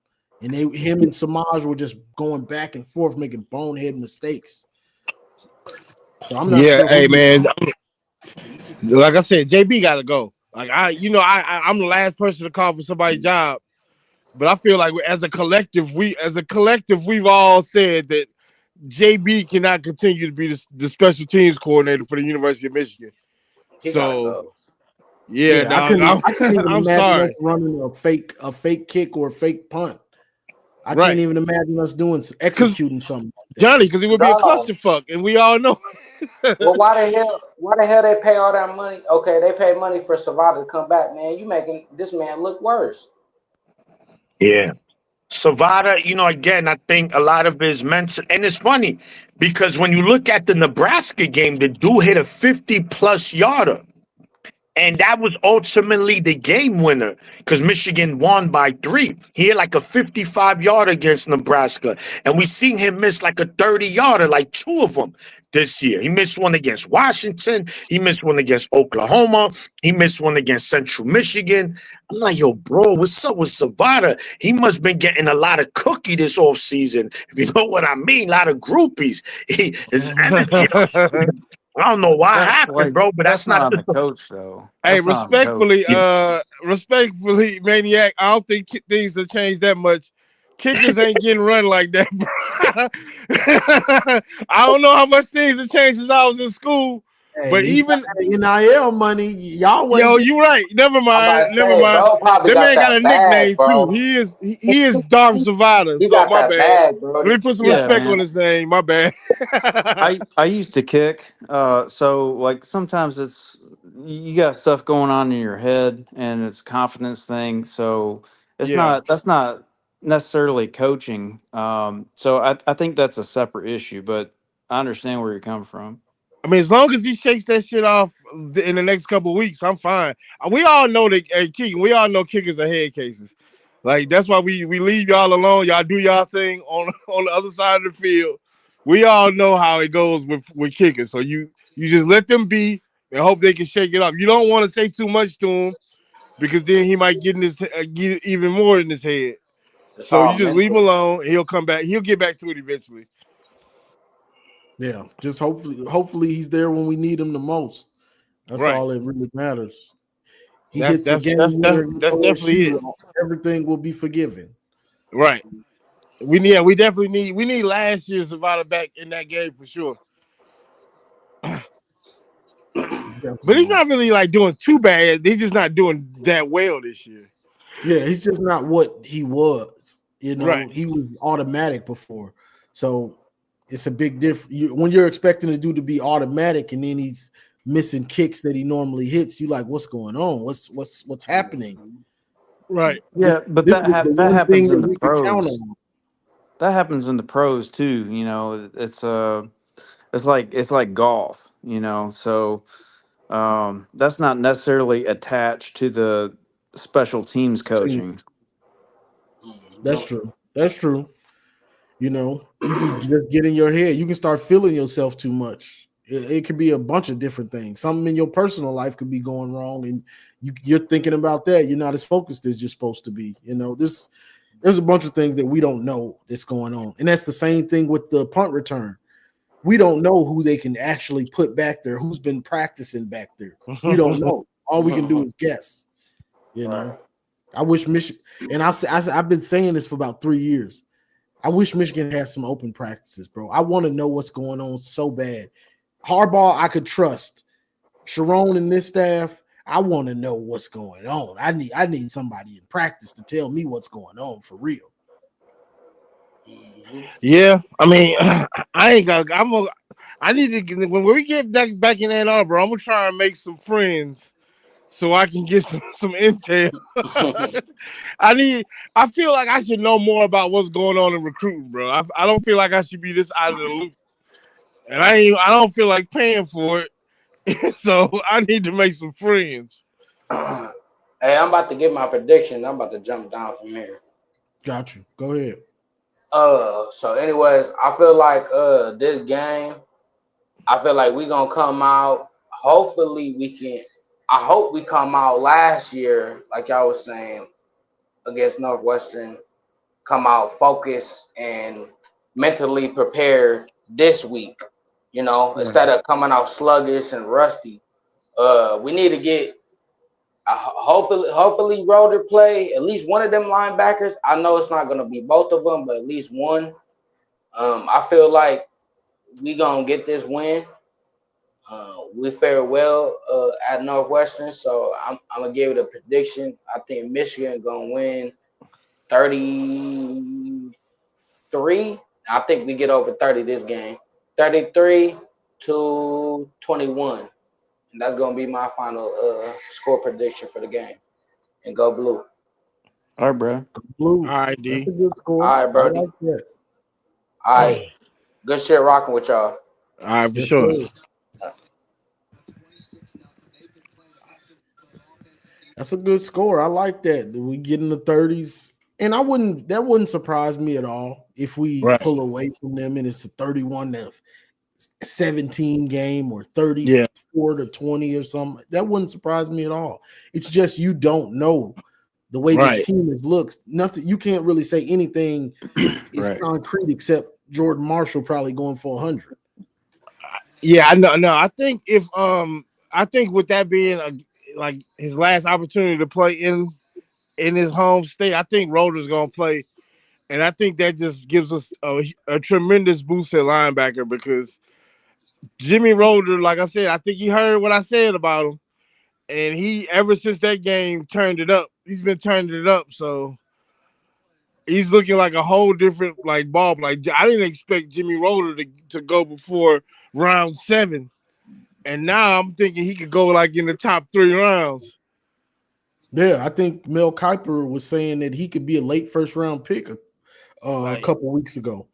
And him and Samaj were just going back and forth, making bonehead mistakes. So I'm not sure. Hey man, like I said, JB got to go. Like I'm the last person to call for somebody's job, but I feel like as a collective, we've all said that JB cannot continue to be the special teams coordinator for the University of Michigan. He gotta go. Yeah, dog, I couldn't even I'm imagine sorry. us running a fake kick or a fake punt. I Right. can't even imagine us executing something like that. Johnny, because it would be a clusterfuck, and we all know. Well, why the hell they pay all that money? Okay, they pay money for Savada to come back, man. You making this man look worse. Yeah. Savada, again, I think a lot of his mental, and it's funny because when you look at the Nebraska game, the dude hit a 50-plus yarder. And that was ultimately the game winner because Michigan won by 3. He had like a 55-yarder against Nebraska. And we seen him miss like a 30-yarder, like 2 of them this year. He missed one against Washington. He missed one against Oklahoma. He missed one against Central Michigan. I'm like, yo, bro, what's up with Savada? He must have been getting a lot of cookie this offseason. If you know what I mean, a lot of groupies. His energy. I don't know why it happened, bro, but that's not on the coach, though. Hey, That's not on the coach. respectfully, Maniac, I don't think things have changed that much. Kickers ain't getting run like that, bro. I don't know how much things have changed since I was in school, but even NIL money, y'all. You right. Never mind. That man got a nickname too. He is Darth Zavada. So my bad. Let me put some respect on his name. My bad. I used to kick, so like sometimes you got stuff going on in your head and it's a confidence thing. So that's not necessarily coaching. So I think that's a separate issue, but I understand where you're coming from. I mean, as long as he shakes that shit off in the next couple of weeks, I'm fine. We all know that, Keegan, we all know kickers are head cases. Like, that's why we leave y'all alone. Y'all do y'all thing on the other side of the field. We all know how it goes with kickers. So you just let them be and hope they can shake it off. You don't want to say too much to him because then he might get even more in his head. So you just leave him alone. He'll come back. He'll get back to it eventually. Yeah, just hopefully he's there when we need him the most. That's all that really matters. He hits a game that's definitely it. Everything will be forgiven. Right. We definitely need last year's Savada back in that game for sure. But he's not really like doing too bad. He's just not doing that well this year. Yeah, he's just not what he was. Right. He was automatic before. So it's a big difference. When you're expecting a dude to be automatic and then he's missing kicks that he normally hits, you like, what's going on? What's happening? Right. Yeah, but that happens in the pros. That happens in the pros too. It's like golf. So that's not necessarily attached to the special teams coaching. That's true. You can just get in your head. You can start feeling yourself too much. It could be a bunch of different things. Something in your personal life could be going wrong, and you're thinking about that. You're not as focused as you're supposed to be. There's a bunch of things that we don't know that's going on, and that's the same thing with the punt return. We don't know who they can actually put back there, who's been practicing back there. We don't know. All we can do is guess. You know, I wish Michigan, and I've been saying this for about 3 years. I wish Michigan had some open practices, bro. I want to know what's going on so bad. Harbaugh, I could trust. Sharon and this staff, I want to know what's going on. I need somebody in practice to tell me what's going on for real. Yeah, I mean, I ain't got. I need to get, when we get back in Ann Arbor, I'm gonna try and make some friends so I can get some intel. I feel like I should know more about what's going on in recruiting, bro. I don't feel like I should be this out of the loop, and I don't feel like paying for it. So I need to make some friends. Hey, I'm about to get my prediction. I'm about to jump down from here. Got you. Go ahead. So anyways, I feel like this game, I feel like we gonna come out. Hopefully I hope we come out last year, like y'all was saying, against Northwestern, come out focused and mentally prepared this week, instead of coming out sluggish and rusty. We need to get hopefully Roder play at least one of them linebackers. I know it's not going to be both of them, but at least one. I feel like we going to get this win. We fared well at Northwestern, so I'm going to give it a prediction. I think Michigan going to win 33. I think we get over 30 this game. 33-21. And that's going to be my final score prediction for the game. And go Blue. All right, bro. Blue. All right, D. That's a good score. All right, Brody. I like that. All right. Good shit rocking with y'all. All right, for Yes, sure. sir. That's a good score. I like that. We get in the 30s. And that wouldn't surprise me at all if we pull away from them and it's a 31-17 game or 34-20 or something. That wouldn't surprise me at all. It's just you don't know the way this team looks. Nothing. You can't really say anything is concrete except Jordan Marshall probably going for 100. Yeah, I know. No, I think I think with that being like his last opportunity to play in his home state, I think Roder's gonna play, and I think that just gives us a tremendous boost at linebacker because Jimmy Roder, like I said, I think he heard what I said about him, and he ever since that game turned it up. He's been turning it up, so he's looking like a whole different ball. Like I didn't expect Jimmy Roder to go before round 7. And now I'm thinking he could go in the top 3 rounds. Yeah, I think Mel Kiper was saying that he could be a late first round pick a couple weeks ago.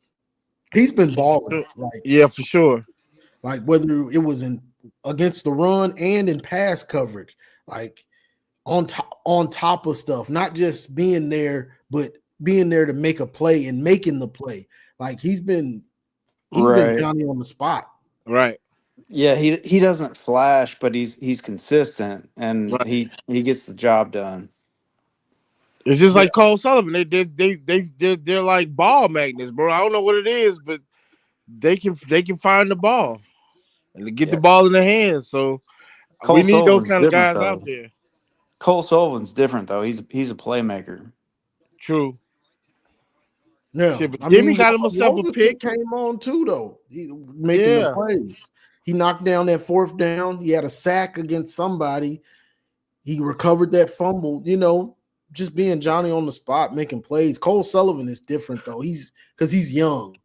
He's been balling. Yeah, for sure. Like whether it was against the run and in pass coverage, like on top of stuff, not just being there, but being there to make a play and making the play. Like he's been Johnny on the spot. Right. Yeah, he doesn't flash, but he's consistent and he gets the job done. It's just like Cole Sullivan. They're like ball magnets, bro. I don't know what it is, but they can find the ball and get the ball in their hands. So we need those kind of guys out there. Cole Sullivan's different though. He's a playmaker. True. Yeah, shit, but Jimmy got himself a pick. Came on too though, making the plays. He knocked down that 4th down. He had a sack against somebody. He recovered that fumble. Just being Johnny on the spot, making plays. Cole Sullivan is different though. He's young.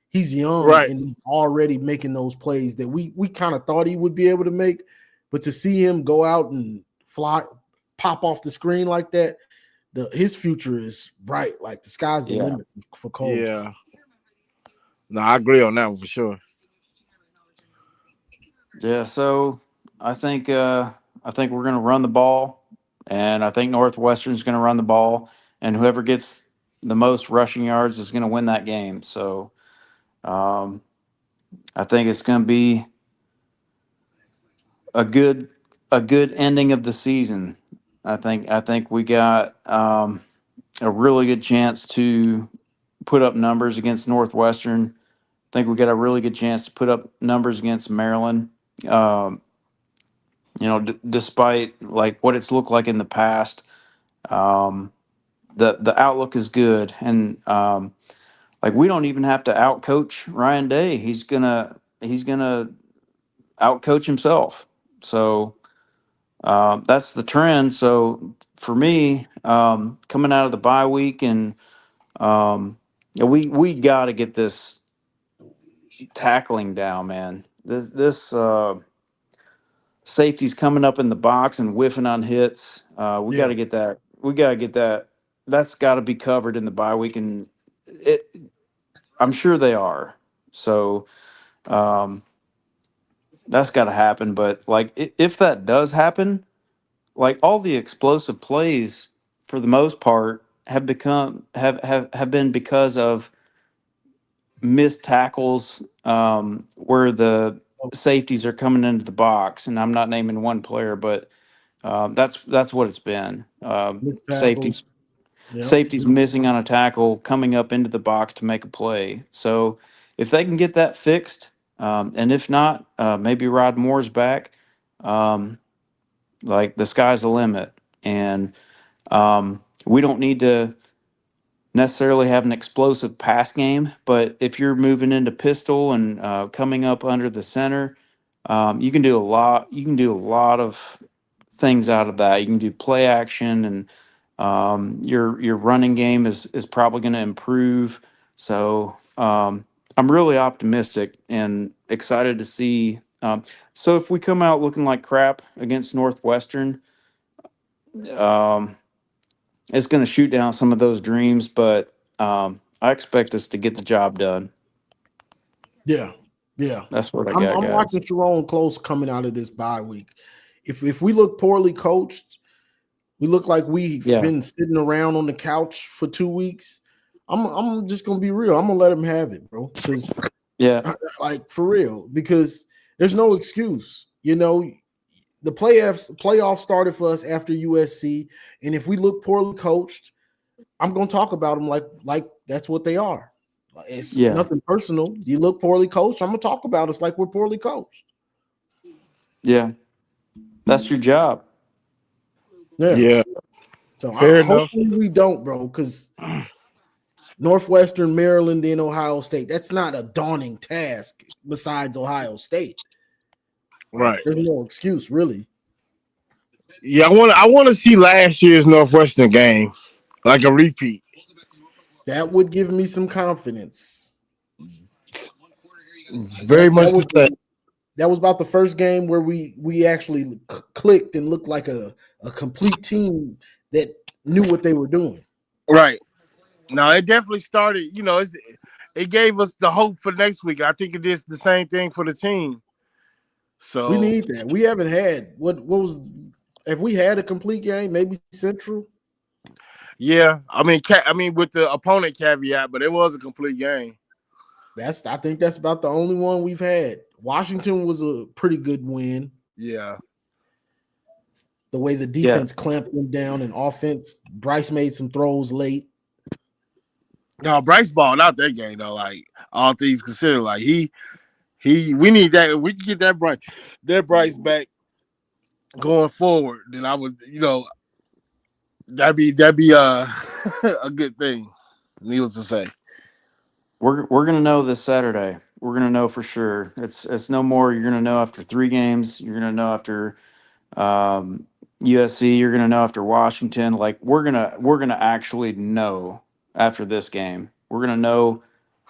He's young and already making those plays that we kind of thought he would be able to make. But to see him go out and pop off the screen like that, his future is bright. Like the sky's the limit for Cole. Yeah. No, I agree on that one for sure. Yeah, so I think we're gonna run the ball, and I think Northwestern's gonna run the ball, and whoever gets the most rushing yards is gonna win that game. So I think it's gonna be a good ending of the season. I think we got a really good chance to put up numbers against Northwestern. I think we got a really good chance to put up numbers against Maryland. Um, despite like what it's looked like in the past, um, the outlook is good, and like we don't even have to outcoach Ryan Day. He's gonna outcoach himself. So that's the trend. So for me, coming out of the bye week, and we got to get this tackling down, man. This safety's coming up in the box and whiffing on hits. We got Yeah. to get that. We got to get that. That's got to be covered in the bye week, and it. I'm sure they are. So um, that's got to happen. But like, if that does happen, like all the explosive plays for the most part have been because of missed tackles where the safeties are coming into the box, and I'm not naming one player, but that's what it's been. Missed tackles. Safeties Yep. safeties missing on a tackle, coming up into the box to make a play. So if they can get that fixed, and if not, maybe Rod Moore's back. Um, like the sky's the limit, and we don't need to necessarily have an explosive pass game, but if you're moving into pistol and coming up under the center, you can do a lot. You can do a lot of things out of that. You can do play action, and your running game is probably going to improve. So I'm really optimistic and excited to see. So if we come out looking like crap against Northwestern, um, it's going to shoot down some of those dreams, but I expect us to get the job done. Yeah. Yeah. That's what I I'm got, guys. watching Sharon close coming out of this bye week. If we look poorly coached, we look like we've Yeah, been sitting around on the couch for 2 weeks. I'm just gonna be real. I'm gonna let him have it, bro. Because yeah, like for real, because there's no excuse. The playoffs started for us after USC, and if we look poorly coached, I'm gonna talk about them like that's what they are. It's yeah, nothing personal. You look poorly coached, I'm gonna talk about us like we're poorly coached. yeah. That's your job. Yeah. Yeah, So fair enough. hopefully we don't, bro, because Northwestern, Maryland, and Ohio State. That's not a daunting task besides Ohio State. Like, Right. there's no excuse, really. Yeah, I want to see last year's Northwestern game, like a repeat. That would give me some confidence. Very much the same. That was about the first game where we actually clicked and looked like a complete team that knew what they were doing. Right. No, it definitely started. It gave us the hope for next week. I think it is the same thing for the team. We So need that. We haven't had what was have we had a complete game? Maybe Central. yeah, I mean with the opponent caveat, but it was a complete game. I think that's about the only one we've had. Washington was a pretty good win. Yeah. The way the Yeah, defense clamped them down and offense, Bryce made some throws late. No, Bryce balled out that game though. Like all things considered, like he we need that. If we can get that Bryce back going forward, then I would that'd be a good thing. Needless to say. we're gonna know this Saturday. We're gonna know for sure. It's no more. You're gonna know after 3 games. You're gonna know after USC. You're gonna know after Washington. Like we're gonna actually know after this game. We're gonna know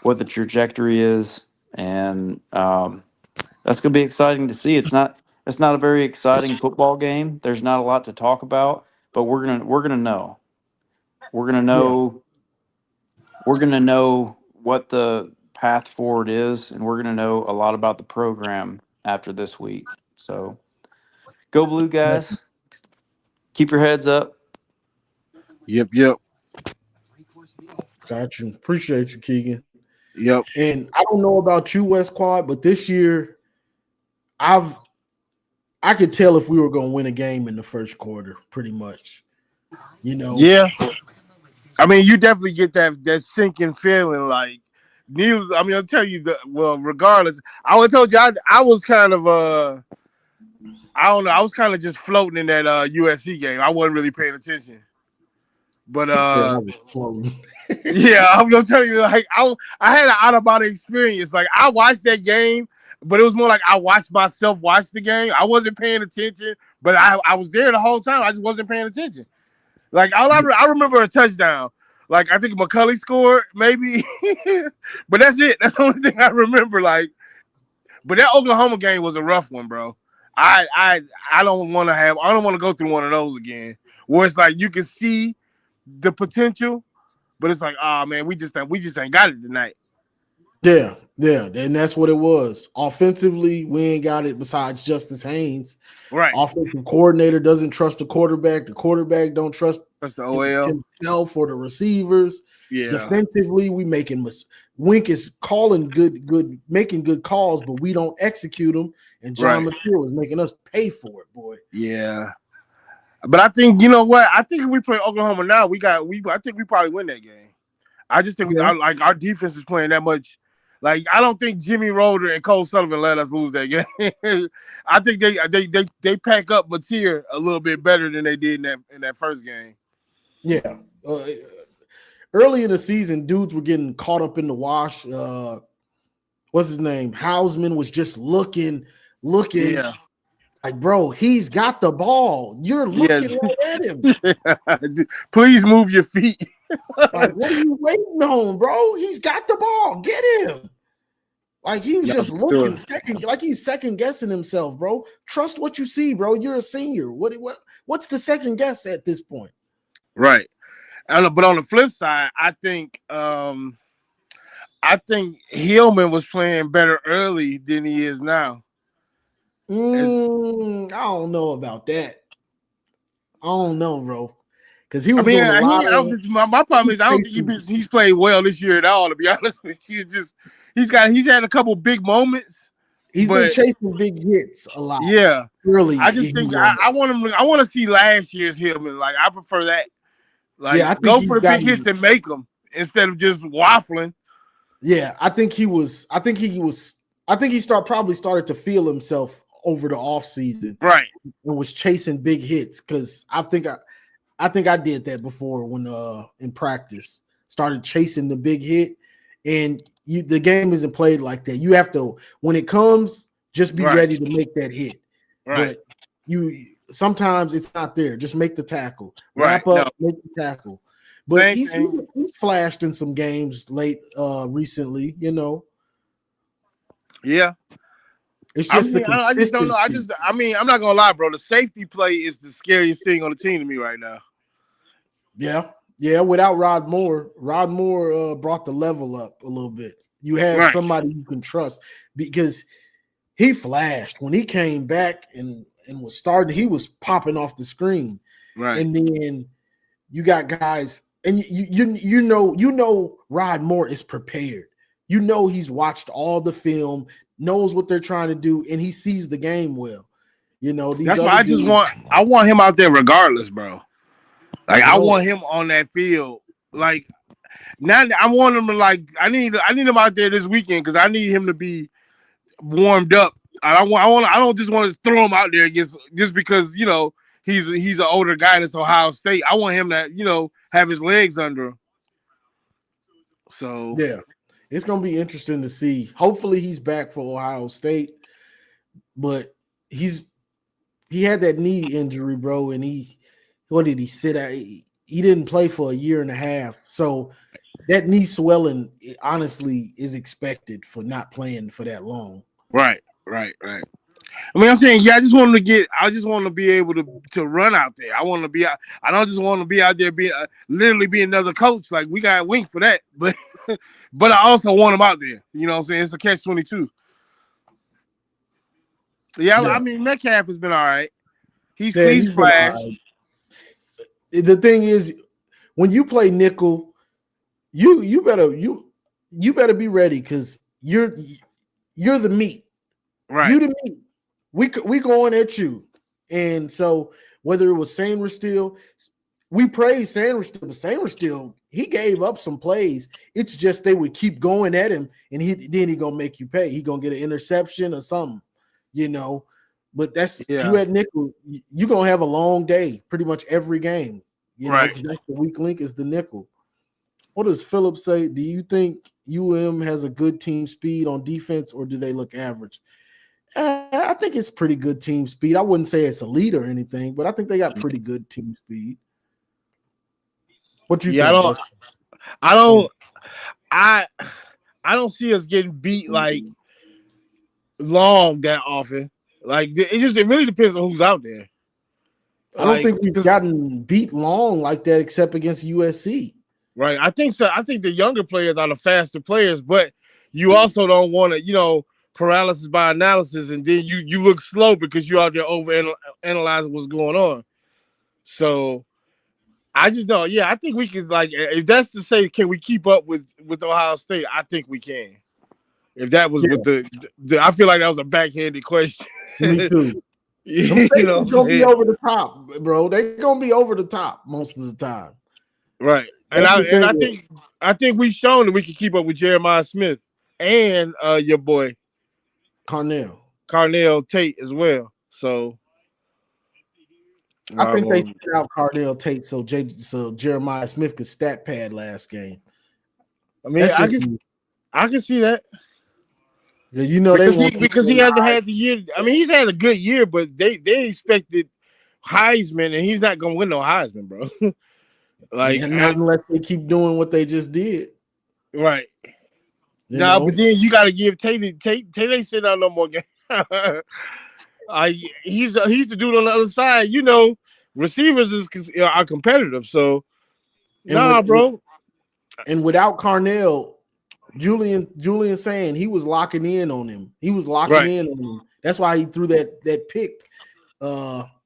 what the trajectory is, and that's gonna be exciting to see. It's not a very exciting football game. There's not a lot to talk about, but we're gonna know. We're gonna Yeah. know. We're gonna know what the path forward is, and we're gonna know a lot about the program after this week. So go blue, guys. Keep your heads up. Yep. Got you. Appreciate you, Keegan. Yep. And I don't know about you, West Quad, but this year I could tell if we were going to win a game in the first quarter, pretty much. Yeah. I mean, you definitely get that sinking feeling. Like, I'll tell you regardless, I would told you I was kind of I don't know, I was kind of just floating in that USC game. I wasn't really paying attention, but He said I was floating. yeah, I'm gonna tell you, like I had an out of body experience. Like I watched that game, but it was more like I watched myself watch the game. I wasn't paying attention, but I was there the whole time. I just wasn't paying attention. Like I remember a touchdown. Like I think McCulley scored, maybe, but that's it. That's the only thing I remember. Like, but that Oklahoma game was a rough one, bro. I don't want to go through one of those again. Where it's like you can see the potential, but it's like, oh man, we just ain't got it tonight. Yeah, and that's what it was. Offensively, we ain't got it besides Justice Haynes. Right. Offensive coordinator doesn't trust the quarterback. The quarterback don't trust the OL himself or the receivers. Yeah. Defensively, we making Wink is calling making good calls, but we don't execute them. And John McCure is making us pay for it, boy. Yeah. But I think, you know what? I think if we play Oklahoma now, I think we probably win that game. I just think like our defense is playing that much. Like I don't think Jimmy Roder and Cole Sullivan let us lose that game. I think they pack up Mateer a little bit better than they did in that first game. Yeah. Early in the season, dudes were getting caught up in the wash. What's his name? Hausman was just looking. Yeah. Like, bro, he's got the ball. You're looking right at him. Please move your feet. Like, what are you waiting on, bro? He's got the ball. Get him. Like, he was just looking he's second guessing himself, bro. Trust what you see, bro. You're a senior. What's the second guess at this point? Right. But on the flip side, I think Hillman was playing better early than he is now. I don't know about that. I don't know, bro. Because he was doing a lot my problem is I don't think he's played well this year at all, to be honest with you. He's had a couple big moments. He's been chasing big hits a lot. Yeah. Really. I just think I want to see last year's Hillman. Like I prefer that. Like I go for the big hits and make them instead of just waffling. Yeah, I think he probably started to feel himself over the offseason. Right. And was chasing big hits because I think I did that before when in practice. Started chasing the big hit, and the game isn't played like that. You have to, when it comes, just be ready to make that hit. Right. But sometimes it's not there. Just make the tackle. Wrap up, make the tackle. But he's flashed in some games recently, you know. Yeah. It's just I just don't know. I'm not gonna lie, bro. The safety play is the scariest thing on the team to me right now. Yeah. Without Rod Moore brought the level up a little bit. You have somebody you can trust because he flashed when he came back and was starting. He was popping off the screen, right? And then you got guys, and you know Rod Moore is prepared. You know he's watched all the film, knows what they're trying to do, and he sees the game well. You know, that's why I want him out there regardless, bro. Like I want him on that field. Like now I want him to I need him out there this weekend because I need him to be warmed up. I don't just want to throw him out there just because, you know, he's an older guy that's Ohio State. I want him to, you know, have his legs under him. So yeah. It's going to be interesting to see. Hopefully he's back for Ohio State, but he had that knee injury, bro, and what did he sit at? He didn't play for a year and a half. So that knee swelling, honestly, is expected for not playing for that long. Right. I mean, I'm saying, I just want to be able to run out there. I want to be out. I don't just want to be out there literally be another coach. Like we got Wink for that, but I also want him out there. You know what I'm saying? It's the catch-22. Yeah, I mean, Metcalf has been all right. He's flashed. Right. The thing is, when you play nickel, you better be ready because you're the meat. Right. You the meat. We going at you. And so whether it was Sainristil, we praise Sainristil, but Sainristil he gave up some plays. It's just they would keep going at him, and he gonna make you pay. He gonna get an interception or something, you know. But that's you at nickel. You gonna have a long day pretty much every game, you know. 'Cause that's the weak link is the nickel. What does Philip say? Do you think UM has a good team speed on defense, or do they look average? I think it's pretty good team speed. I wouldn't say it's elite or anything, but I think they got pretty good team speed. What you think? I don't see us getting beat like long that often. Like it really depends on who's out there. I don't think we've gotten beat long like that except against USC. Right. I think so. I think the younger players are the faster players, but you also don't want to, paralysis by analysis, and then you look slow because you're out there over analyzing what's going on. So I just know, I think we can, like, if that's to say, can we keep up with Ohio State? I think we can. If that was with the I feel like that was a backhanded question. Me too. They're gonna be over the top, bro. They're gonna be over the top most of the time. Right. And I think we've shown that we can keep up with Jeremiah Smith and your boy Carnell Tate as well. So I think they sent out Carnell Tate so Jeremiah Smith could stat pad last game. I mean, I can see that. Because he hasn't had the year. I mean, he's had a good year, but they expected Heisman, and he's not gonna win no Heisman, bro. Like, not unless they keep doing what they just did. Right. But then you got to give Tate ain't sitting out no more game. He's the dude on the other side. Receivers are competitive. So, bro. And without Carnell, Julian saying he was locking in on him. He was locking in on him. That's why he threw that pick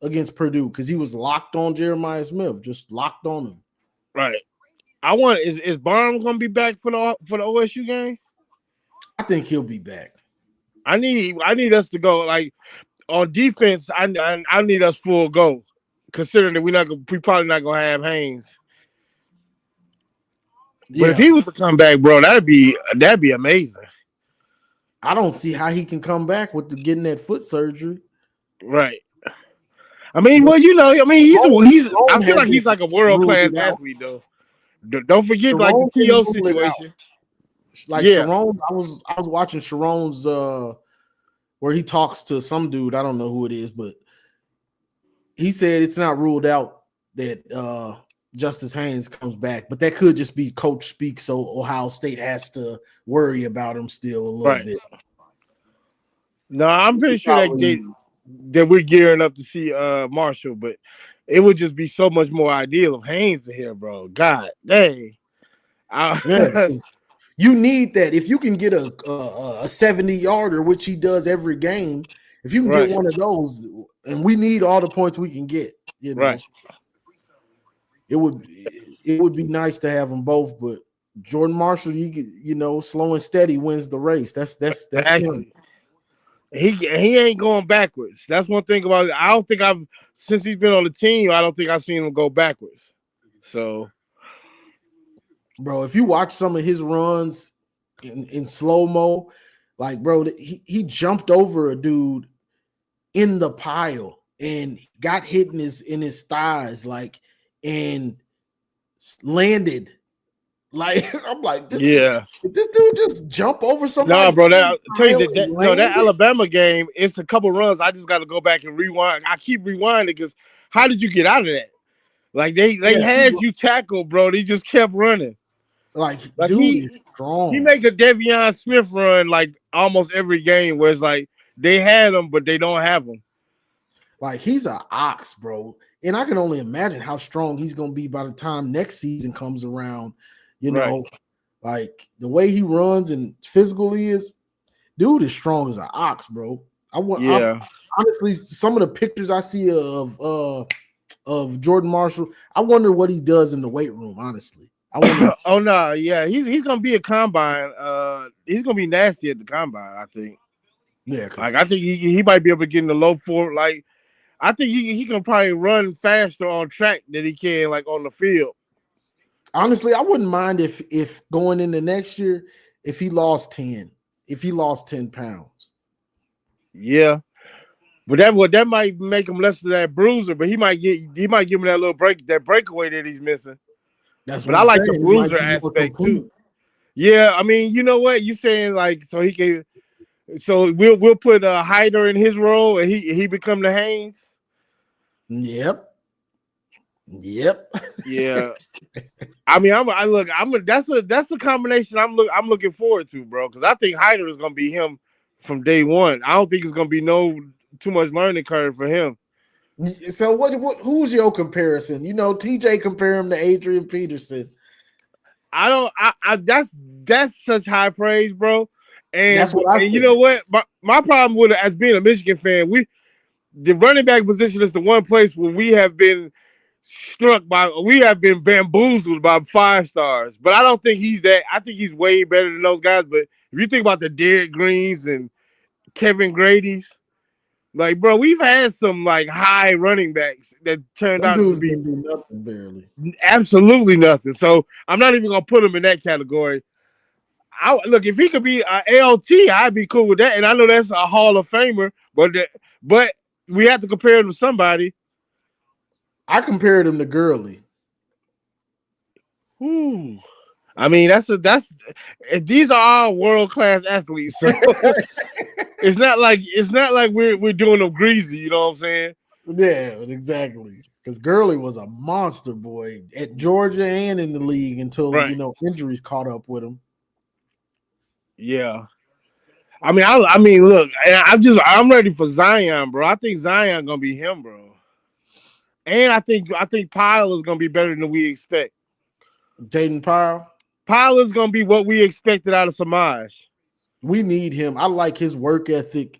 against Purdue, because he was locked on Jeremiah Smith, just locked on him. Right. Is Barnes gonna be back for the OSU game? I think he'll be back. I need us to go, like, on defense. I need us full go, considering that we probably not gonna have Haynes. But if he was to come back, bro, that'd be amazing. I don't see how he can come back with getting that foot surgery. Right. I mean, well, he's. I feel like he's like a world class athlete, though. Don't forget, like, the TO situation. Like Sharon, I was watching Sharon's where he talks to some dude. I don't know who it is, but he said it's not ruled out that Justice Haynes comes back, but that could just be coach speak. So Ohio State has to worry about him still a little bit. No, I'm pretty sure that we're gearing up to see Marshall, but it would just be so much more ideal if Haynes is here, bro. God dang. You need that. If you can get a 70-yarder, which he does every game, if you can get one of those, and we need all the points we can get, it would be nice to have them both. But Jordan Marshall, slow and steady wins the race. That's actually him. He ain't going backwards. That's one thing about it. I don't think since he's been on the team, I don't think I've seen him go backwards. So, bro, if you watch some of his runs in slow-mo, like, bro, he jumped over a dude in the pile and got hit in his thighs, like, and landed. Like, I'm like, did this dude just jump over somebody? No, bro, that Alabama game, it's a couple runs. I just got to go back and rewind. I keep rewinding because how did you get out of that? Like, they had you tackled, bro. They just kept running. Like dude is strong. He make a Devion Smith run like almost every game where it's like they had him, but they don't have him. Like, he's an ox, bro. And I can only imagine how strong he's going to be by the time next season comes around. Like, the way he runs and physical he is, dude is strong as an ox, bro. Honestly, some of the pictures I see of Jordan Marshall, I wonder what he does in the weight room, honestly. Oh no, he's gonna be a combine. He's gonna be nasty at the combine, I think. Yeah, like, I think he might be able to get in the low four. Like, I think he can probably run faster on track than he can, like, on the field. Honestly, I wouldn't mind if going into next year, if he lost 10 pounds. Yeah. But that might make him less of that bruiser, but he might give him that little breakaway that he's missing. That's But what I I'm like the saying. He might bruiser be more aspect complete. too. Yeah, I mean, you know what? You saying like so we'll put Hyder in his role and he become the Haynes? Yep. Yeah. I mean, that's a combination I'm looking forward to, bro, because I think Hyder is gonna be him from day one. I don't think it's gonna be too much learning curve for him. So who's your comparison? TJ compare him to Adrian Peterson. That's such high praise, bro. That's And what I think. you know what? My problem with it, as being a Michigan fan, the running back position is the one place where we have been bamboozled by 5 stars. But I don't think he's that. I think he's way better than those guys. But if you think about the Derek Greens and Kevin Grady's, like, bro, we've had some like high running backs that turned Them out to dudes be didn't do nothing barely. absolutely nothing. So I'm not even gonna put him in that category. Look, if he could be an ALT, I'd be cool with that. And I know that's a Hall of Famer, but we have to compare him to somebody. I compared him to Gurley. Ooh. I mean, these are all world-class athletes. So it's not like we're doing them greasy, you know what I'm saying? Yeah, exactly. Because Gurley was a monster boy at Georgia and in the league until injuries caught up with him. Yeah. I mean, look, I'm ready for Zion, bro. I think Zion gonna be him, bro. And I think Pyle is gonna be better than we expect. Jaden Pyle? Pyle is gonna be what we expected out of Samaj. We need him. I like his work ethic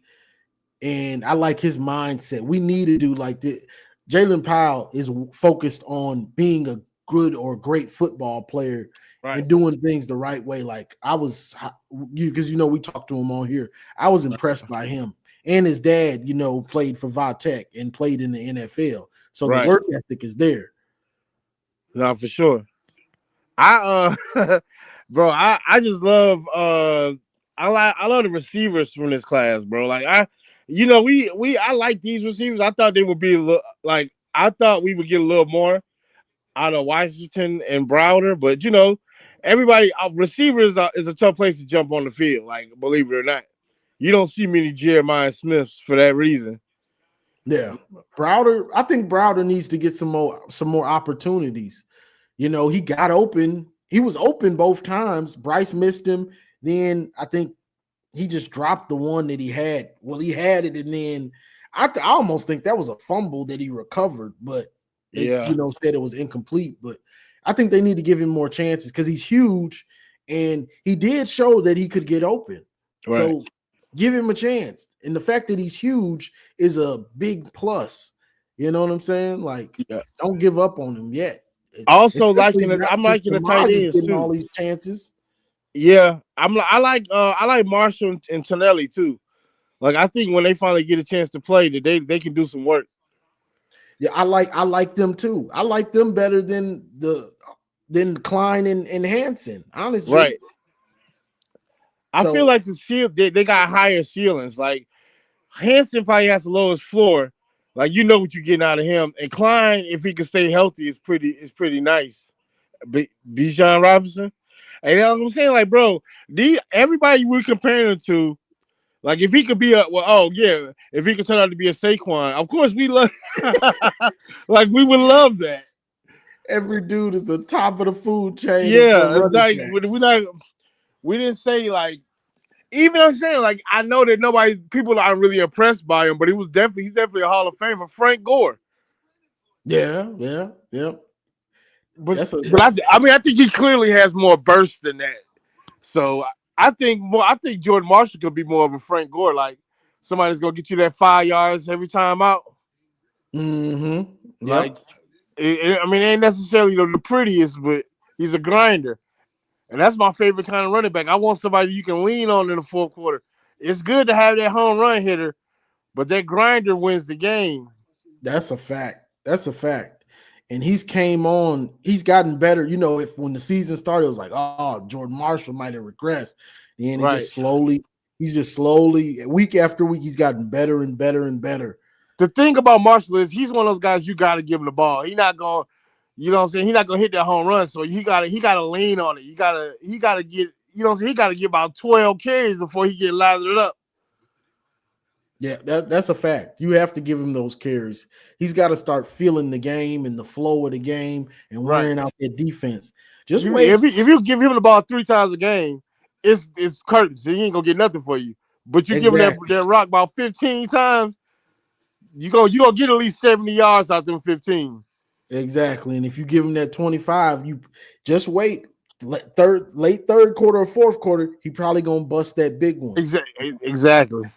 and I like his mindset. We need to do like this. Jalen Pyle is focused on being a good or great football player. Right. And doing things the right way. Like I was, because we talked to him on here. I was impressed by him. And his dad, played for Vitek and played in the NFL. So the work ethic is there. No, for sure. Bro, I just love I love the receivers from this class, bro. Like I like these receivers. I thought they would be I thought we would get a little more out of Washington and Browder, but everybody, receivers is a tough place to jump on the field. Like, believe it or not, you don't see many Jeremiah Smiths for that reason. Yeah, Browder. I think Browder needs to get some more opportunities. He got open. He was open both times. Bryce missed him. Then I think he just dropped the one that he had. Well, he had it, and then I almost think that was a fumble that he recovered, but they said it was incomplete. But I think they need to give him more chances because he's huge, and he did show that he could get open. Right. So give him a chance. And the fact that he's huge is a big plus. You know what I'm saying? Like, don't give up on him yet. Also, I'm liking the tight ends too. All these chances. Yeah, I like Marshall and Tonelli too. Like, I think when they finally get a chance to play, that they can do some work. Yeah, I like them too. I like them better than Klein and Hansen, honestly. Right. I feel like they got higher ceilings. Like Hansen probably has the lowest floor. Like, what you're getting out of him. And Klein, if he can stay healthy, is pretty nice. Bijan Robinson. And you know what I'm saying? Like, bro, everybody we're comparing him to, like, if he could be if he could turn out to be a Saquon, of course we love like we would love that. Every dude is the top of the food chain. Yeah, it's like we didn't say like, even I'm saying, like, I know that people aren't really impressed by him, but he's definitely a Hall of Famer. Frank Gore. Yeah. But I think he clearly has more burst than that. So I think Jordan Marshall could be more of a Frank Gore, like somebody's gonna get you that 5 yards every time out. Mm-hmm. Yep. Like, it ain't necessarily the prettiest, but he's a grinder. And that's my favorite kind of running back. I want somebody you can lean on in the fourth quarter. It's good to have that home run hitter, but that grinder wins the game. That's a fact. and he's gotten better. You know, if when the season started, it was like, oh, Jordan Marshall might have regressed. And he just slowly, week after week, he's gotten better and better and better. The thing about Marshall is he's one of those guys you got to give him the ball. He's not going, you know what I'm saying? He's not going to hit that home run. So he got to lean on it. He got to get, you know what I'm saying? He got to get about 12 carries before he get lathered up. Yeah, that's a fact. You have to give him those carries. He's got to start feeling the game and the flow of the game and wearing out their defense. Just wait. If you give him the ball 3 times a game, it's curtains. He ain't gonna get nothing for you. But you give him that rock about 15 times, you gonna get at least 70 yards out them 15. Exactly. And if you give him that 25, you just wait. Late third quarter or fourth quarter, he probably gonna bust that big one. Exactly.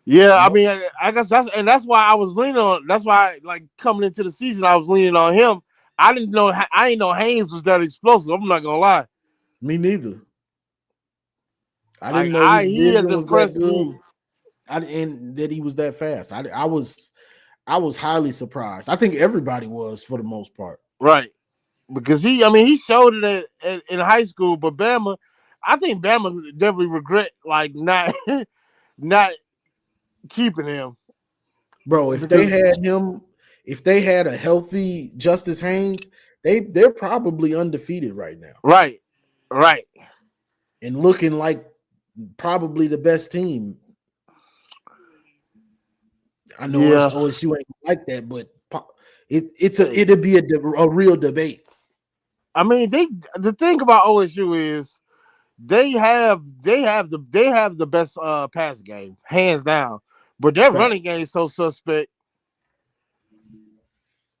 Yeah, I mean, I guess that's why I was leaning on. That's why, like, coming into the season, I was leaning on him. I didn't know Haynes was that explosive. I'm not gonna lie. Me neither. I didn't know he has impressed me. And that he was that fast. I was highly surprised. I think everybody was for the most part. Right. Because he showed it in high school, but Bama, I think Bama definitely regret like not keeping him. Bro, if they had a healthy Justice Haynes, they're probably undefeated right now. Right. And looking like probably the best team. I know OSU ain't like that, but it'll be a real debate. I mean, the thing about OSU is they have the best pass game, hands down. But their running game is so suspect.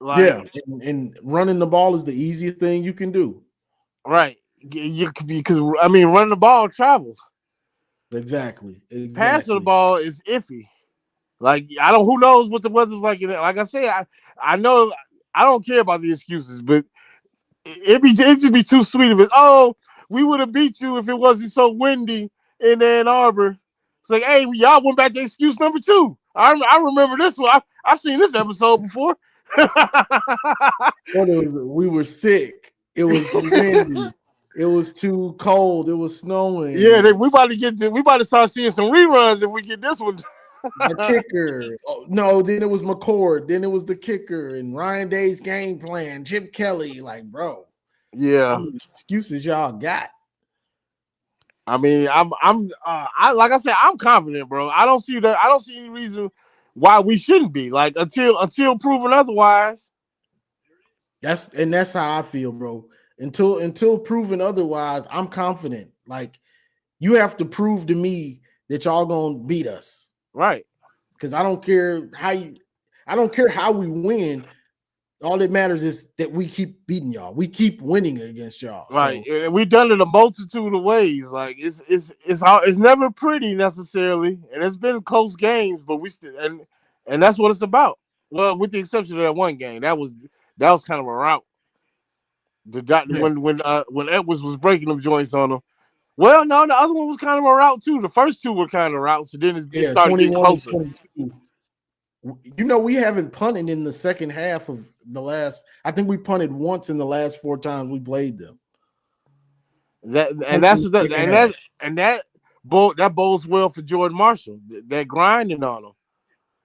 Like, and running the ball is the easiest thing you can do. Right. Because running the ball travels. Exactly. Passing the ball is iffy. Like, who knows what the weather's like in it. Like I say, I know I don't care about the excuses, but it'd just be too sweet of it. Oh, we would have beat you if it wasn't so windy in Ann Arbor. It's like, hey, y'all went back to excuse number 2. I remember this one. I've seen this episode before. We were sick. It was windy. It was too cold. It was snowing. Yeah, we about to start seeing some reruns if we get this one. The kicker. Oh, no, then it was McCord. Then it was the kicker and Ryan Day's game plan. Chip Kelly, like, bro. Yeah. How many excuses y'all got? I mean, like I said, I'm confident, bro. I don't see any reason why we shouldn't be. Like, until proven otherwise. That's how I feel, bro. Until proven otherwise, I'm confident. Like, you have to prove to me that y'all gonna beat us. Right. Because I don't care how we win. All that matters is that we keep beating y'all. We keep winning against y'all. Right. So, and we've done it a multitude of ways. Like, it's never pretty necessarily, and it's been close games, but we still and that's what it's about. Well, with the exception of that one game, that was kind of a rout. When Edwards was breaking them joints on them. Well, no, the other one was kind of a route too. The first 2 were kind of routes, and then it started getting closer. 22. You know, we haven't punted in the second half of the last. I think we punted once in the last 4 times we played them. That bodes well for Jordan Marshall. That grinding on him.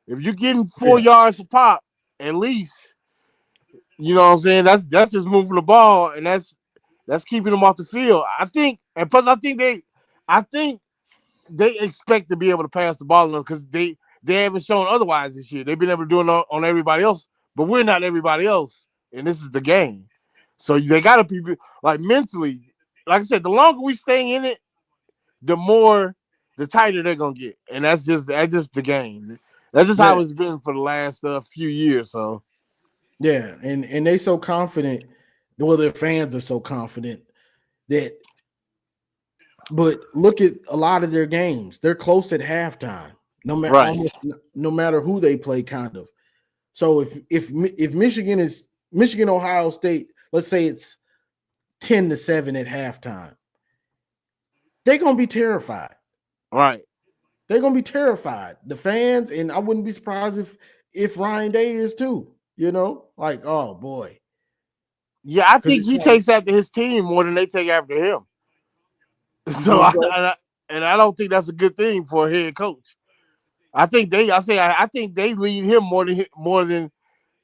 If you're getting 4 yards a pop, at least, you know what I'm saying. That's just moving the ball, and that's keeping them off the field. I think they expect to be able to pass the ball because they haven't shown otherwise this year. They've been able to do it on everybody else, but we're not everybody else, and this is the game. So they got to be like mentally. Like I said, the longer we stay in it, the tighter they're gonna get, and that's just the game. That's just how it's been for the last few years. So yeah, and they so confident. Well, their fans are so confident that. But look at a lot of their games; they're close at halftime. No matter who they play, kind of. So if Michigan, Ohio State, let's say it's 10-7 at halftime, they're gonna be terrified. Right. They're gonna be terrified. The fans, and I wouldn't be surprised if Ryan Day is too. You know, like, oh boy. Yeah, I Because think it's he like, takes after his team more than they take after him. you So think so? I don't think that's a good thing for a head coach. I think I think they lead him more than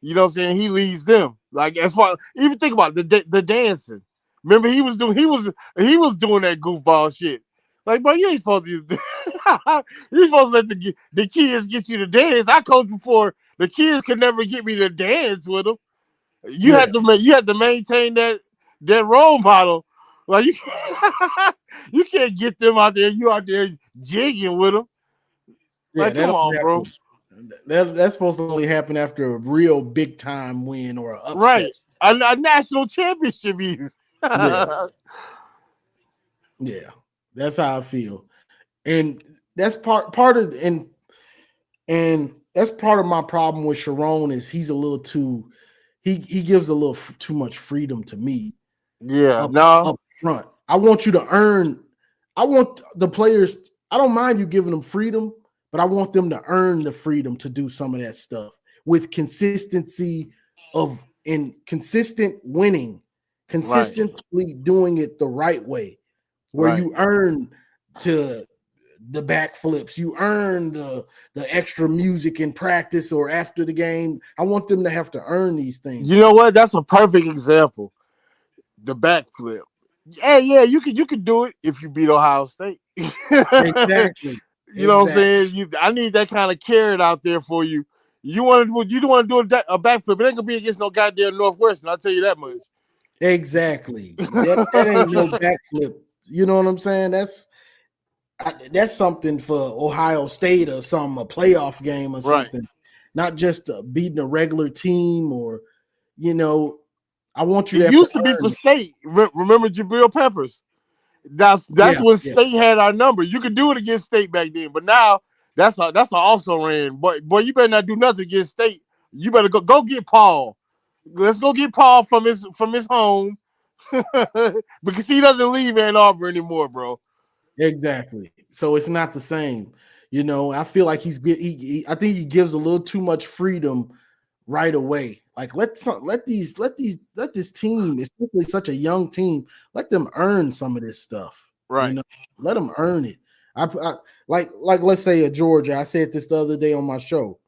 you know what I'm saying. He leads them. Like as far even think about the dancing. Remember he was doing that goofball shit. Like bro, you ain't supposed to. You supposed to let the kids get you to dance. I coached before. The kids could never get me to dance with them. Yeah, You had to maintain that role model. Like you, you can't get them out there. You out there jigging with them. yeah, Like, that come don't on, bro. happen. That's supposed to only happen after a real big time win or an upset. Right. A national championship even. Yeah, yeah. That's how I feel. And that's part of and that's part of my problem with Sharon is he's a little too he gives a little too much freedom to me Yeah, up no. up front. I want you to earn. I want the players. I don't mind you giving them freedom, but I want them to earn the freedom to do some of that stuff with consistency and consistent winning, Right, consistently doing it the right way, where right. you earn to the backflips, you earn the extra music in practice or after the game. I want them to have to earn these things. You know what? That's a perfect example. The backflip. Hey, yeah, you can do it if you beat Ohio State. You Exactly. know what I'm Exactly. saying? I need that kind of carrot out there for you. You don't want to do a backflip. It ain't gonna be against no goddamn Northwestern. I'll tell you that much. Exactly. That ain't no backflip. You know what I'm saying? That's something for Ohio State or a playoff game or Right. something. Not just beating a regular team or you know. I want you It to have to used to be for earn it. State. Remember Jabril Peppers? That's Yeah, when yeah, State had our number. You could do it against State back then, but now that's a also ran. Boy, you better not do nothing against State. You better go get Paul. Let's go get Paul from his home because he doesn't leave Ann Arbor anymore, bro. exactly. So it's not the same. You know, I feel like I think he gives a little too much freedom right away. Like let this team, especially such a young team, let them earn some of this stuff. You Right. know, let them earn it. I like let's say a Georgia. I said this the other day on my show.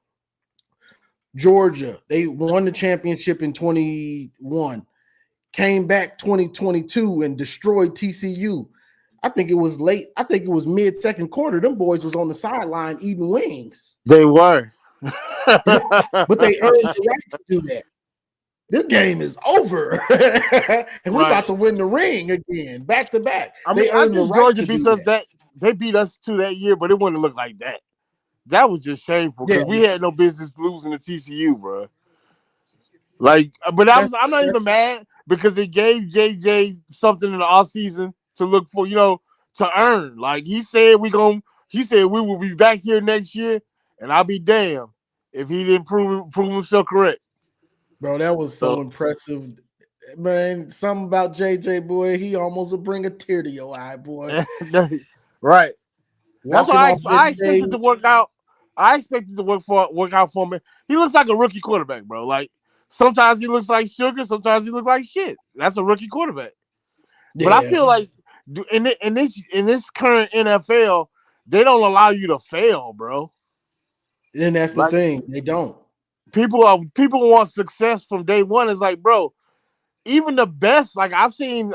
Georgia, they won the championship in 21, came back 2022 and destroyed TCU. I think it was late. I think it was mid second quarter. Them boys was on the sideline eating wings, They were. but they earned the right to do that. This game is over, and we Right. about to win the ring again, back to back. I mean, They I earned the guess right Georgia to do beats us that. that they beat us too that year, but it wouldn't look like that. That was just shameful Yeah, because we had no business losing to TCU, bro. Like, but that's I'm not even mad because it gave JJ something in the off season to look for, to earn. Like he said we will be back here next year, and I'll be damned if he didn't prove himself correct. bro. That was so So impressive, man. Something about JJ boy. He almost will bring a tear to your eye, boy. right. That's Walking why off that I expected stage. to work out. I expected to work out for me. He looks like a rookie quarterback, bro. Like sometimes he looks like sugar, sometimes he looks like shit. That's a rookie quarterback. But I Yeah, feel like in this current NFL, they don't allow you to fail, bro. and that's the Like thing. They don't. people want success from day one. It's like, bro, even the best, like I've seen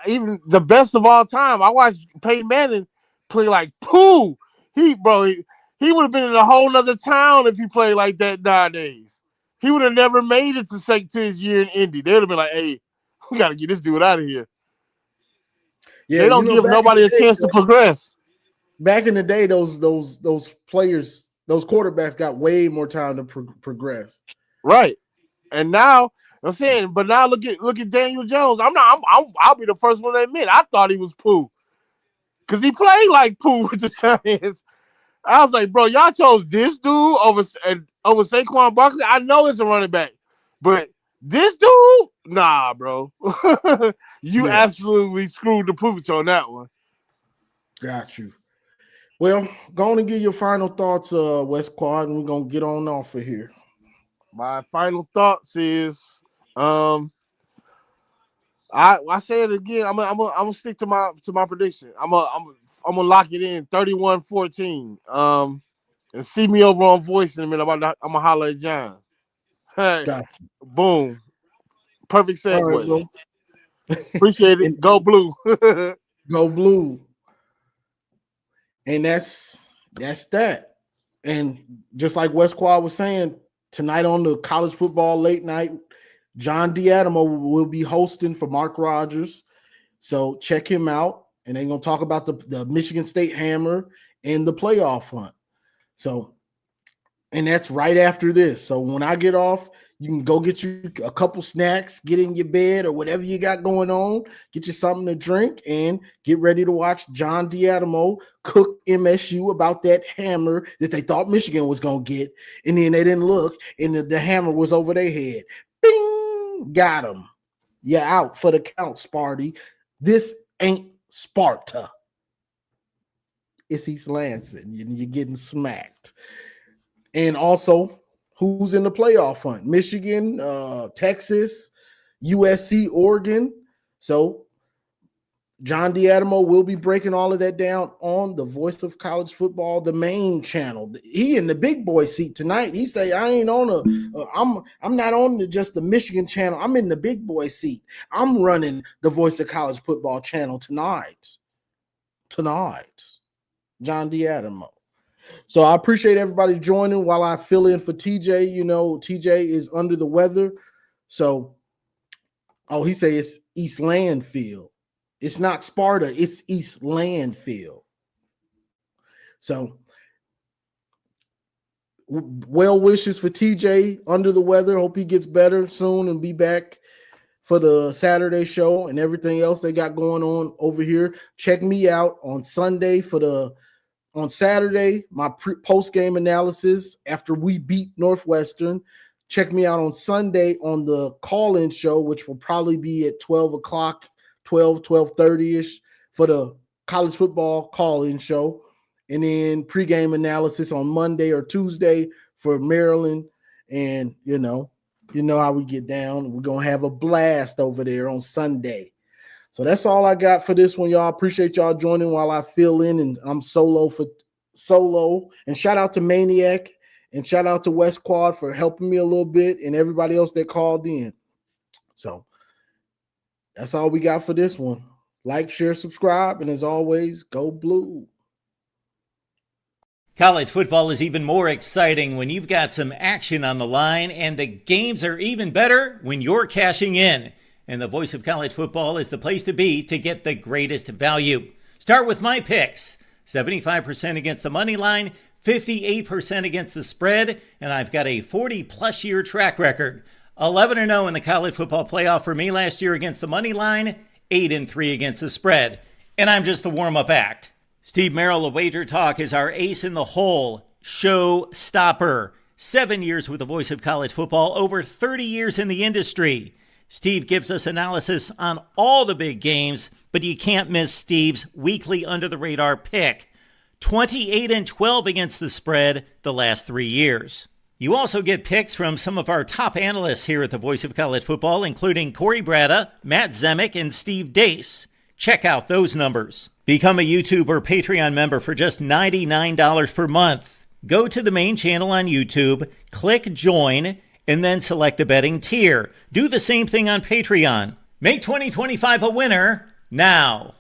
even the best of all time. I watched Peyton Manning play like poo. He would have been in a whole nother town if he played like that nowadays. He would have never made it to his year in Indy. They would have been like, hey, we gotta get this dude out of here. Yeah, They don't give nobody a chance to progress. back in the day, those players, those quarterbacks got way more time to progress. Right. And now I'm saying, but now look at Daniel Jones. I'll be the first one to admit I thought he was poo. Cause he played like poo with the Giants. I was like, bro, y'all chose this dude over Saquon Barkley. I know it's a running back, but this dude, nah, bro. You Yeah, absolutely screwed the pooch on that one. got you. Well, go on and give your final thoughts, West Quad, and we're gonna get on off of here. My final thoughts is, I say it again. I'm gonna stick to my prediction. I'm gonna lock it in 31-14. And see me over on Voice in a minute. I'm gonna holler at John. Hey, Got boom, perfect all right, segue. bro. Appreciate it. And Go Blue. go blue. And that's that. And just like West Quad was saying, tonight on the college football late night, John D'Adamo will be hosting for Mark Rogers. So check him out. And they're going to talk about the Michigan State Hammer and the playoff hunt. So, and that's right after this. So when I get off, you can go get you a couple snacks, get in your bed or whatever you got going on, get you something to drink, and get ready to watch John D'Adamo cook MSU about that hammer that they thought Michigan was going to get. And then they didn't look, and the hammer was over their head. Bing! Got him. You're out for the count, Sparty. This ain't Sparta. It's East Lansing. You're getting smacked. And also, who's in the playoff hunt? Michigan, Texas, USC, Oregon. So John D'Adamo will be breaking all of that down on the Voice of College Football, the main channel. He in the big boy seat tonight. He say, I ain't on I'm not on just the Michigan channel. I'm in the big boy seat. I'm running the Voice of College Football channel tonight. John D'Adamo. So I appreciate everybody joining while I fill in for TJ. You know, TJ is under the weather. So, he say it's East Landfield. It's not Sparta. It's East Landfield. So, well wishes for TJ under the weather. Hope he gets better soon and be back for the Saturday show and everything else they got going on over here. Check me out on Sunday on Saturday, my post-game analysis after we beat Northwestern. Check me out on Sunday on the call-in show, which will probably be at 12 o'clock, 12:30-ish for the college football call-in show. And then pregame analysis on Monday or Tuesday for Maryland. And, you know how we get down. We're going to have a blast over there on Sunday. So that's all I got for this one, y'all. Appreciate y'all joining while I fill in, and I'm solo. And shout out to Maniac and shout out to West Quad for helping me a little bit and everybody else that called in. So that's all we got for this one. Like, share, subscribe, and as always, go Blue. College football is even more exciting when you've got some action on the line, and the games are even better when you're cashing in. And the Voice of College Football is the place to be to get the greatest value. Start with my picks. 75% against the money line, 58% against the spread, and I've got a 40-plus year track record. 11-0 in the college football playoff for me last year against the money line, 8-3 against the spread. And I'm just the warm-up act. Steve Merrill of Wager Talk is our ace in the hole, show stopper. 7 years with the Voice of College Football, over 30 years in the industry. Steve gives us analysis on all the big games, but you can't miss Steve's weekly under-the-radar pick. 28-12 against the spread the last 3 years. You also get picks from some of our top analysts here at the Voice of College Football, including Corey Bratta, Matt Zemek, and Steve Dace. Check out those numbers. Become a YouTube or Patreon member for just $99 per month. Go to the main channel on YouTube, click Join, and then select the betting tier. Do the same thing on Patreon. Make 2025 a winner now.